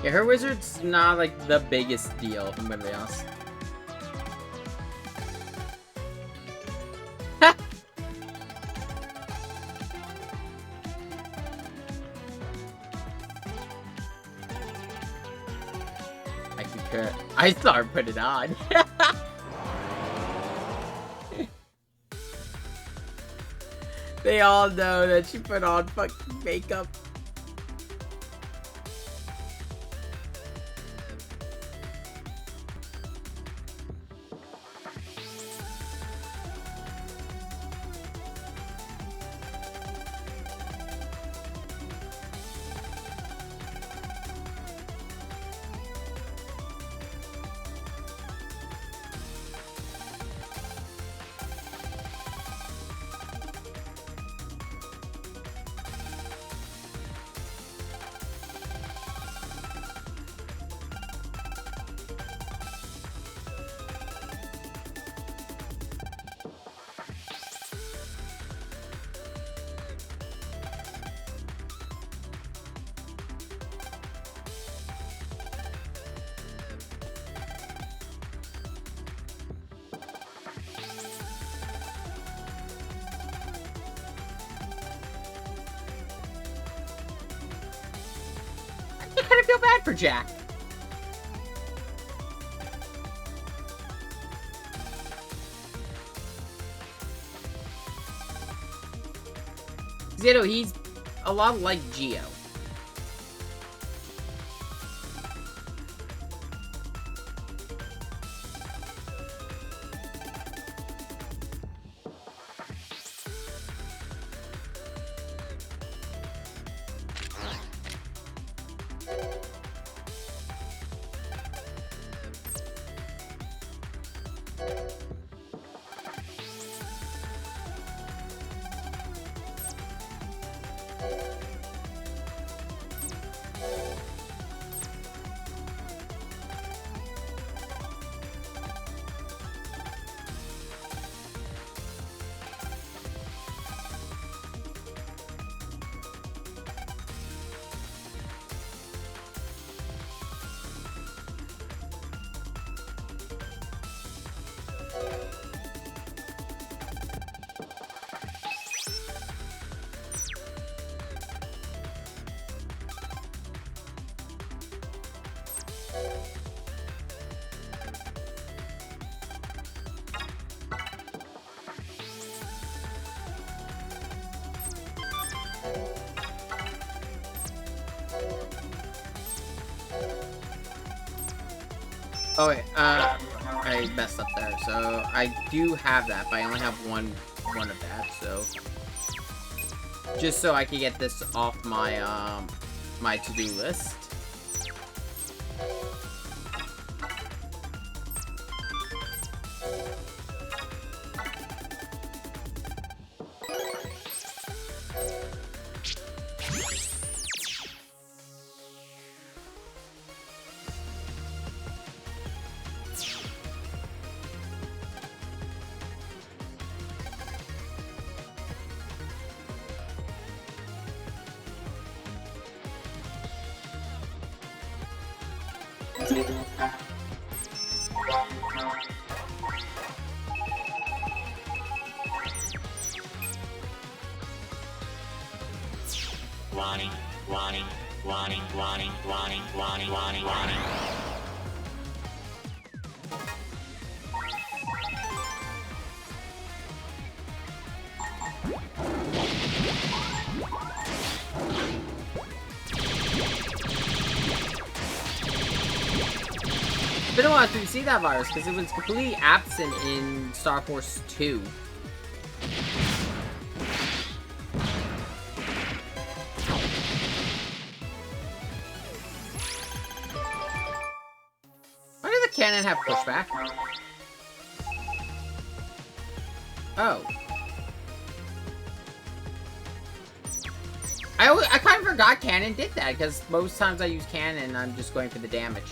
Yeah, her wizard's not, like, the biggest deal, if I'm gonna be honest. I started putting it on. They all know that she put on fucking makeup. kind of feel bad for Jack. You know, he's a lot like Geo. Oh wait, I messed up there. So I do have that, but I only have one of that. So just so I can get this off my my to-do list. It's been a while since we see that virus because it was completely absent in Starforce 2. Why does the cannon have pushback? Oh. I kind of forgot cannon did that because most times I use cannon, I'm just going for the damage.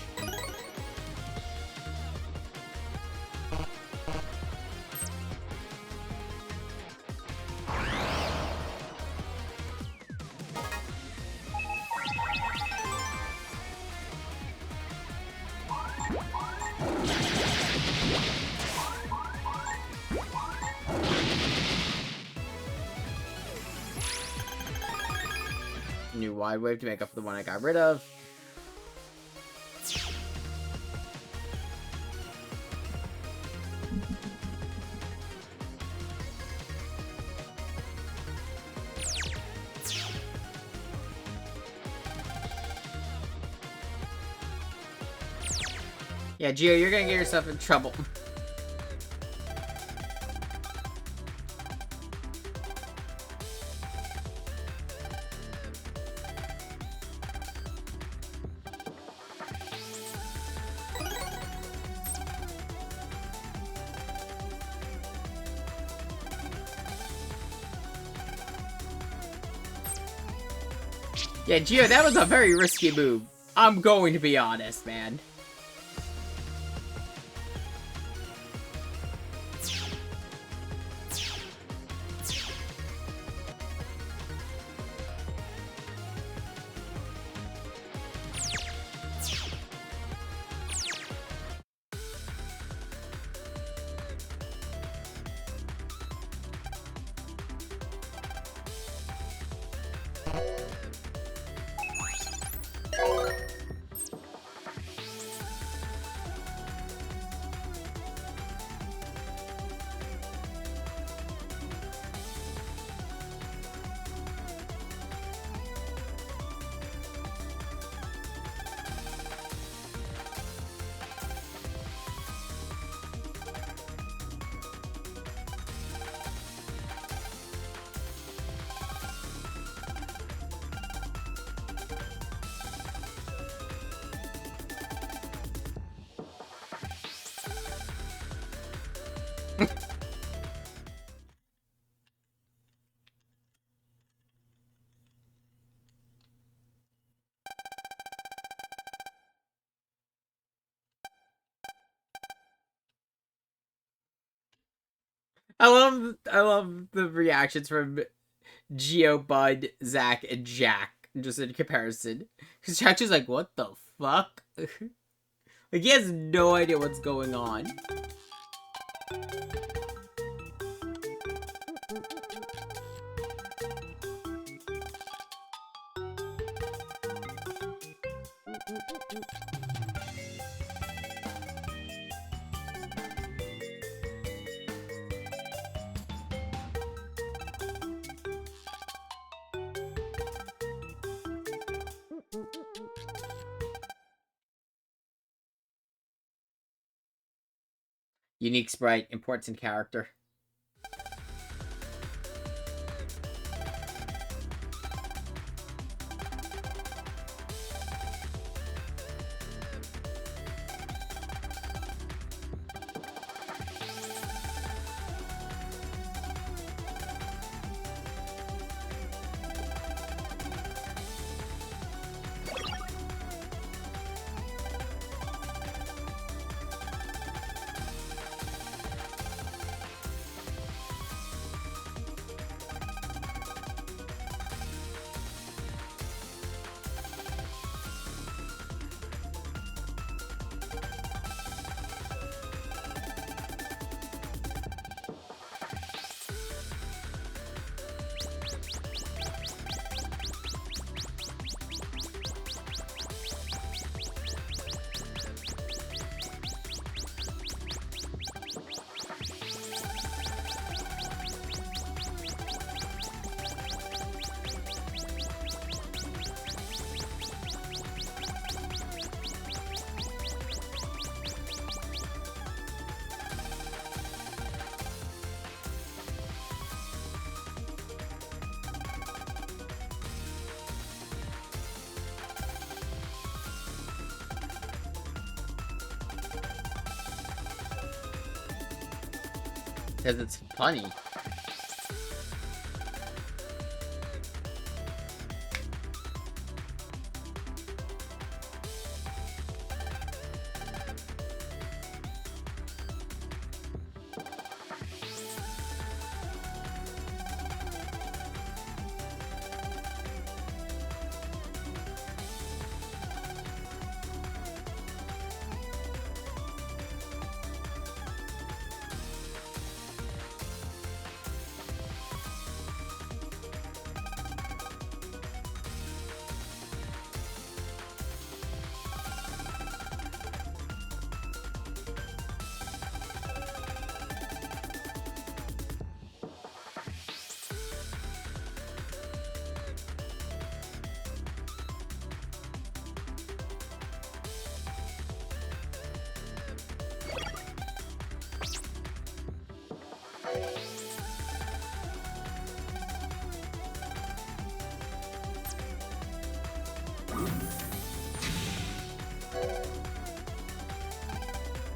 New wide wave to make up for the one I got rid of. Yeah, Gio, you're gonna get yourself in trouble. Yeah, Gio, that was a very risky move. I'm going to be honest, man. I love the reactions from Geo, Bud, Zach, and Jack, just in comparison. Because Jack's just like, what the fuck? Like, he has no idea what's going on. Unique sprite, important character. Because it's funny.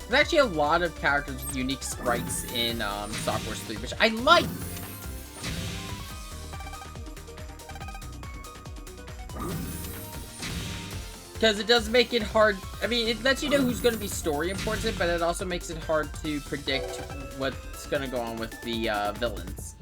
There's actually a lot of characters with unique sprites in Starforce 3, which I like! Because it does make it hard. I mean, it lets you know who's going to be story important, but it also makes it hard to predict what's going to go on with the villains.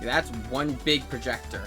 That's one big projector.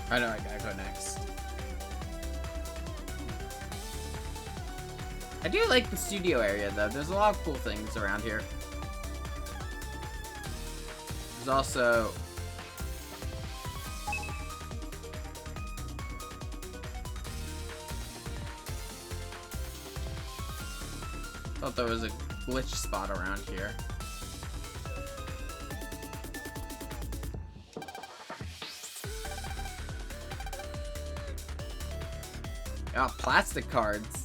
I know I gotta go next. I do like the studio area, though. There's a lot of cool things around here. There's also... thought there was a glitch spot around here. Oh, plastic cards.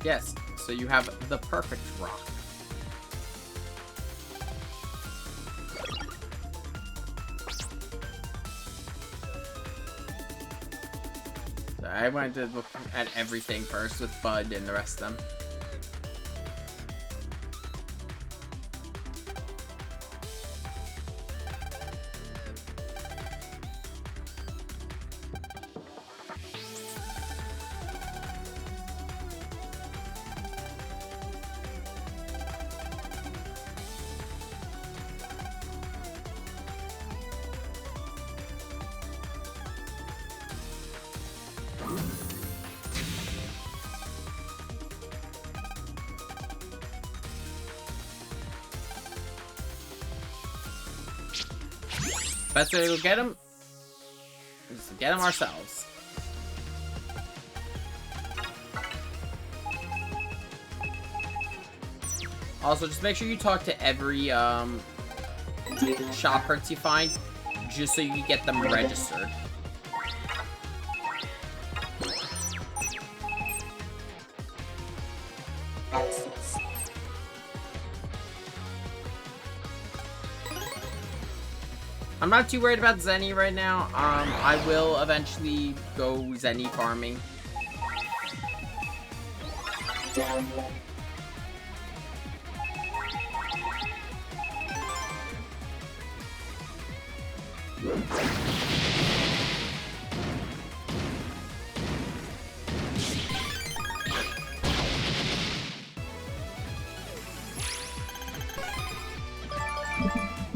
Yes, so you have the perfect rock. So I wanted to look at everything first with Bud and the rest of them. Best way to get him is to get him ourselves. Also, just make sure you talk to every shop hertz you find, just so you can get them registered. I'm not too worried about Zenny right now. I will eventually go Zenny farming.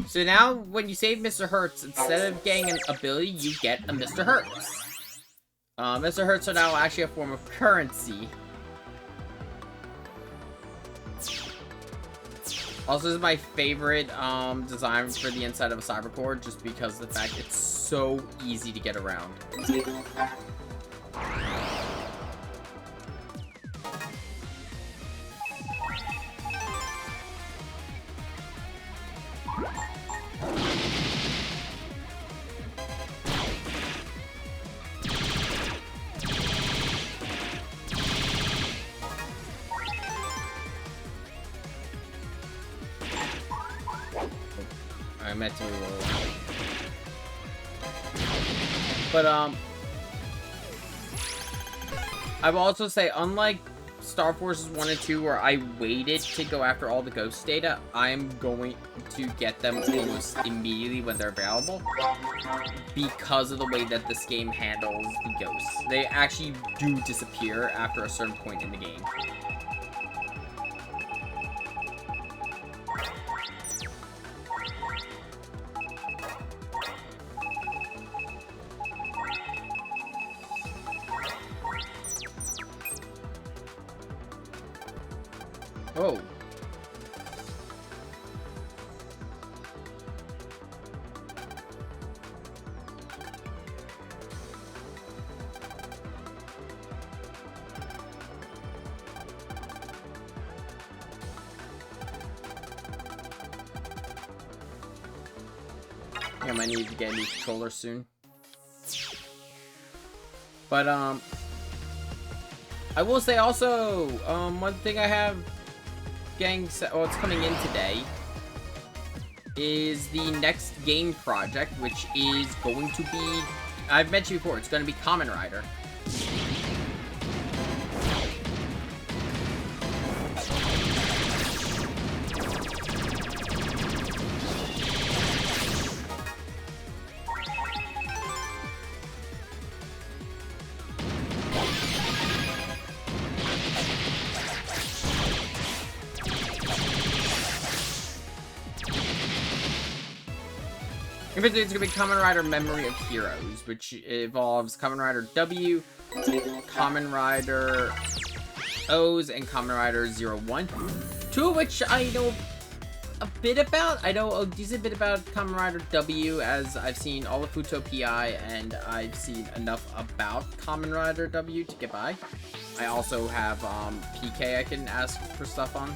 So now, when you save Mr. Hertz, instead of getting an ability, you get a Mr. Hertz. Mr. Hertz are now actually a form of currency. Also, this is my favorite design for the inside of a cybercore, just because of the fact it's so easy to get around. I meant to reload. But I will also say, unlike Starforce 1 and 2, where I waited to go after all the ghost data, I'm going to get them almost immediately when they're available, because of the way that this game handles the ghosts. They actually do disappear after a certain point in the game. Oh. I might need to get a new controller soon. But, I will say also, one thing I have getting set, well, it's coming in today, is the next game project, which is going to be, I've mentioned before, it's going to be Kamen Rider. Eventually, it's going to be Kamen Rider Memory of Heroes, which involves Kamen Rider W, Kamen Rider O's, and Kamen Rider 01. Two of which I know a bit about. I know a decent bit about Kamen Rider W, as I've seen all of Futo PI, and I've seen enough about Kamen Rider W to get by. I also have PK I can ask for stuff on.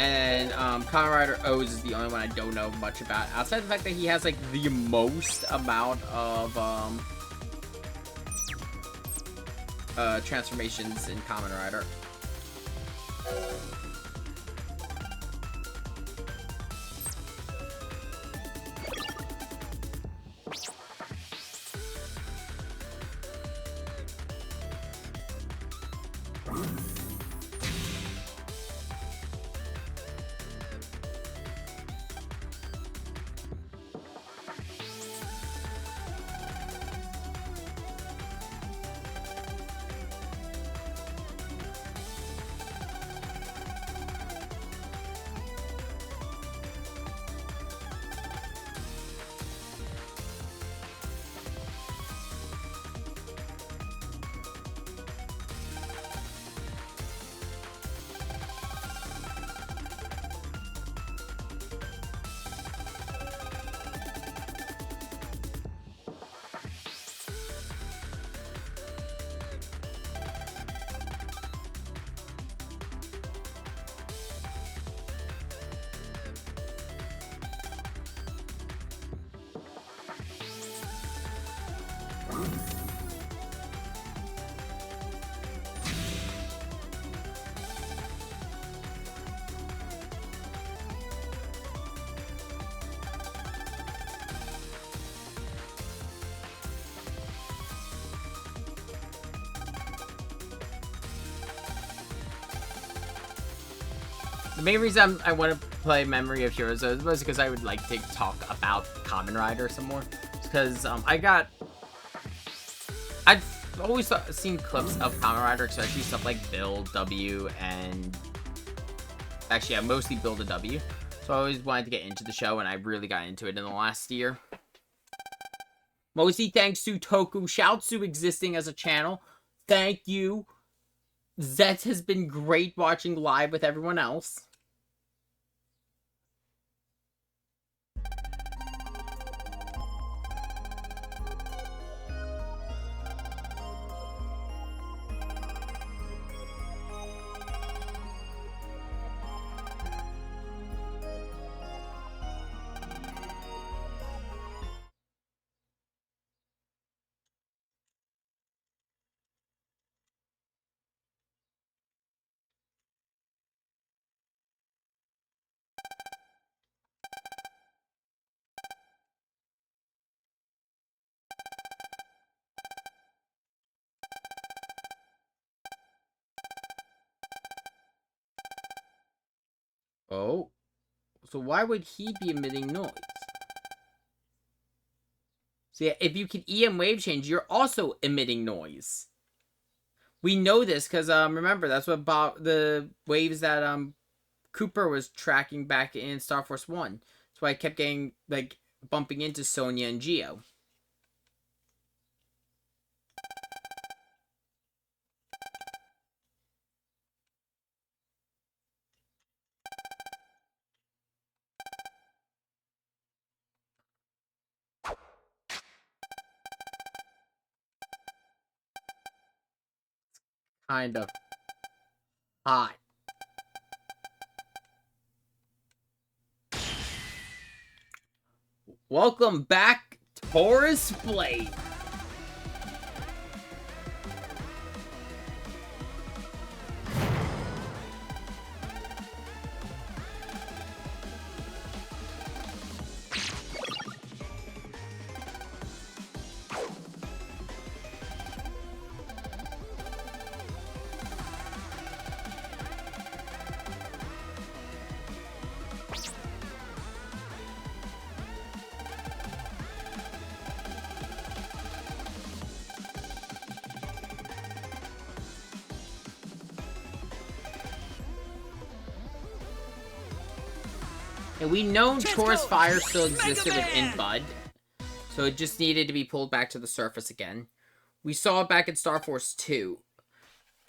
And Kamen Rider O's is the only one I don't know much about, outside the fact that he has like the most amount of transformations in Kamen Rider. The main reason I want to play Memory of Heroes was because I would like to talk about Kamen Rider some more. Because I've always seen clips of Kamen Rider, especially stuff like Build W and actually, yeah, mostly Build a W. So I always wanted to get into the show, and I really got into it in the last year. Mostly thanks to Toku Shoutsu existing as a channel. Thank you. Zets has been great watching live with everyone else. Oh. So why would he be emitting noise? So yeah, if you can EM wave change, you're also emitting noise. We know this because remember, that's what the waves that Cooper was tracking back in Starforce 1. That's why I kept getting like bumping into Sonya and Geo. Kind of hot. Welcome back, Taurus Blade. And we know Let's Taurus go! Fire still existed within Megaman! Bud. So it just needed to be pulled back to the surface again. We saw it back in Starforce 2.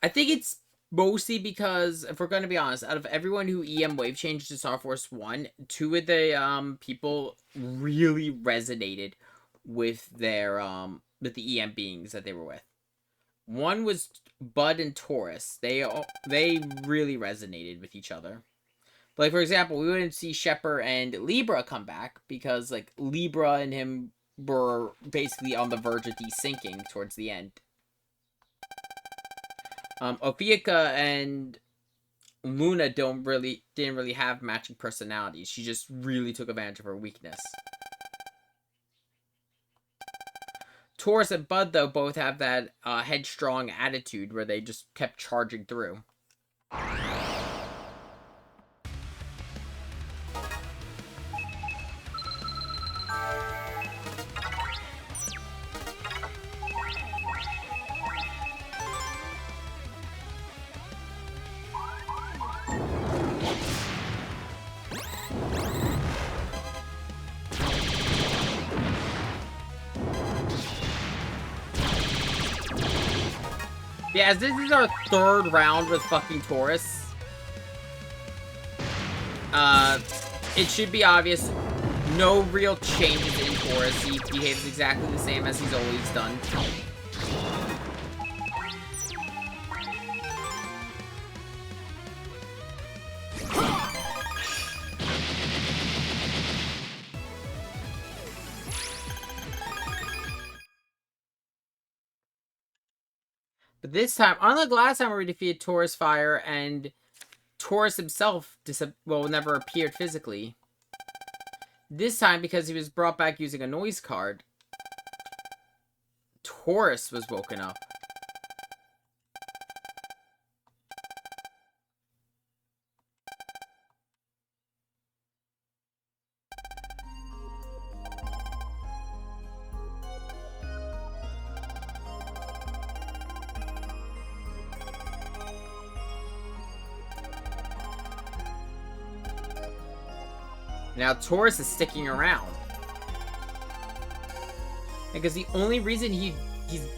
I think it's mostly because, if we're going to be honest, out of everyone who EM wave changed to Starforce 1, two of the people really resonated with their with the EM beings that they were with. One was Bud and Taurus. They really resonated with each other. But like, for example, we wouldn't see Shepard and Libra come back because like Libra and him were basically on the verge of desyncing towards the end. Ophiucha and Luna didn't really have matching personalities. She just really took advantage of her weakness. Taurus and Bud, though, both have that headstrong attitude where they just kept charging through. Yeah, as this is our third round with fucking Taurus, it should be obvious, no real changes in Taurus. He behaves exactly the same as he's always done. But this time, unlike last time where we defeated Taurus Fire and Taurus himself never appeared physically. This time, because he was brought back using a noise card, Taurus was woken up. Now Taurus is sticking around. Because the only reason he's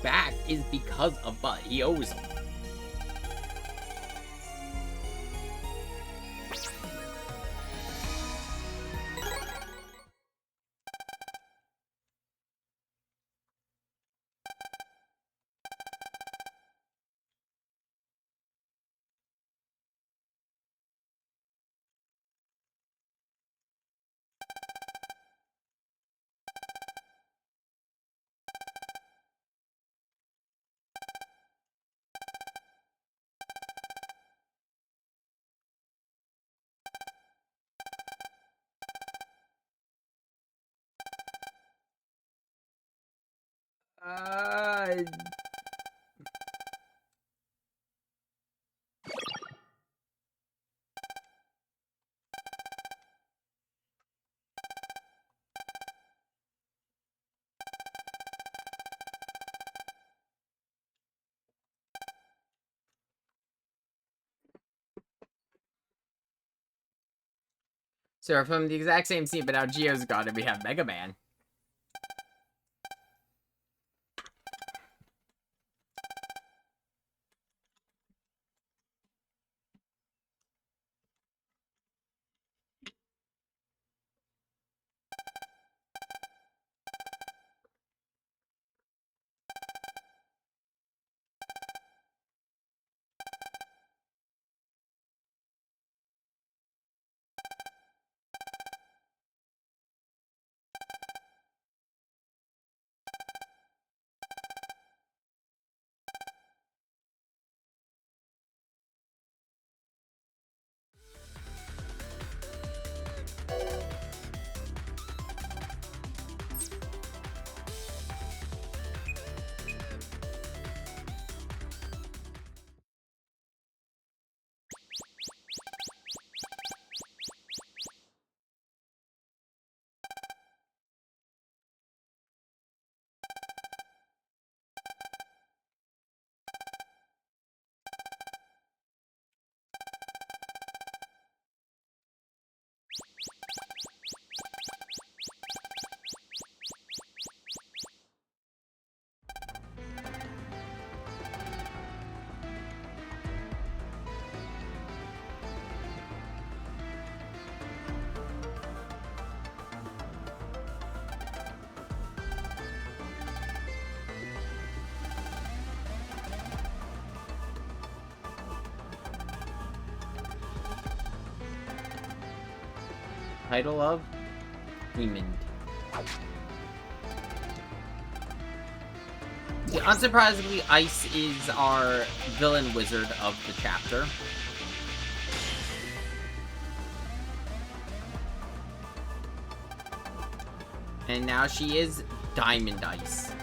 back is because of Bud. He owes him. So from the exact same scene, but now Geo's got it, we have Megaman. title of Demon. Yeah, unsurprisingly, Ice is our villain wizard of the chapter. And now she is Diamond Ice.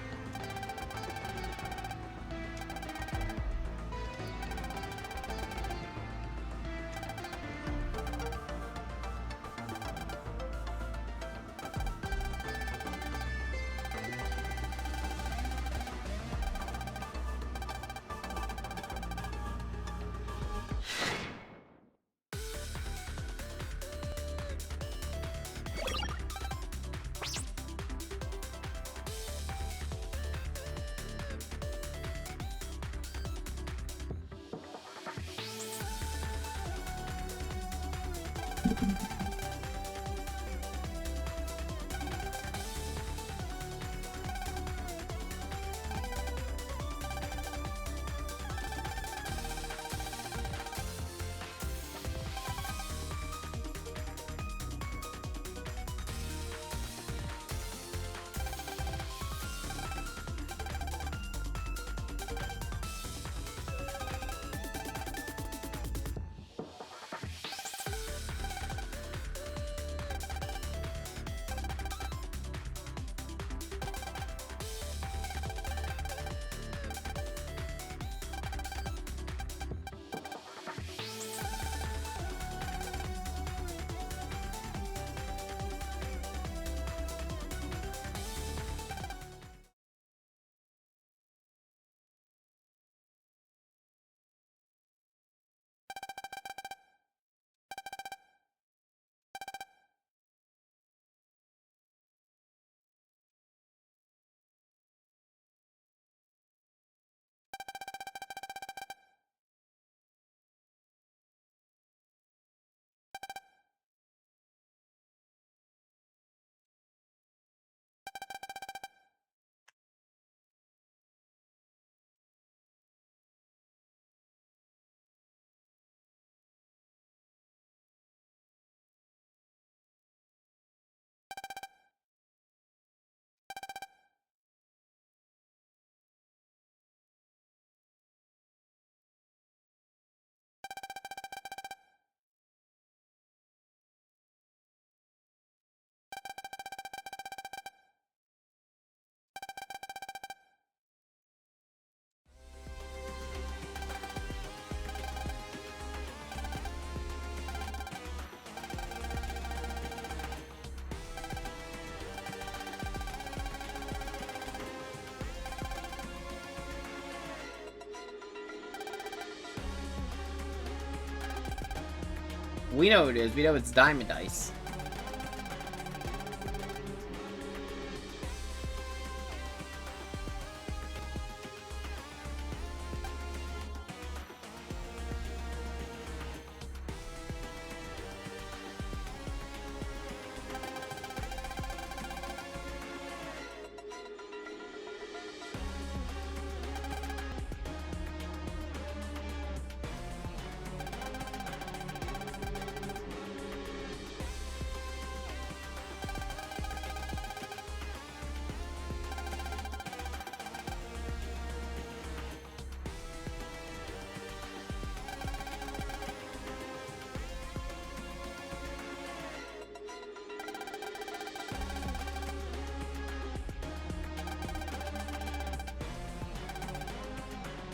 We know who it is. We know it's Diamond Ice.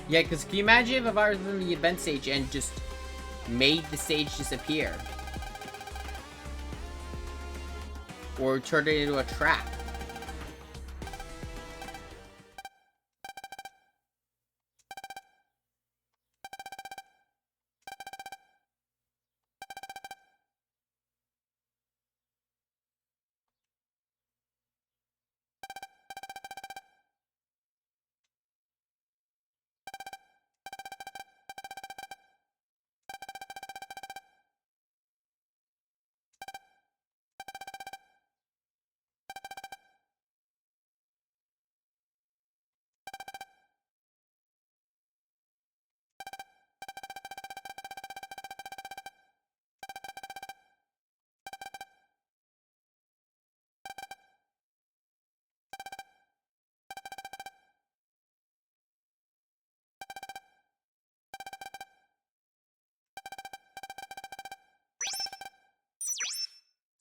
Yeah, because can you imagine if I was in the event stage and just made the stage disappear? Or turned it into a trap?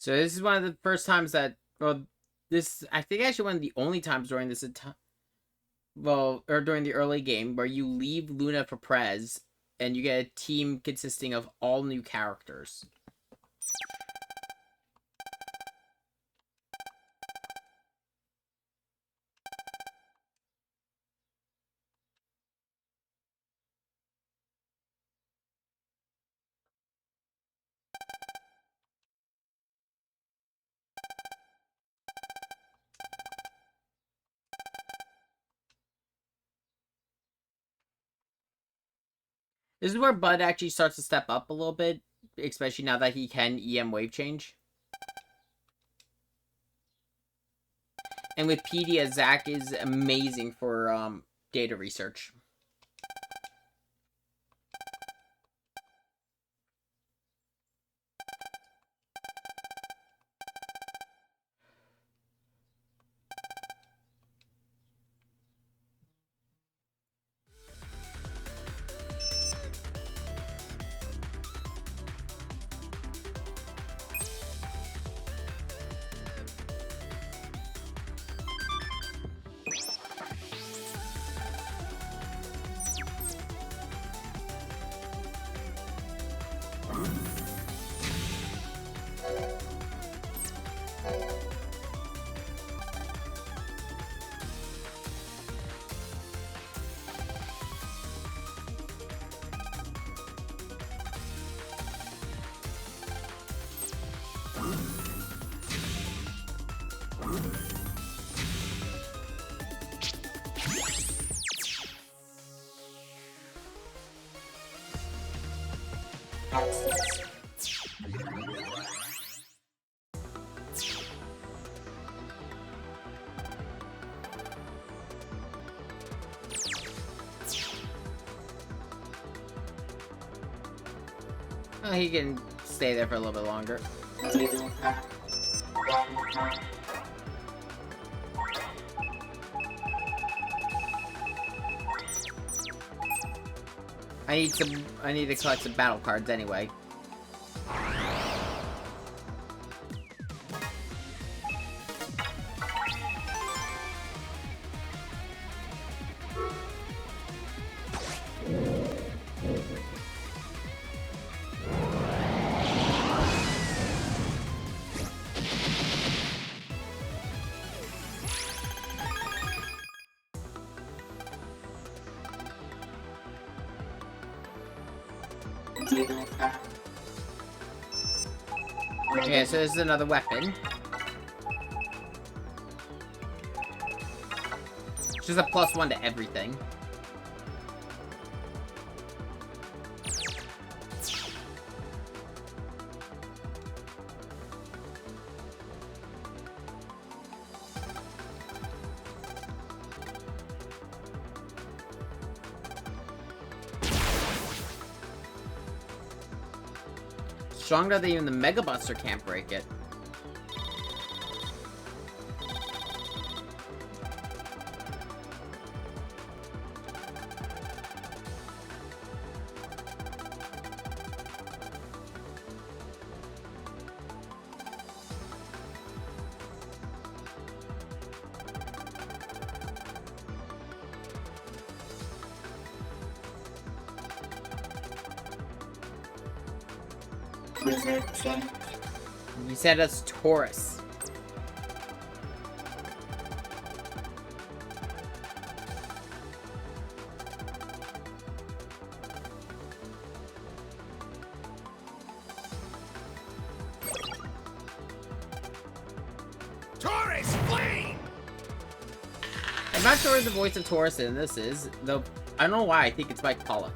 So this is one of the first times that, well, this, I think actually one of the only times during this, or during the early game, where you leave Luna for Prez, and you get a team consisting of all new characters. This is where Bud actually starts to step up a little bit, especially now that he can EM wave change. And with Pedia, Zach is amazing for data research. Well, he can stay there for a little bit longer. I need to collect some battle cards anyway. Okay, so this is another weapon. It's just a +1 to everything. Stronger than even the Mega Buster can't break it. You said it's Taurus. Taurus, flee! I'm not sure who the voice of Taurus in this is, though I don't know why I think it's Mike Pollock.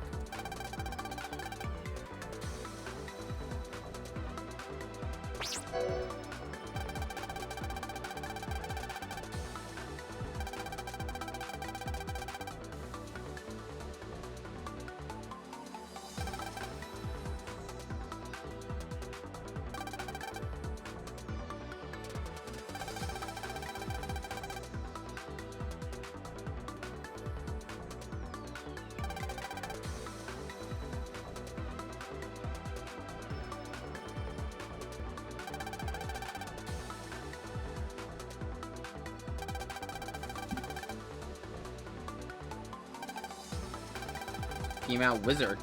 female wizard.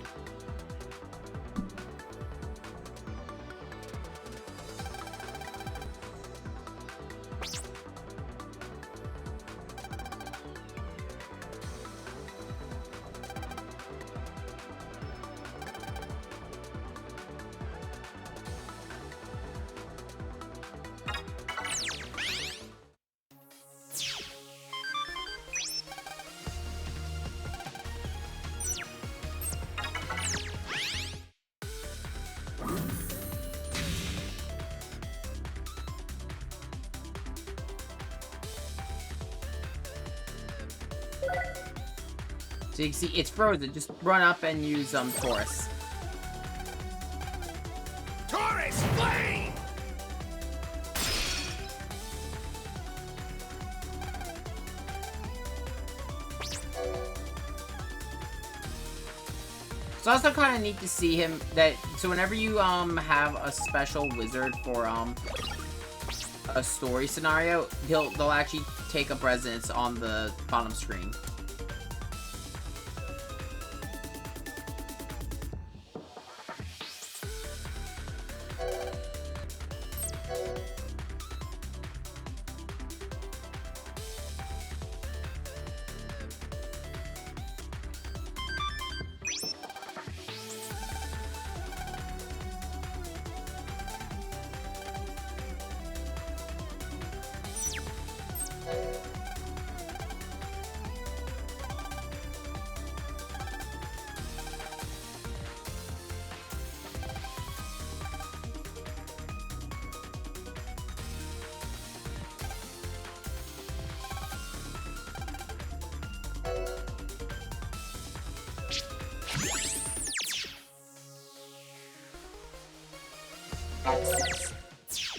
So you can see it's frozen. Just run up and use Taurus. Taurus, flame! It's also kind of neat to see him so whenever you have a special wizard for a story scenario, they'll actually take up residence on the bottom screen.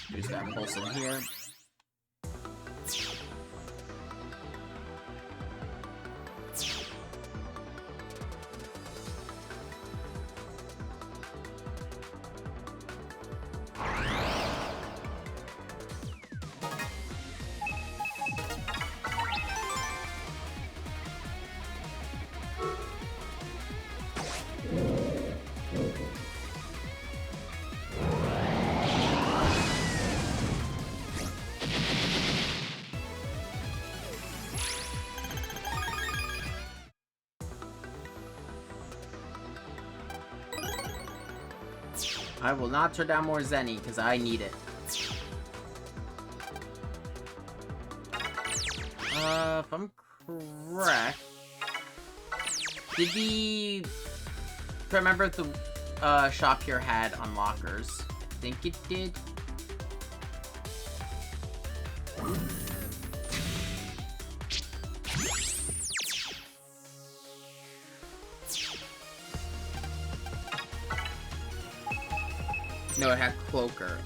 Use that pulse in here. I will not turn down more Zenny, because I need it. If I'm correct... Did the... remember if the shop here had unlockers? I think it did. No, it had Cloaker.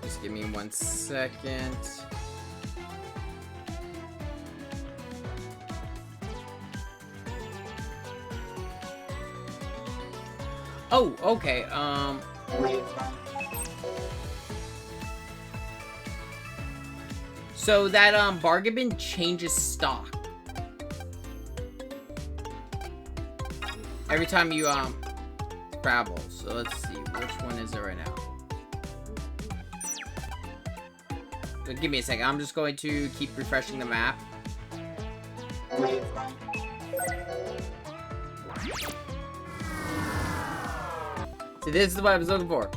Just give me 1 second. Oh, okay, so that, bargain bin changes stock. Every time you, travel. So let's see, which one is it right now? So give me a second, I'm just going to keep refreshing the map. So this is what I was looking for.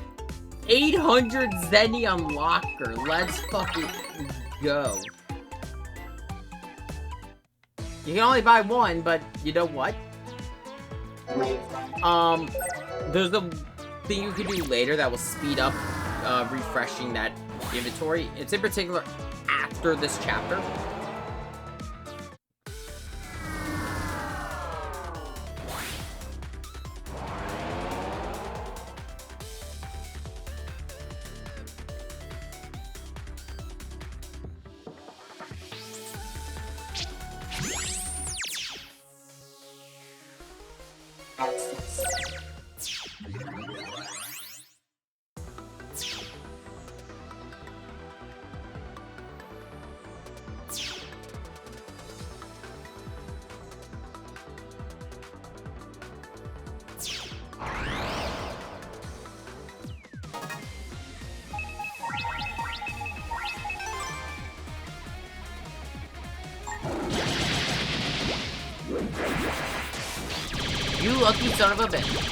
800 Zenny unlocker. Let's fucking go. You can only buy one, but you know what? There's a thing you can do later that will speed up refreshing that inventory. It's in particular after this chapter. You lucky son of a bitch.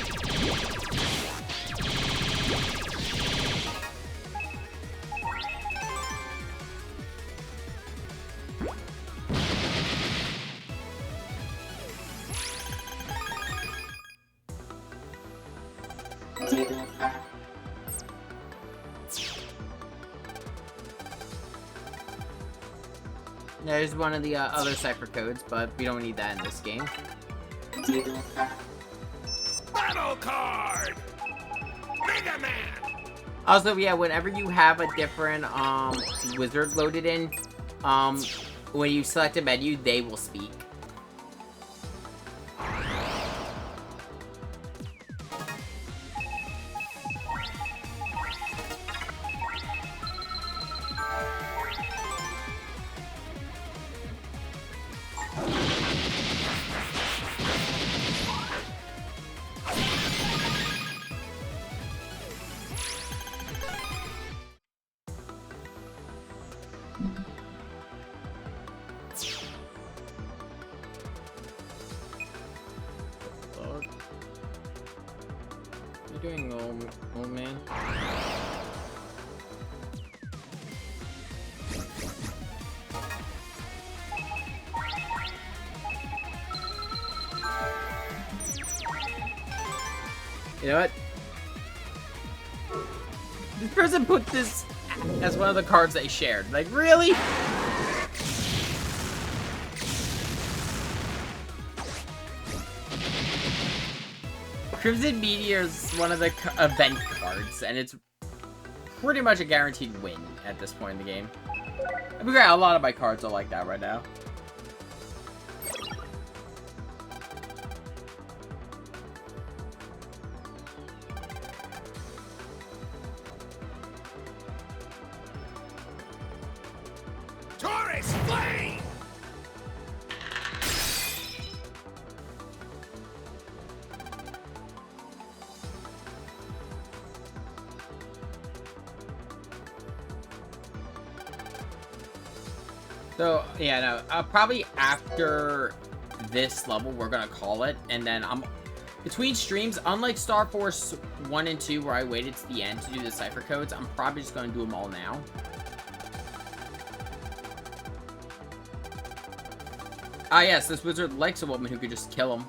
There's one of the other cipher codes, but we don't need that in this game. Battle card! Megaman! Also, yeah, whenever you have a different wizard loaded in, when you select a menu, they will speak. What are you doing, old man? You know what? This person put this as one of the cards they shared. Like, really? Crimson Meteor is one of the event cards, and it's pretty much a guaranteed win at this point in the game. I mean, a lot of my cards are like that right now. Taurus Flame! So, yeah, no, probably after this level, we're gonna call it, and then between streams, unlike Starforce 1 and 2, where I waited to the end to do the cipher codes, I'm probably just gonna do them all now. Ah, yes, this wizard likes a woman who could just kill him.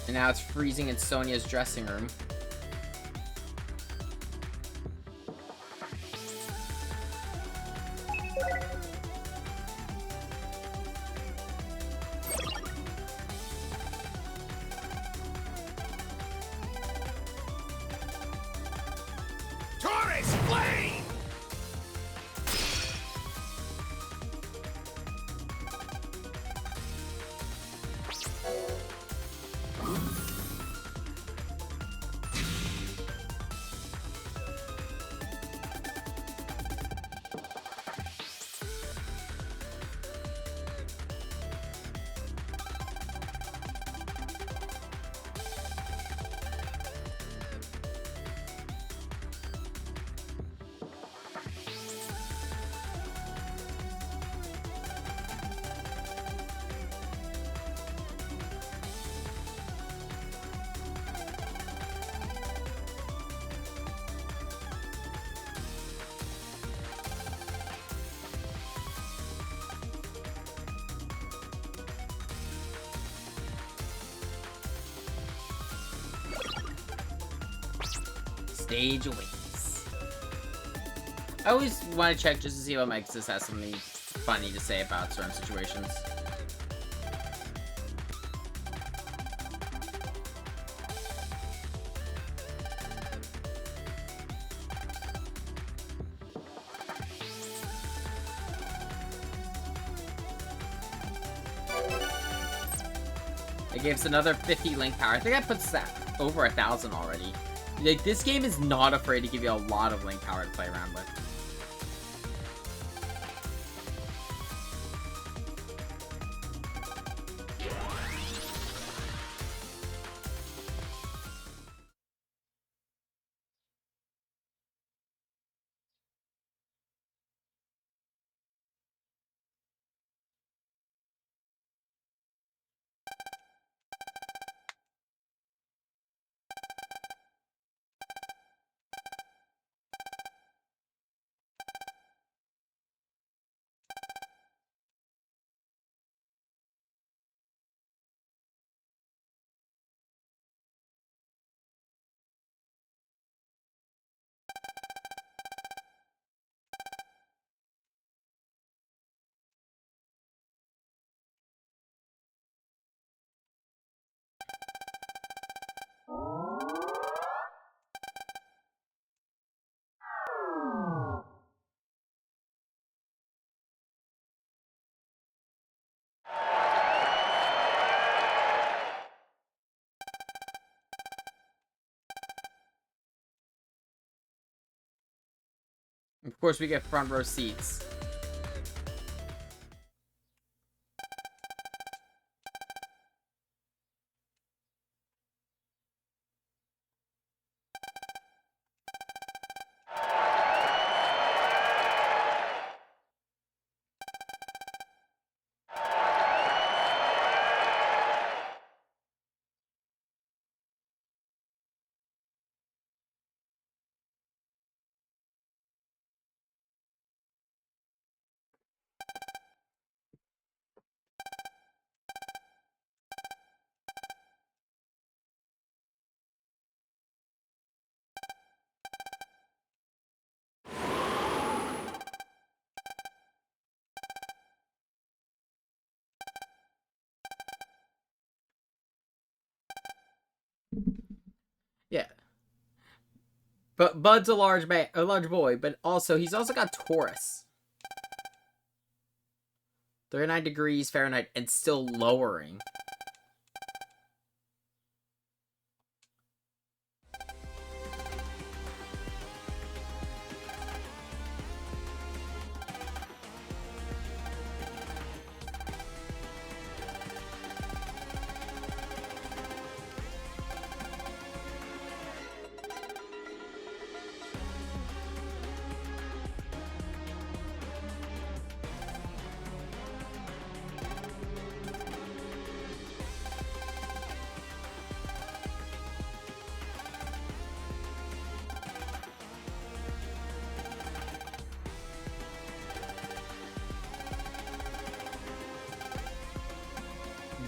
And now it's freezing in Sonia's dressing room. Taurus Flame! stage awaits. I always want to check just to see if Mexus has something funny to say about certain situations. It gives another 50 link power. I think that puts that over 1,000 already. Like, this game is not afraid to give you a lot of link power to play around with. Of course, we get front row seats. Yeah. But Bud's a large boy, but he's also got Taurus. 39 degrees Fahrenheit and still lowering.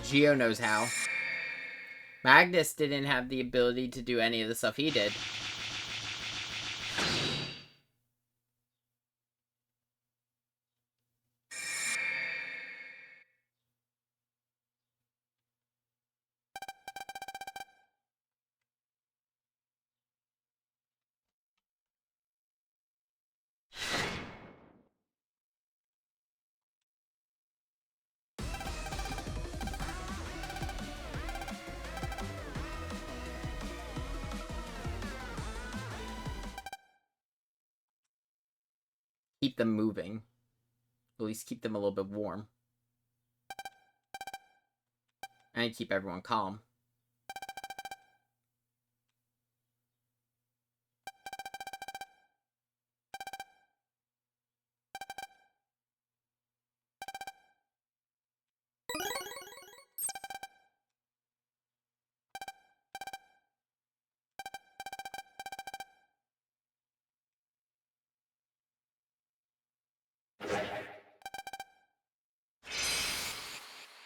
Geo knows how. Magnus didn't have the ability to do any of the stuff he did. Keep them moving. At least keep them a little bit warm. And keep everyone calm.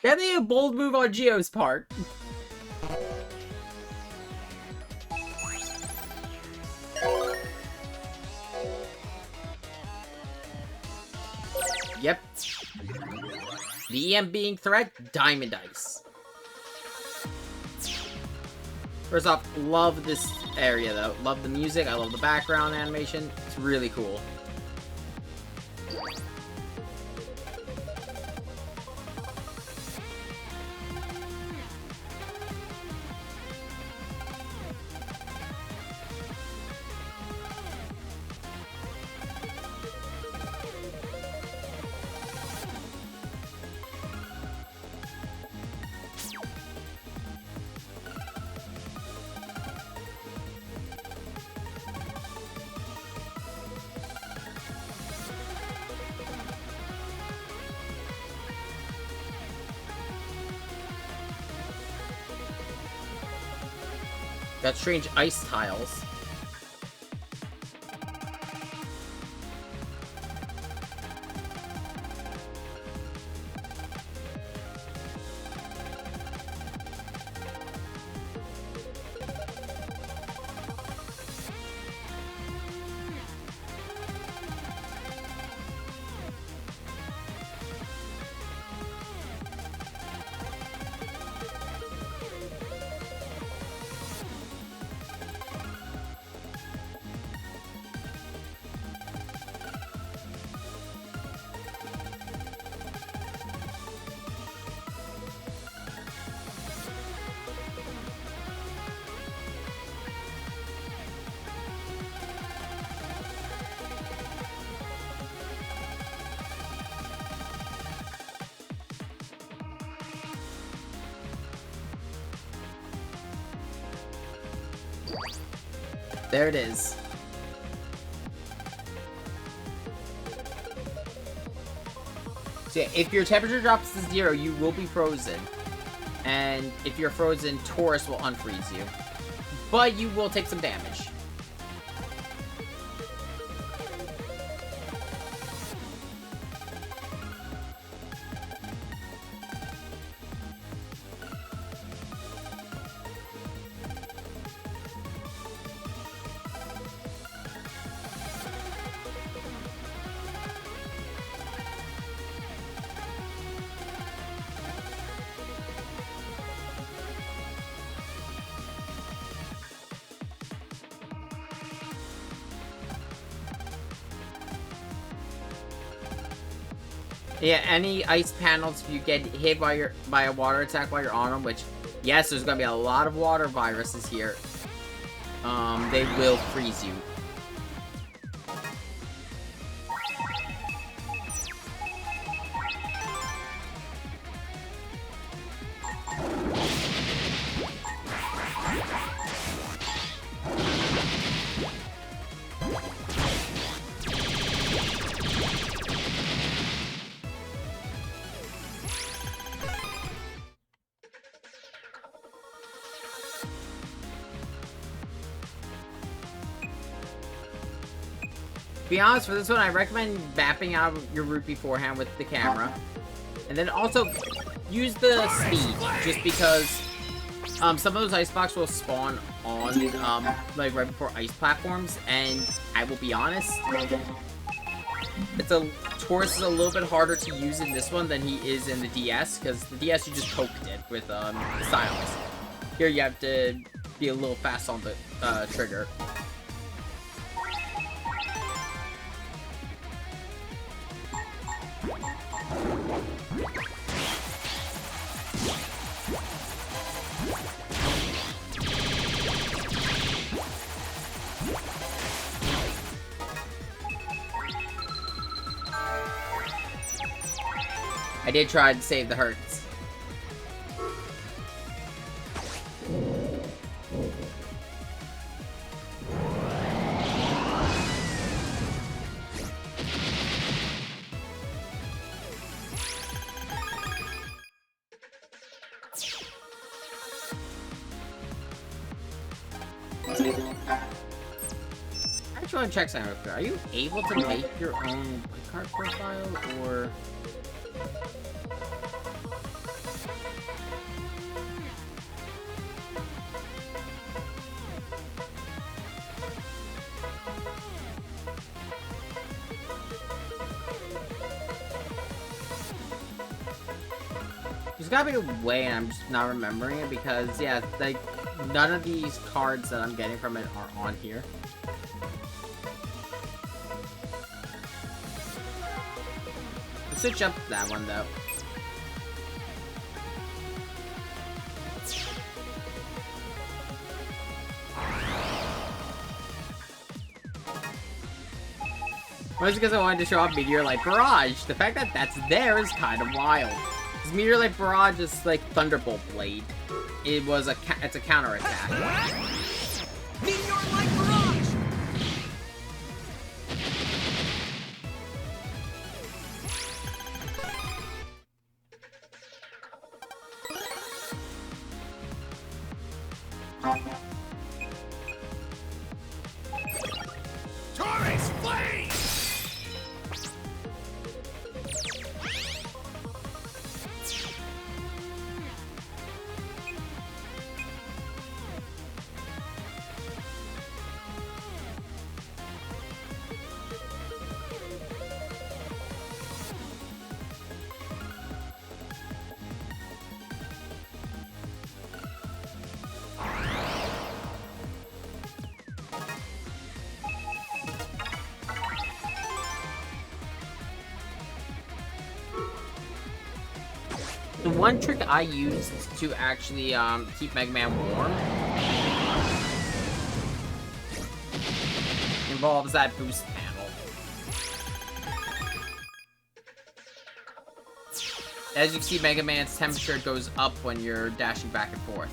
Definitely a bold move on Geo's part. Yep. The EM being threat, Diamond Ice. First off, love this area though. Love the music, I love the background animation. It's really cool. Got strange ice tiles. There it is. So yeah, if your temperature drops to 0, you will be frozen. And if you're frozen, Taurus will unfreeze you. But you will take some damage. Yeah, any ice panels, if you get hit by a water attack while you're on them, which, yes, there's gonna be a lot of water viruses here, they will freeze you. To be honest, for this one, I recommend mapping out your route beforehand with the camera. And then also, use the speed, just because some of those ice blocks will spawn on, like, right before ice platforms, and I will be honest, Taurus is a little bit harder to use in this one than he is in the DS, because the DS you just poked it with, Silence. Here you have to be a little fast on the, trigger. I did try to save the hurts. I just want to check something real quick. Are you able to make your own card profile, or... There's gotta be a way, and I'm just not remembering it because, yeah, like, none of these cards that I'm getting from it are on here. Let's switch up that one, though. Mostly because I wanted to show off Meteorite Barrage. The fact that that's there is kind of wild. Because Meteorite Barrage is like Thunderbolt Blade. It's a counterattack. Meteorite Barrage! Taurus Flame! The one trick I used to actually keep Megaman warm involves that boost panel. As you can see, Megaman's temperature goes up when you're dashing back and forth.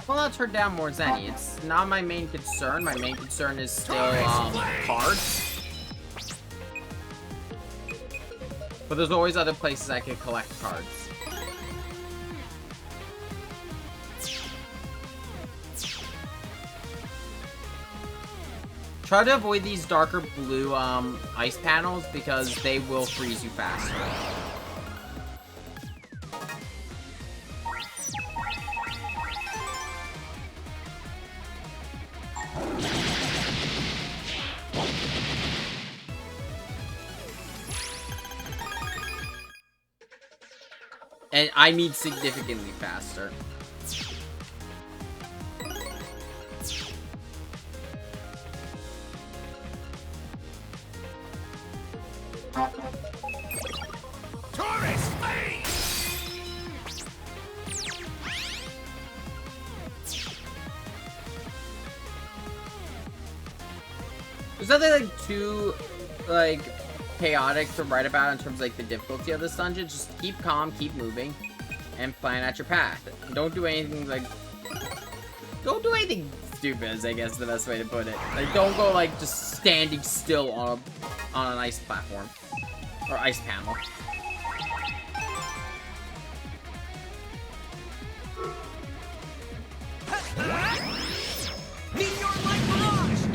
Well, I'll turn down more Zenny. It's not my main concern. My main concern is still cards. But there's always other places I can collect cards. Try to avoid these darker blue ice panels because they will freeze you faster. And I mean significantly faster. Taurus Flame! There's nothing like too like chaotic to write about in terms of like the difficulty of this dungeon. Just keep calm, keep moving, and plan out your path. Don't do anything like stupid, I guess is the best way to put it. Like don't go like just standing still on an ice platform or ice panel. Meteorite Barrage!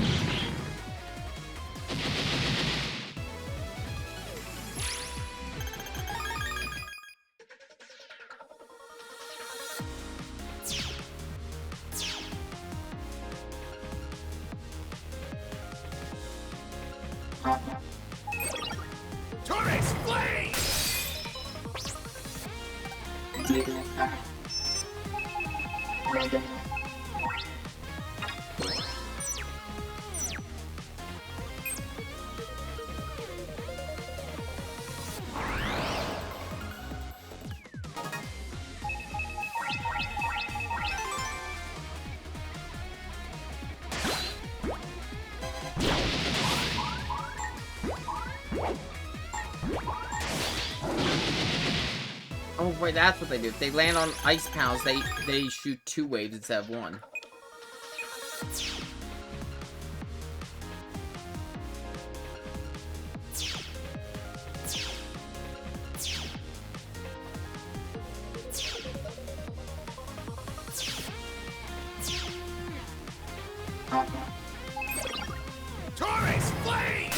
Taurus Flame! Oh, wait, that's what they do. If they land on ice panels, they shoot 2 waves instead of 1. Taurus, flame!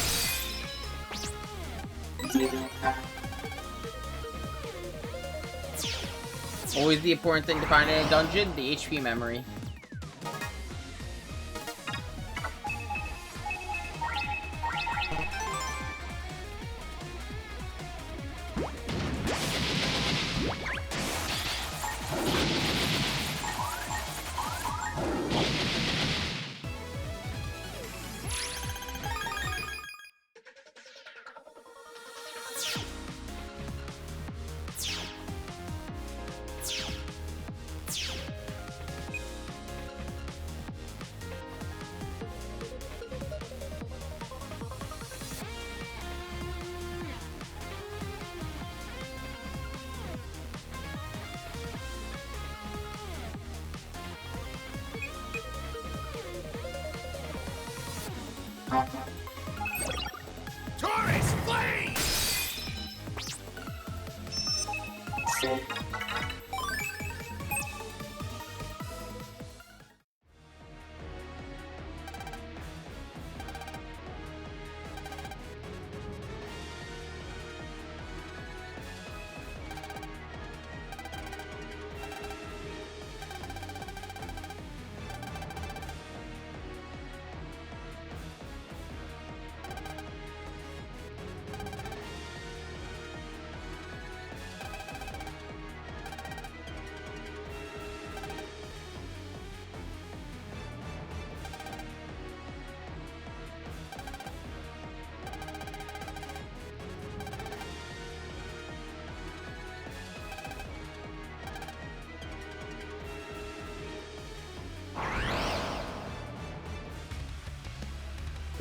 Always the important thing to find in a dungeon, the HP memory. Taurus, flame!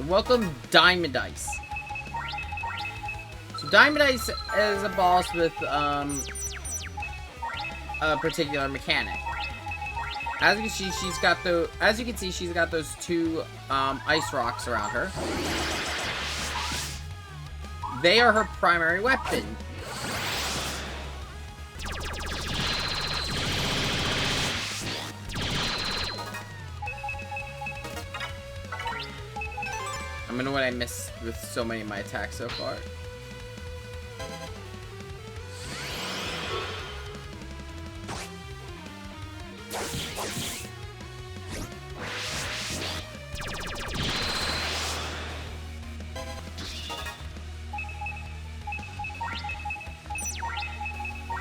Welcome, Diamond Ice. So Diamond Ice is a boss with a particular mechanic. As you can see, she's got those 2 ice rocks around her. They are her primary weapon. I don't know what I missed with so many of my attacks so far.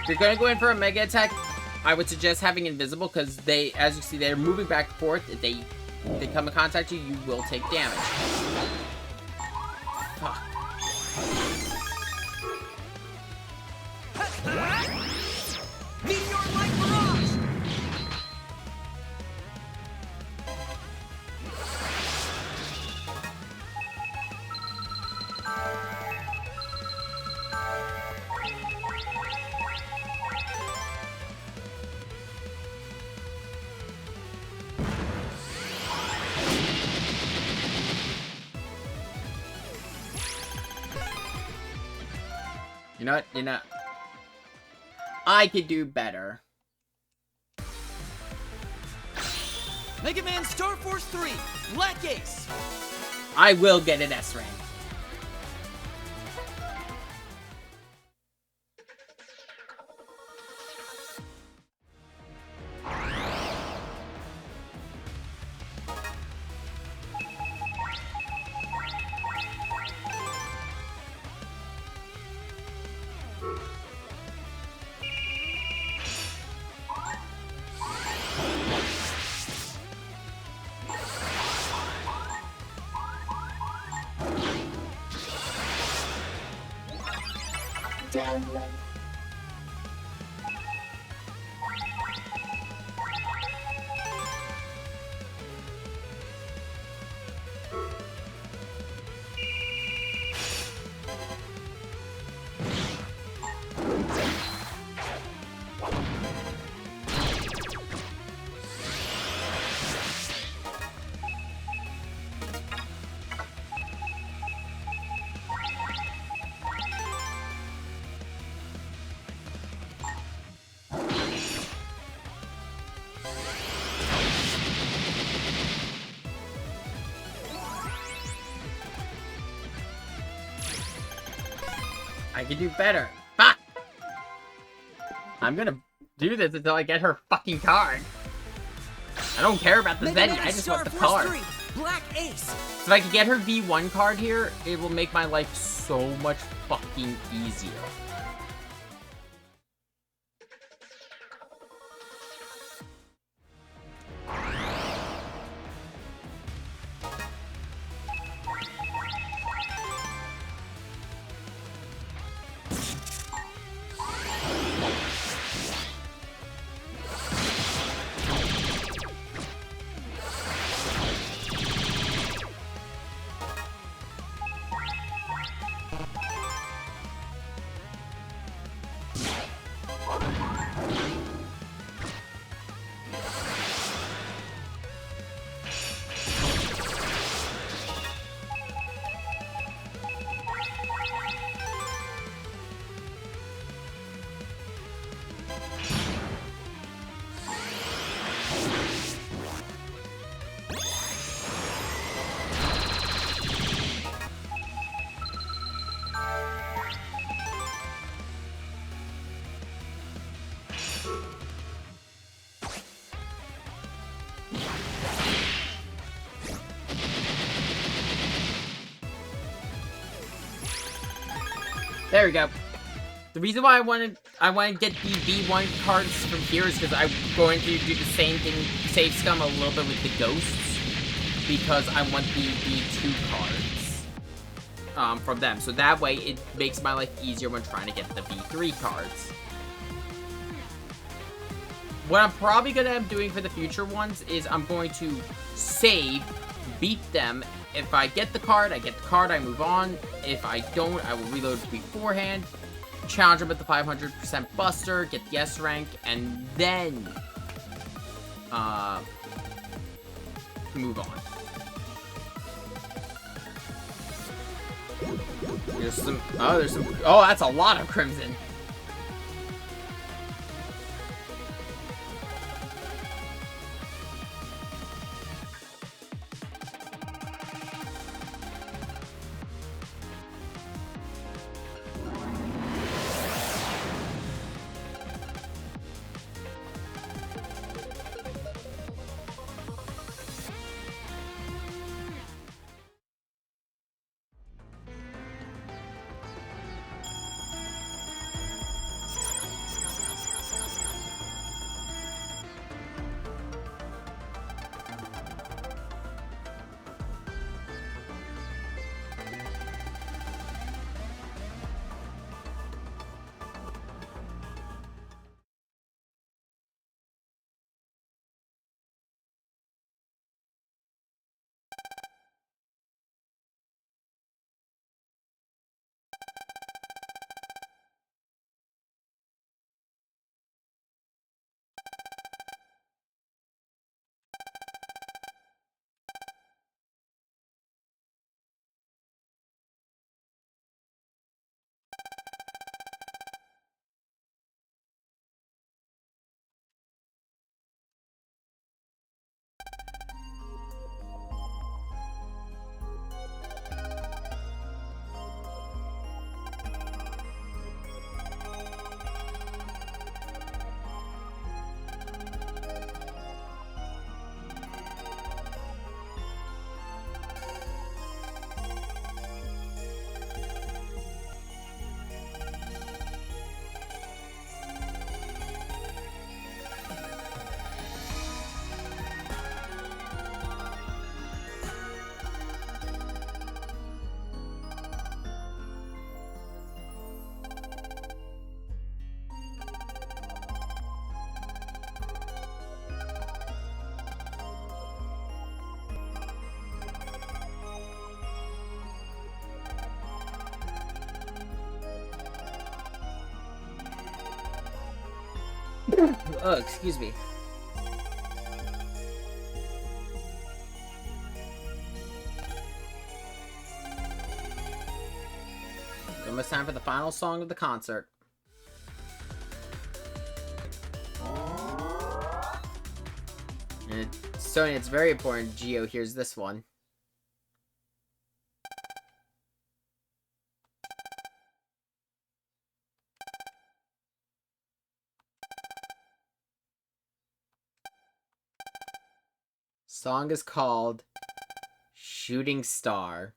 If you're gonna go in for a mega attack, I would suggest having invisible, because they, as you see, they're moving back and forth. If they come in contact you, you will take damage. Fuck. Meteor light barrage! You know what? You know, I could do better. Megaman Starforce 3, Black Ace! I will get an S rank. can do better. Fuck! I'm gonna do this until I get her fucking card. I don't care about the Zenny, I just want the card. 3, Black Ace. So if I can get her V1 card here, it will make my life so much fucking easier. There we go. The reason why I want to get the V1 cards from here is because I'm going to do the same thing, save scum a little bit with the ghosts, because I want the V2 cards from them. So that way it makes my life easier when trying to get the V3 cards. What I'm probably going to end up doing for the future ones is I'm going to save, beat them. If I get the card, I get the card, I move on. If I don't, I will reload beforehand, challenge them with the 500% Buster, get the S rank, and then move on. There's some, oh, that's a lot of Crimson. Oh, excuse me. Almost time for the final song of the concert. And Sony, it's very important Geo hears this one. Song is called Shooting Star.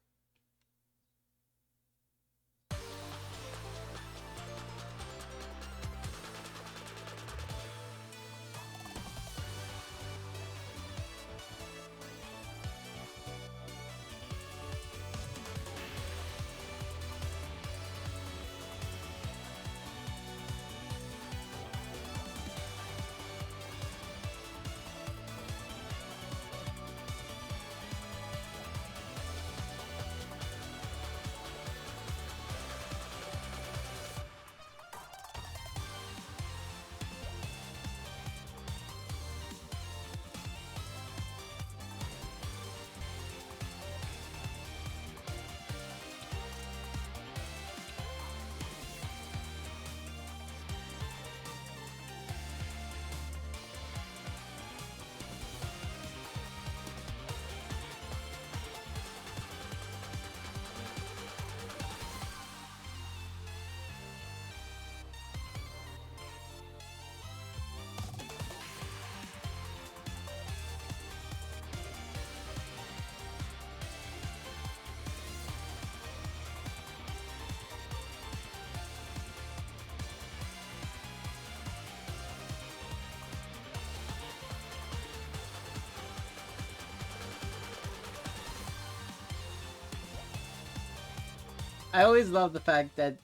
I always love the fact that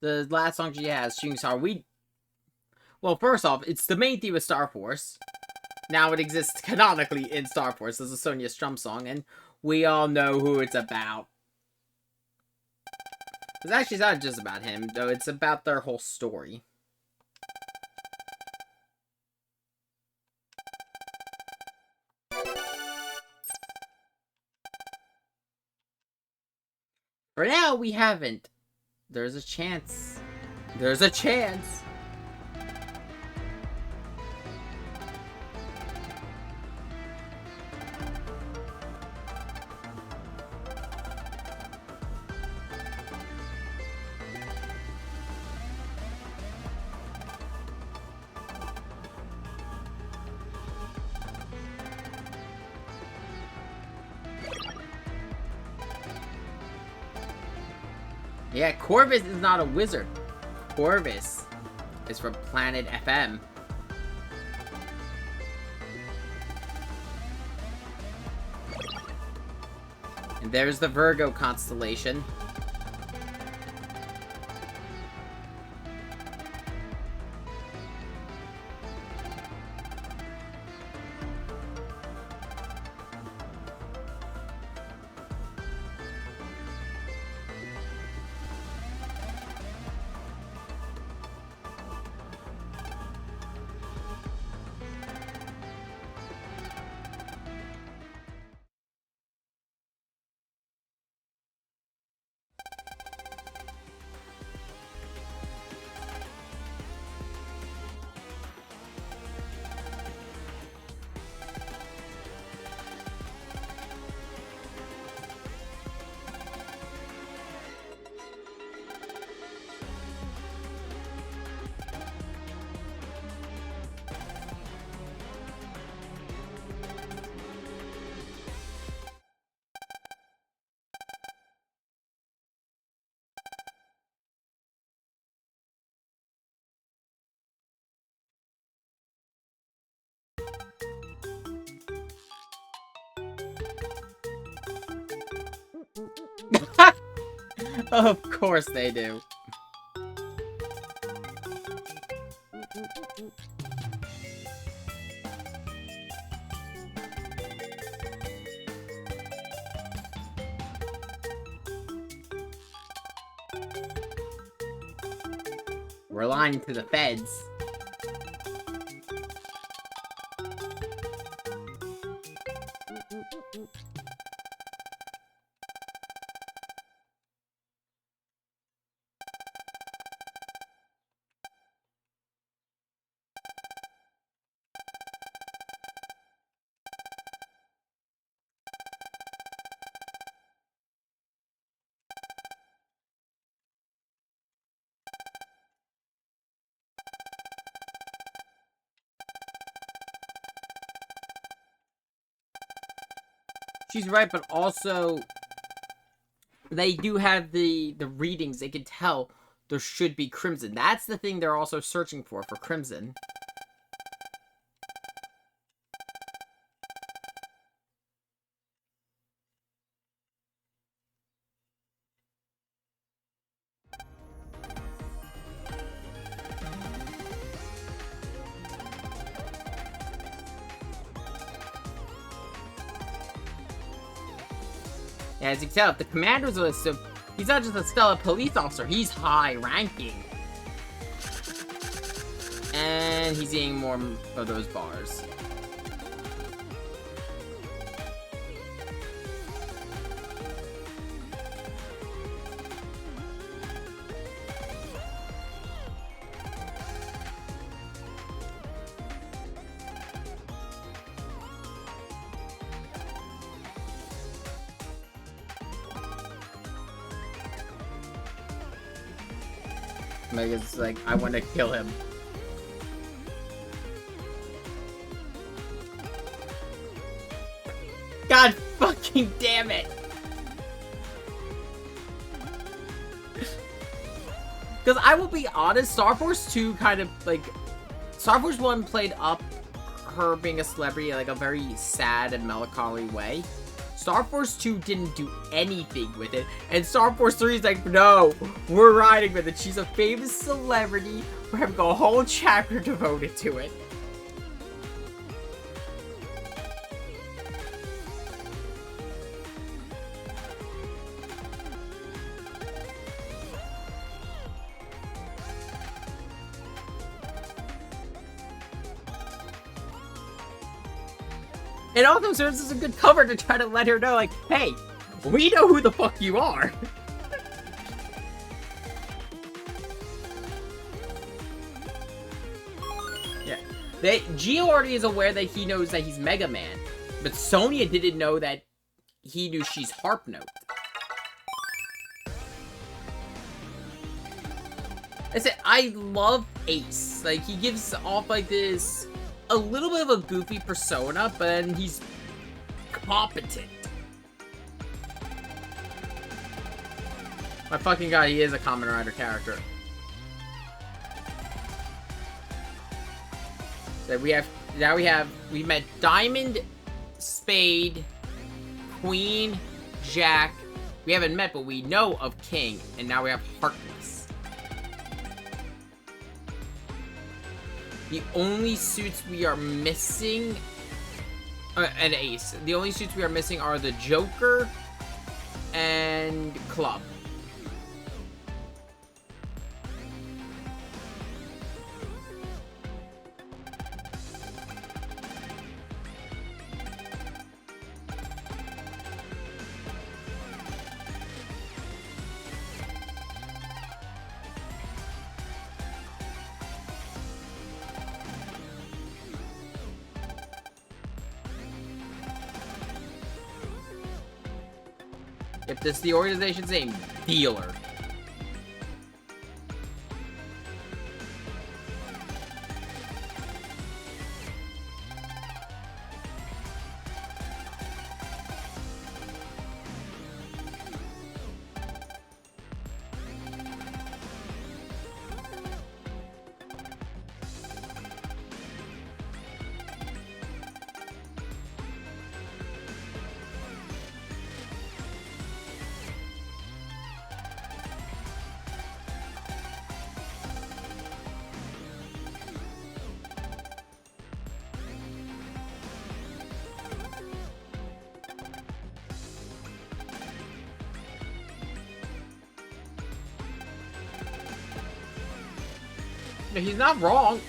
the last song she has, Shooting Star, well, first off, it's the main theme of Starforce. Now it exists canonically in Starforce as a Sonya Strum song, and we all know who it's about. It's actually not just about him, though. It's about their whole story. For now, we haven't. There's a chance. There's a chance. Yeah, Corvus is not a wizard. Corvus is from Planet FM. And there's the Virgo constellation. Of course they do. We're lying to the feds. she's right, but also they do have the readings. They can tell there should be Crimson. That's the thing they're also searching for Crimson. As you can tell, if the commander's list, so he's not just a stellar police officer, he's high ranking. And he's eating more of those bars. Mega's like, I want to kill him. God fucking damn it! Because I will be honest, Starforce 2 kind of, like... Starforce 1 played up her being a celebrity in, like, a very sad and melancholy way. Starforce 2 didn't do anything with it, and Starforce 3 is like, no, we're riding with it. She's a famous celebrity. We're having a whole chapter devoted to it. It also serves as a good cover to try to let her know, like, hey, we know who the fuck you are. Yeah. Gio already is aware that he knows that he's Mega Man, but Sonia didn't know that he knew she's Harp Note. I said, I love Ace. Like, he gives off, like, this... a little bit of a goofy persona, but then he's competent. My fucking god, he is a Kamen Rider character. So we met Diamond, Spade, Queen, Jack. We haven't met, but we know of King, and now we have Heartless. The only suits we are missing... an Ace. The only suits we are missing are the Joker and Club. If this is the organization's name, Dealer. He's not wrong.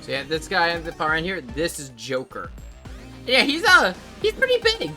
So yeah, this guy at the far end here, this is Joker. Yeah, he's pretty big.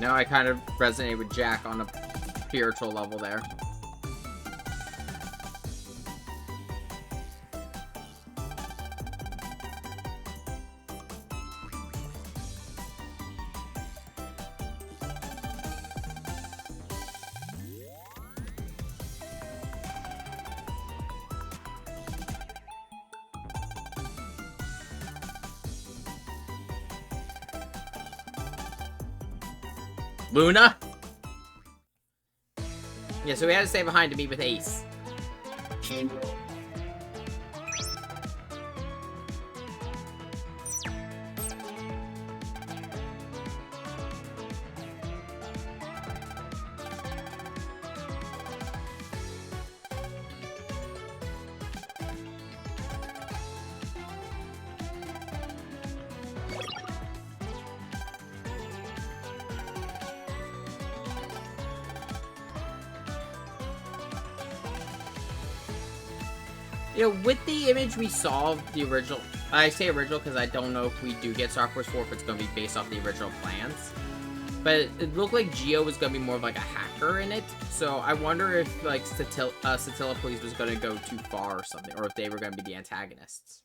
Now I kind of resonate with Jack on a spiritual level there. Luna? Yeah, so we had to stay behind to meet with Ace. You know, with the image we saw of the original, I say original because I don't know if we do get Starforce 4 if it's going to be based off the original plans. But it looked like Geo was going to be more of like a hacker in it. So I wonder if like Satilla Police was going to go too far or something, or if they were going to be the antagonists.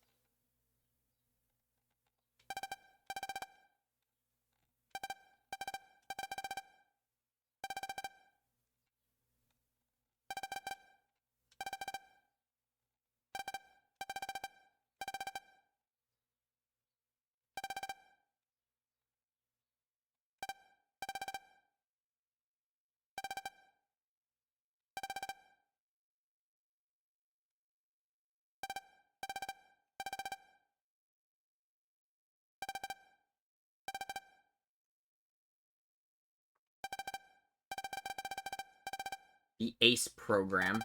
The ACE program.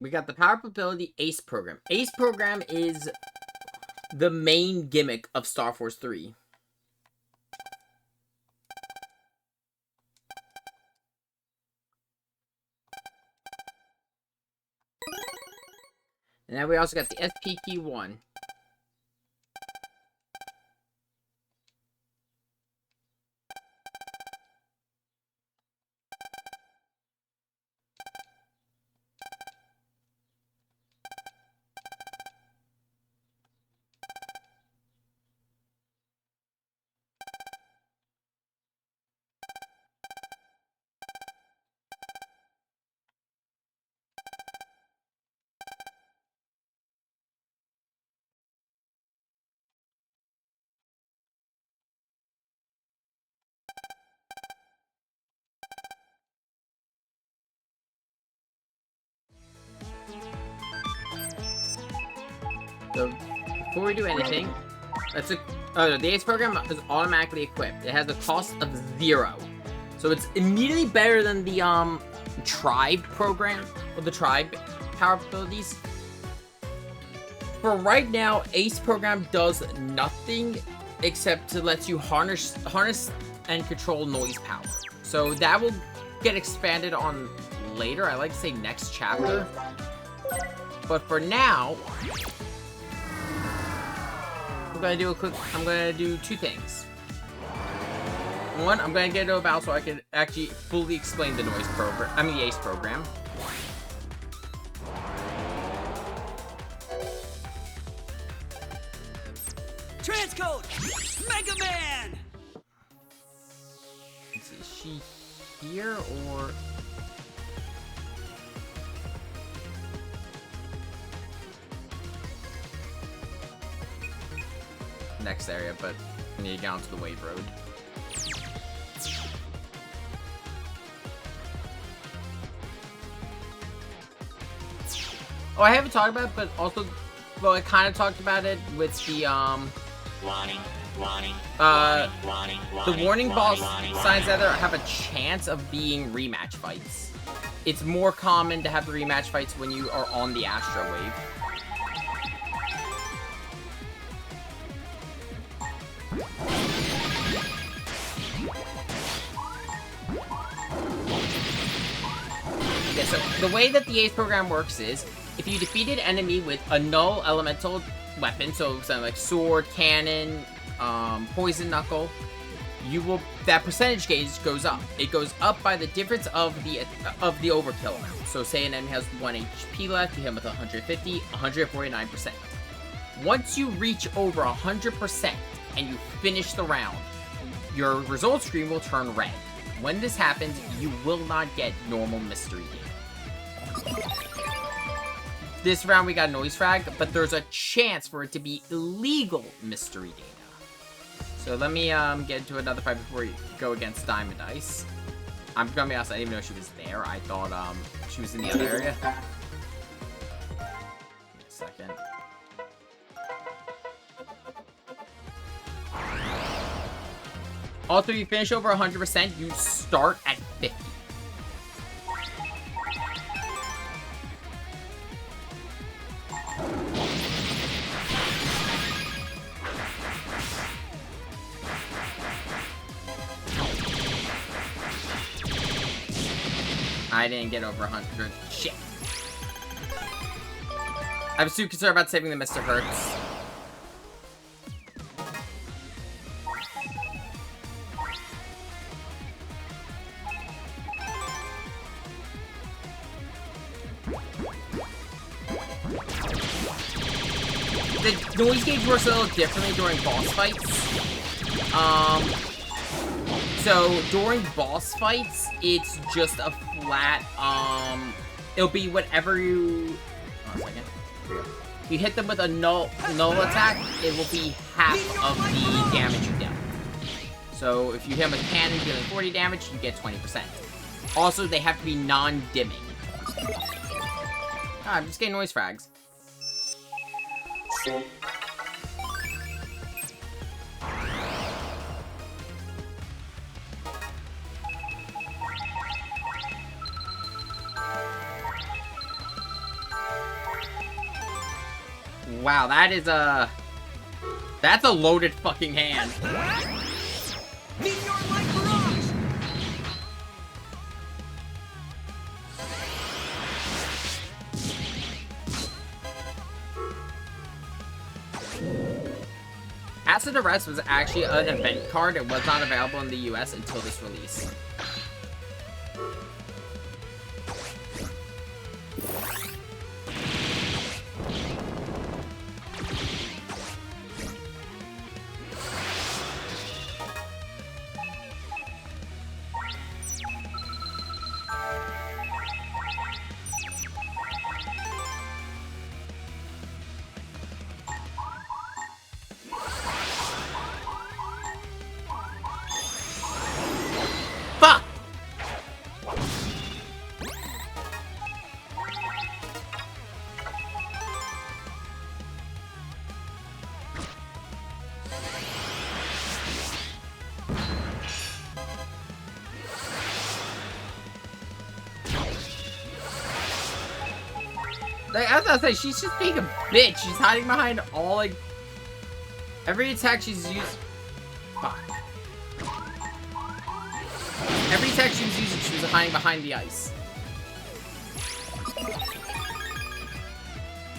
We got the Power Ability ACE program. ACE program is the main gimmick of Starforce 3. And then we also got the SPQ1. So, before we do anything, the ACE program is automatically equipped. It has a cost of 0. So it's immediately better than the Tribe program, or the Tribe power abilities. For right now, Ace program does nothing except to let you harness and control noise power. So that will get expanded on later. I like to say next chapter. But for now, I'm gonna do two things. One, I'm gonna get into a battle so I can actually fully explain the noise program. I mean the Ace program. Transcode! Megaman! Is she here or? Next area, but I need to get onto the wave road. Oh, I haven't talked about it, but also, well, I kind of talked about it with the the warning boss signs that have a chance of being rematch fights. It's more common to have the rematch fights when you are on the Astro Wave. Yeah, so the way that the Ace program works is, if you defeat an enemy with a null elemental weapon, so something like sword, cannon, poison knuckle, that percentage gauge goes up. It goes up by the difference of the overkill amount. So say an enemy has 1 HP left, you hit him with 150, 149%. Once you reach over 100% and you finish the round, your result screen will turn red. When this happens, you will not get normal mystery data. This round we got noise frag, but there's a chance for it to be illegal mystery data. So let me get into another fight before we go against Diamond Ice. I'm gonna be honest, I didn't even know she was there. I thought she was in the other area. Give me a second. Also, you finish over 100%, you start at 50. I didn't get over 100. Shit. I was too concerned about saving the Mr. Hertz. The noise gauge works a little differently during boss fights. So during boss fights, it's just a flat, it'll be whatever you, hold on a second. Here we go. You hit them with a null attack, it will be half of the damage you dealt. So if you hit them with cannon dealing 40 damage, you get 20%. Also, they have to be non-dimming. I'm just getting noise frags. Wow, that's a loaded fucking hand. Meteor Light Barrage! Acid Arrest was actually an event card. It was not available in the US until this release. Fuck! Like, as I was saying, she's just being a bitch. She's hiding behind all, like... Every attack she's used... Fuck. Every attack she was using, she was hiding behind the ice.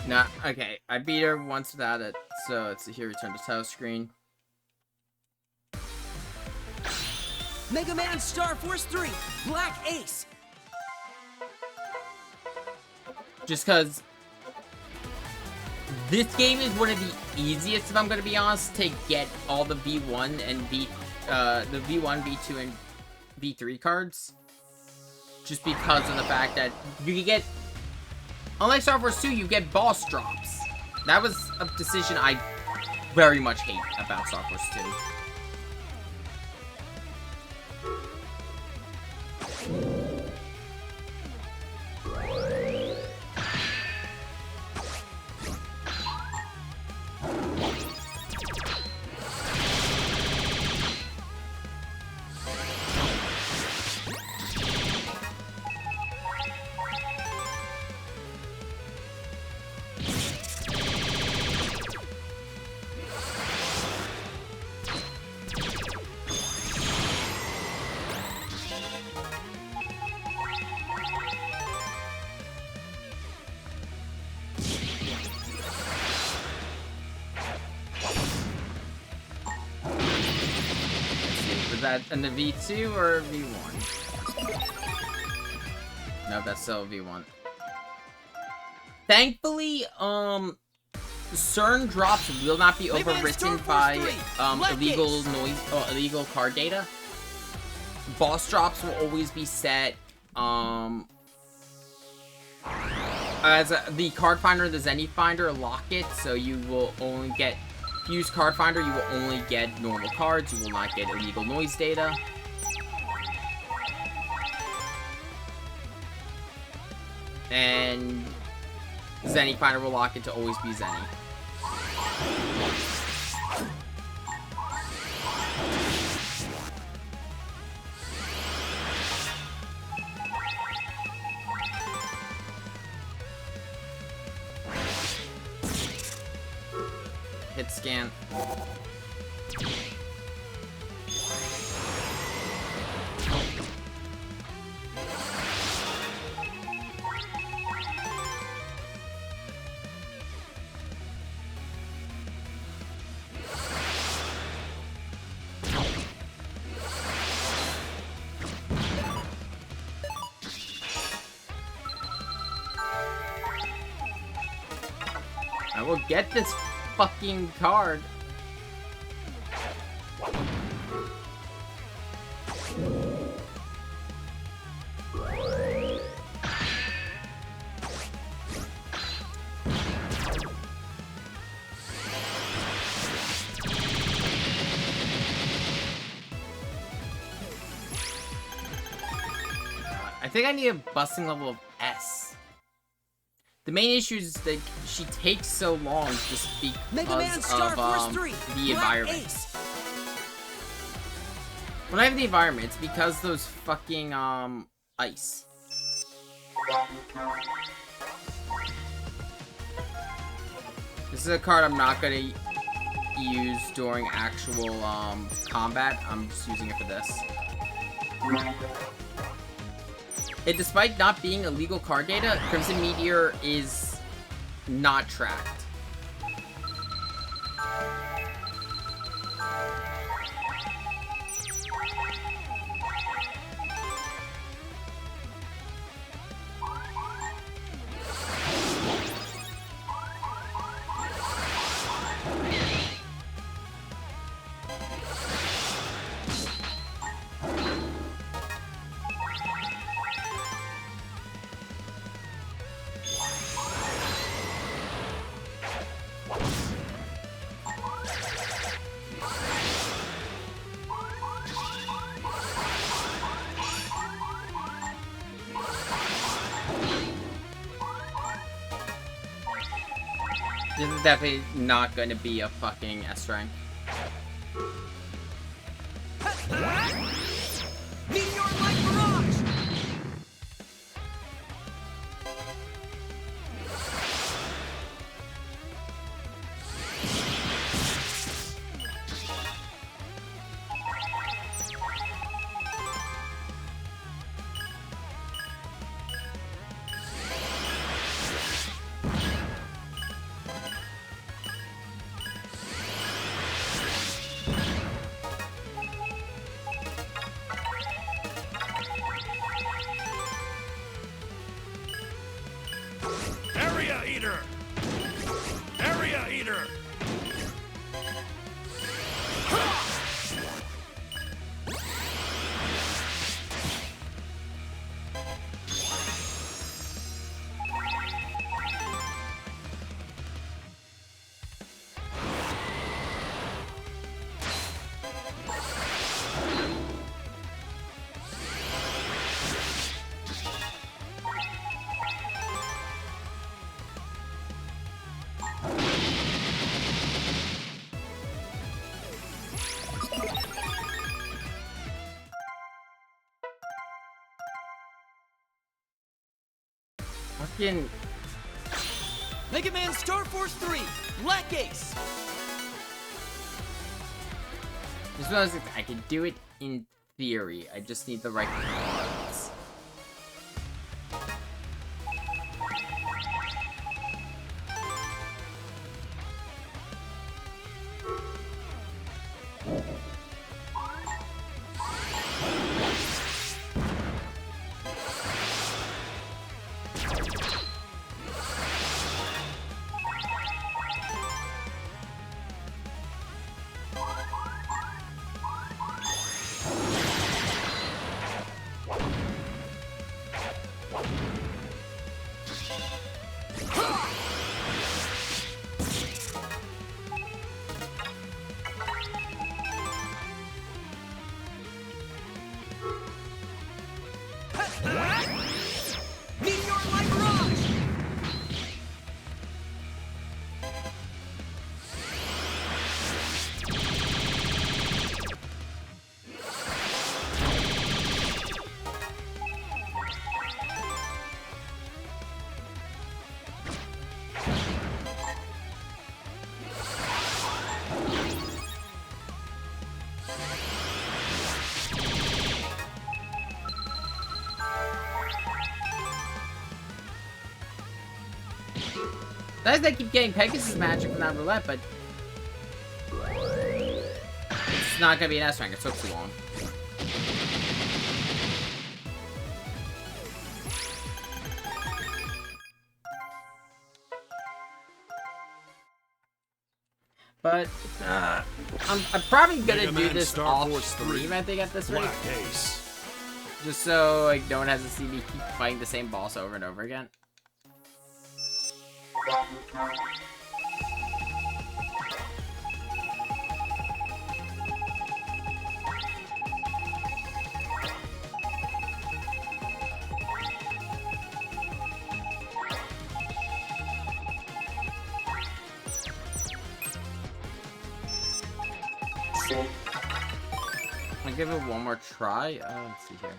Nah, okay. I beat her once without it, so it's here, return to title screen. Megaman Starforce 3, Black Ace. Just because this game is one of the easiest, if I'm going to be honest, to get all the V1 and the V1, V2, and V3 cards. Just because of the fact that you can get, unlike Star Wars 2, you get boss drops. That was a decision I very much hate about Star Wars 2. Was that in the V2 or V1? No, that's still V1. Thankfully, certain drops will not be overwritten by illegal card data. Boss drops will always be set as the card finder, the Zenny finder lock it, so you will only get use card finder. You will only get normal cards. You will not get illegal noise data. And Zenny finder will lock it to always be Zenny. Hit scan. I will get this fucking card. I think I need a busting level of S. The main issue is that she takes so long just because of the environment. When I have the environment, it's because those fucking ice. This is a card I'm not gonna use during actual combat. I'm just using it for this. And despite not being illegal card data, Crimson Meteor is not tracked. This is definitely not going to be a fucking S rank. Meteor-like barrage! Eater! Area Eater! Fucking. Megaman Starforce 3, Black Ace. Just realized I can do it in theory. I just need the right cards. Meteor Light Barrage. Sometimes I keep getting Pegasus magic from that roulette, but it's not gonna be an S rank. It took too long. But I'm probably gonna do Megaman this Starforce off 3, stream. I think at this rate, Black Ace. just so like no one has to see me keep fighting the same boss over and over again. I'll give it one more try. Let's see here.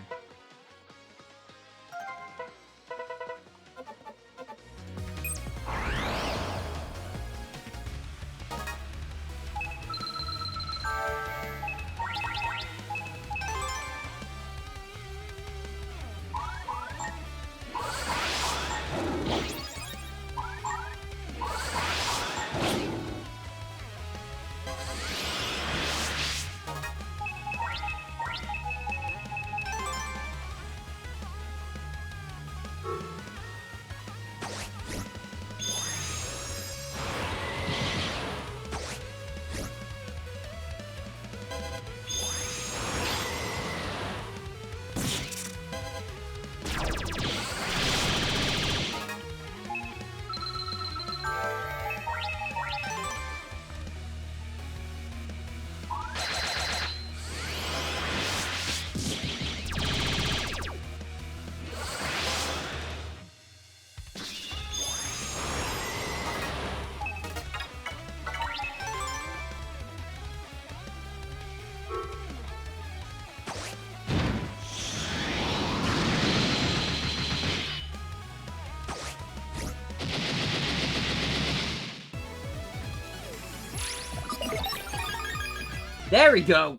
There we go.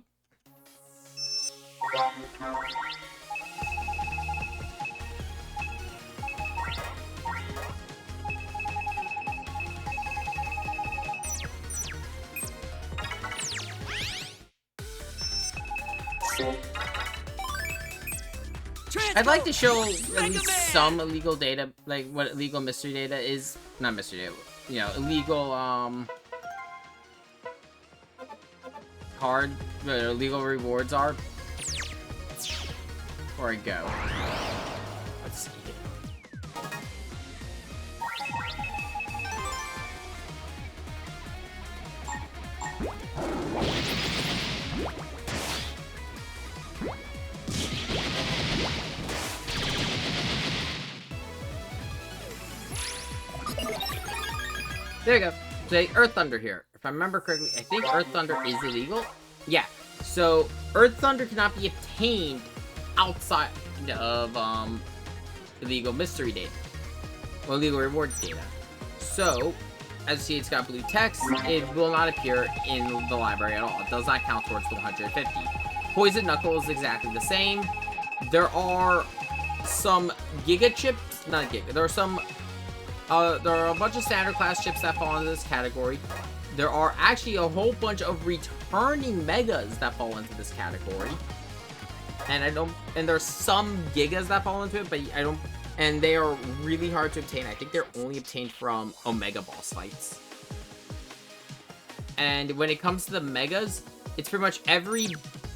I'd like to show at Megaman! least some illegal data, like what illegal mystery data is. Not mystery data, you know, illegal, illegal rewards are. Before I go. Let's see here. There you go. So Earth Thunder here. If I remember correctly, I think Earth Thunder is illegal. Yeah. So Earth Thunder cannot be obtained outside of illegal mystery data or illegal rewards data. So as you see, it's got blue text. It will not appear in the library at all. It does not count towards the 150. Poison Knuckle is exactly the same. There are some Giga chips, not Giga. There are some. There are a bunch of standard class chips that fall into this category. There are actually a whole bunch of returning Megas that fall into this category. And there's some Gigas that fall into it, but I don't, and they are really hard to obtain. I think they're only obtained from Omega boss fights. And when it comes to the Megas, it's pretty much every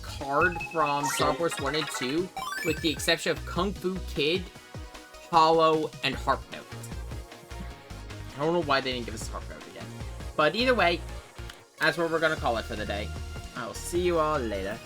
card from Starforce 1 and 2, with the exception of Kung Fu Kid, Hollow, and Harp Note. I don't know why they didn't give us Harp Note again. But either way, that's what we're going to call it for the day. I'll see you all later.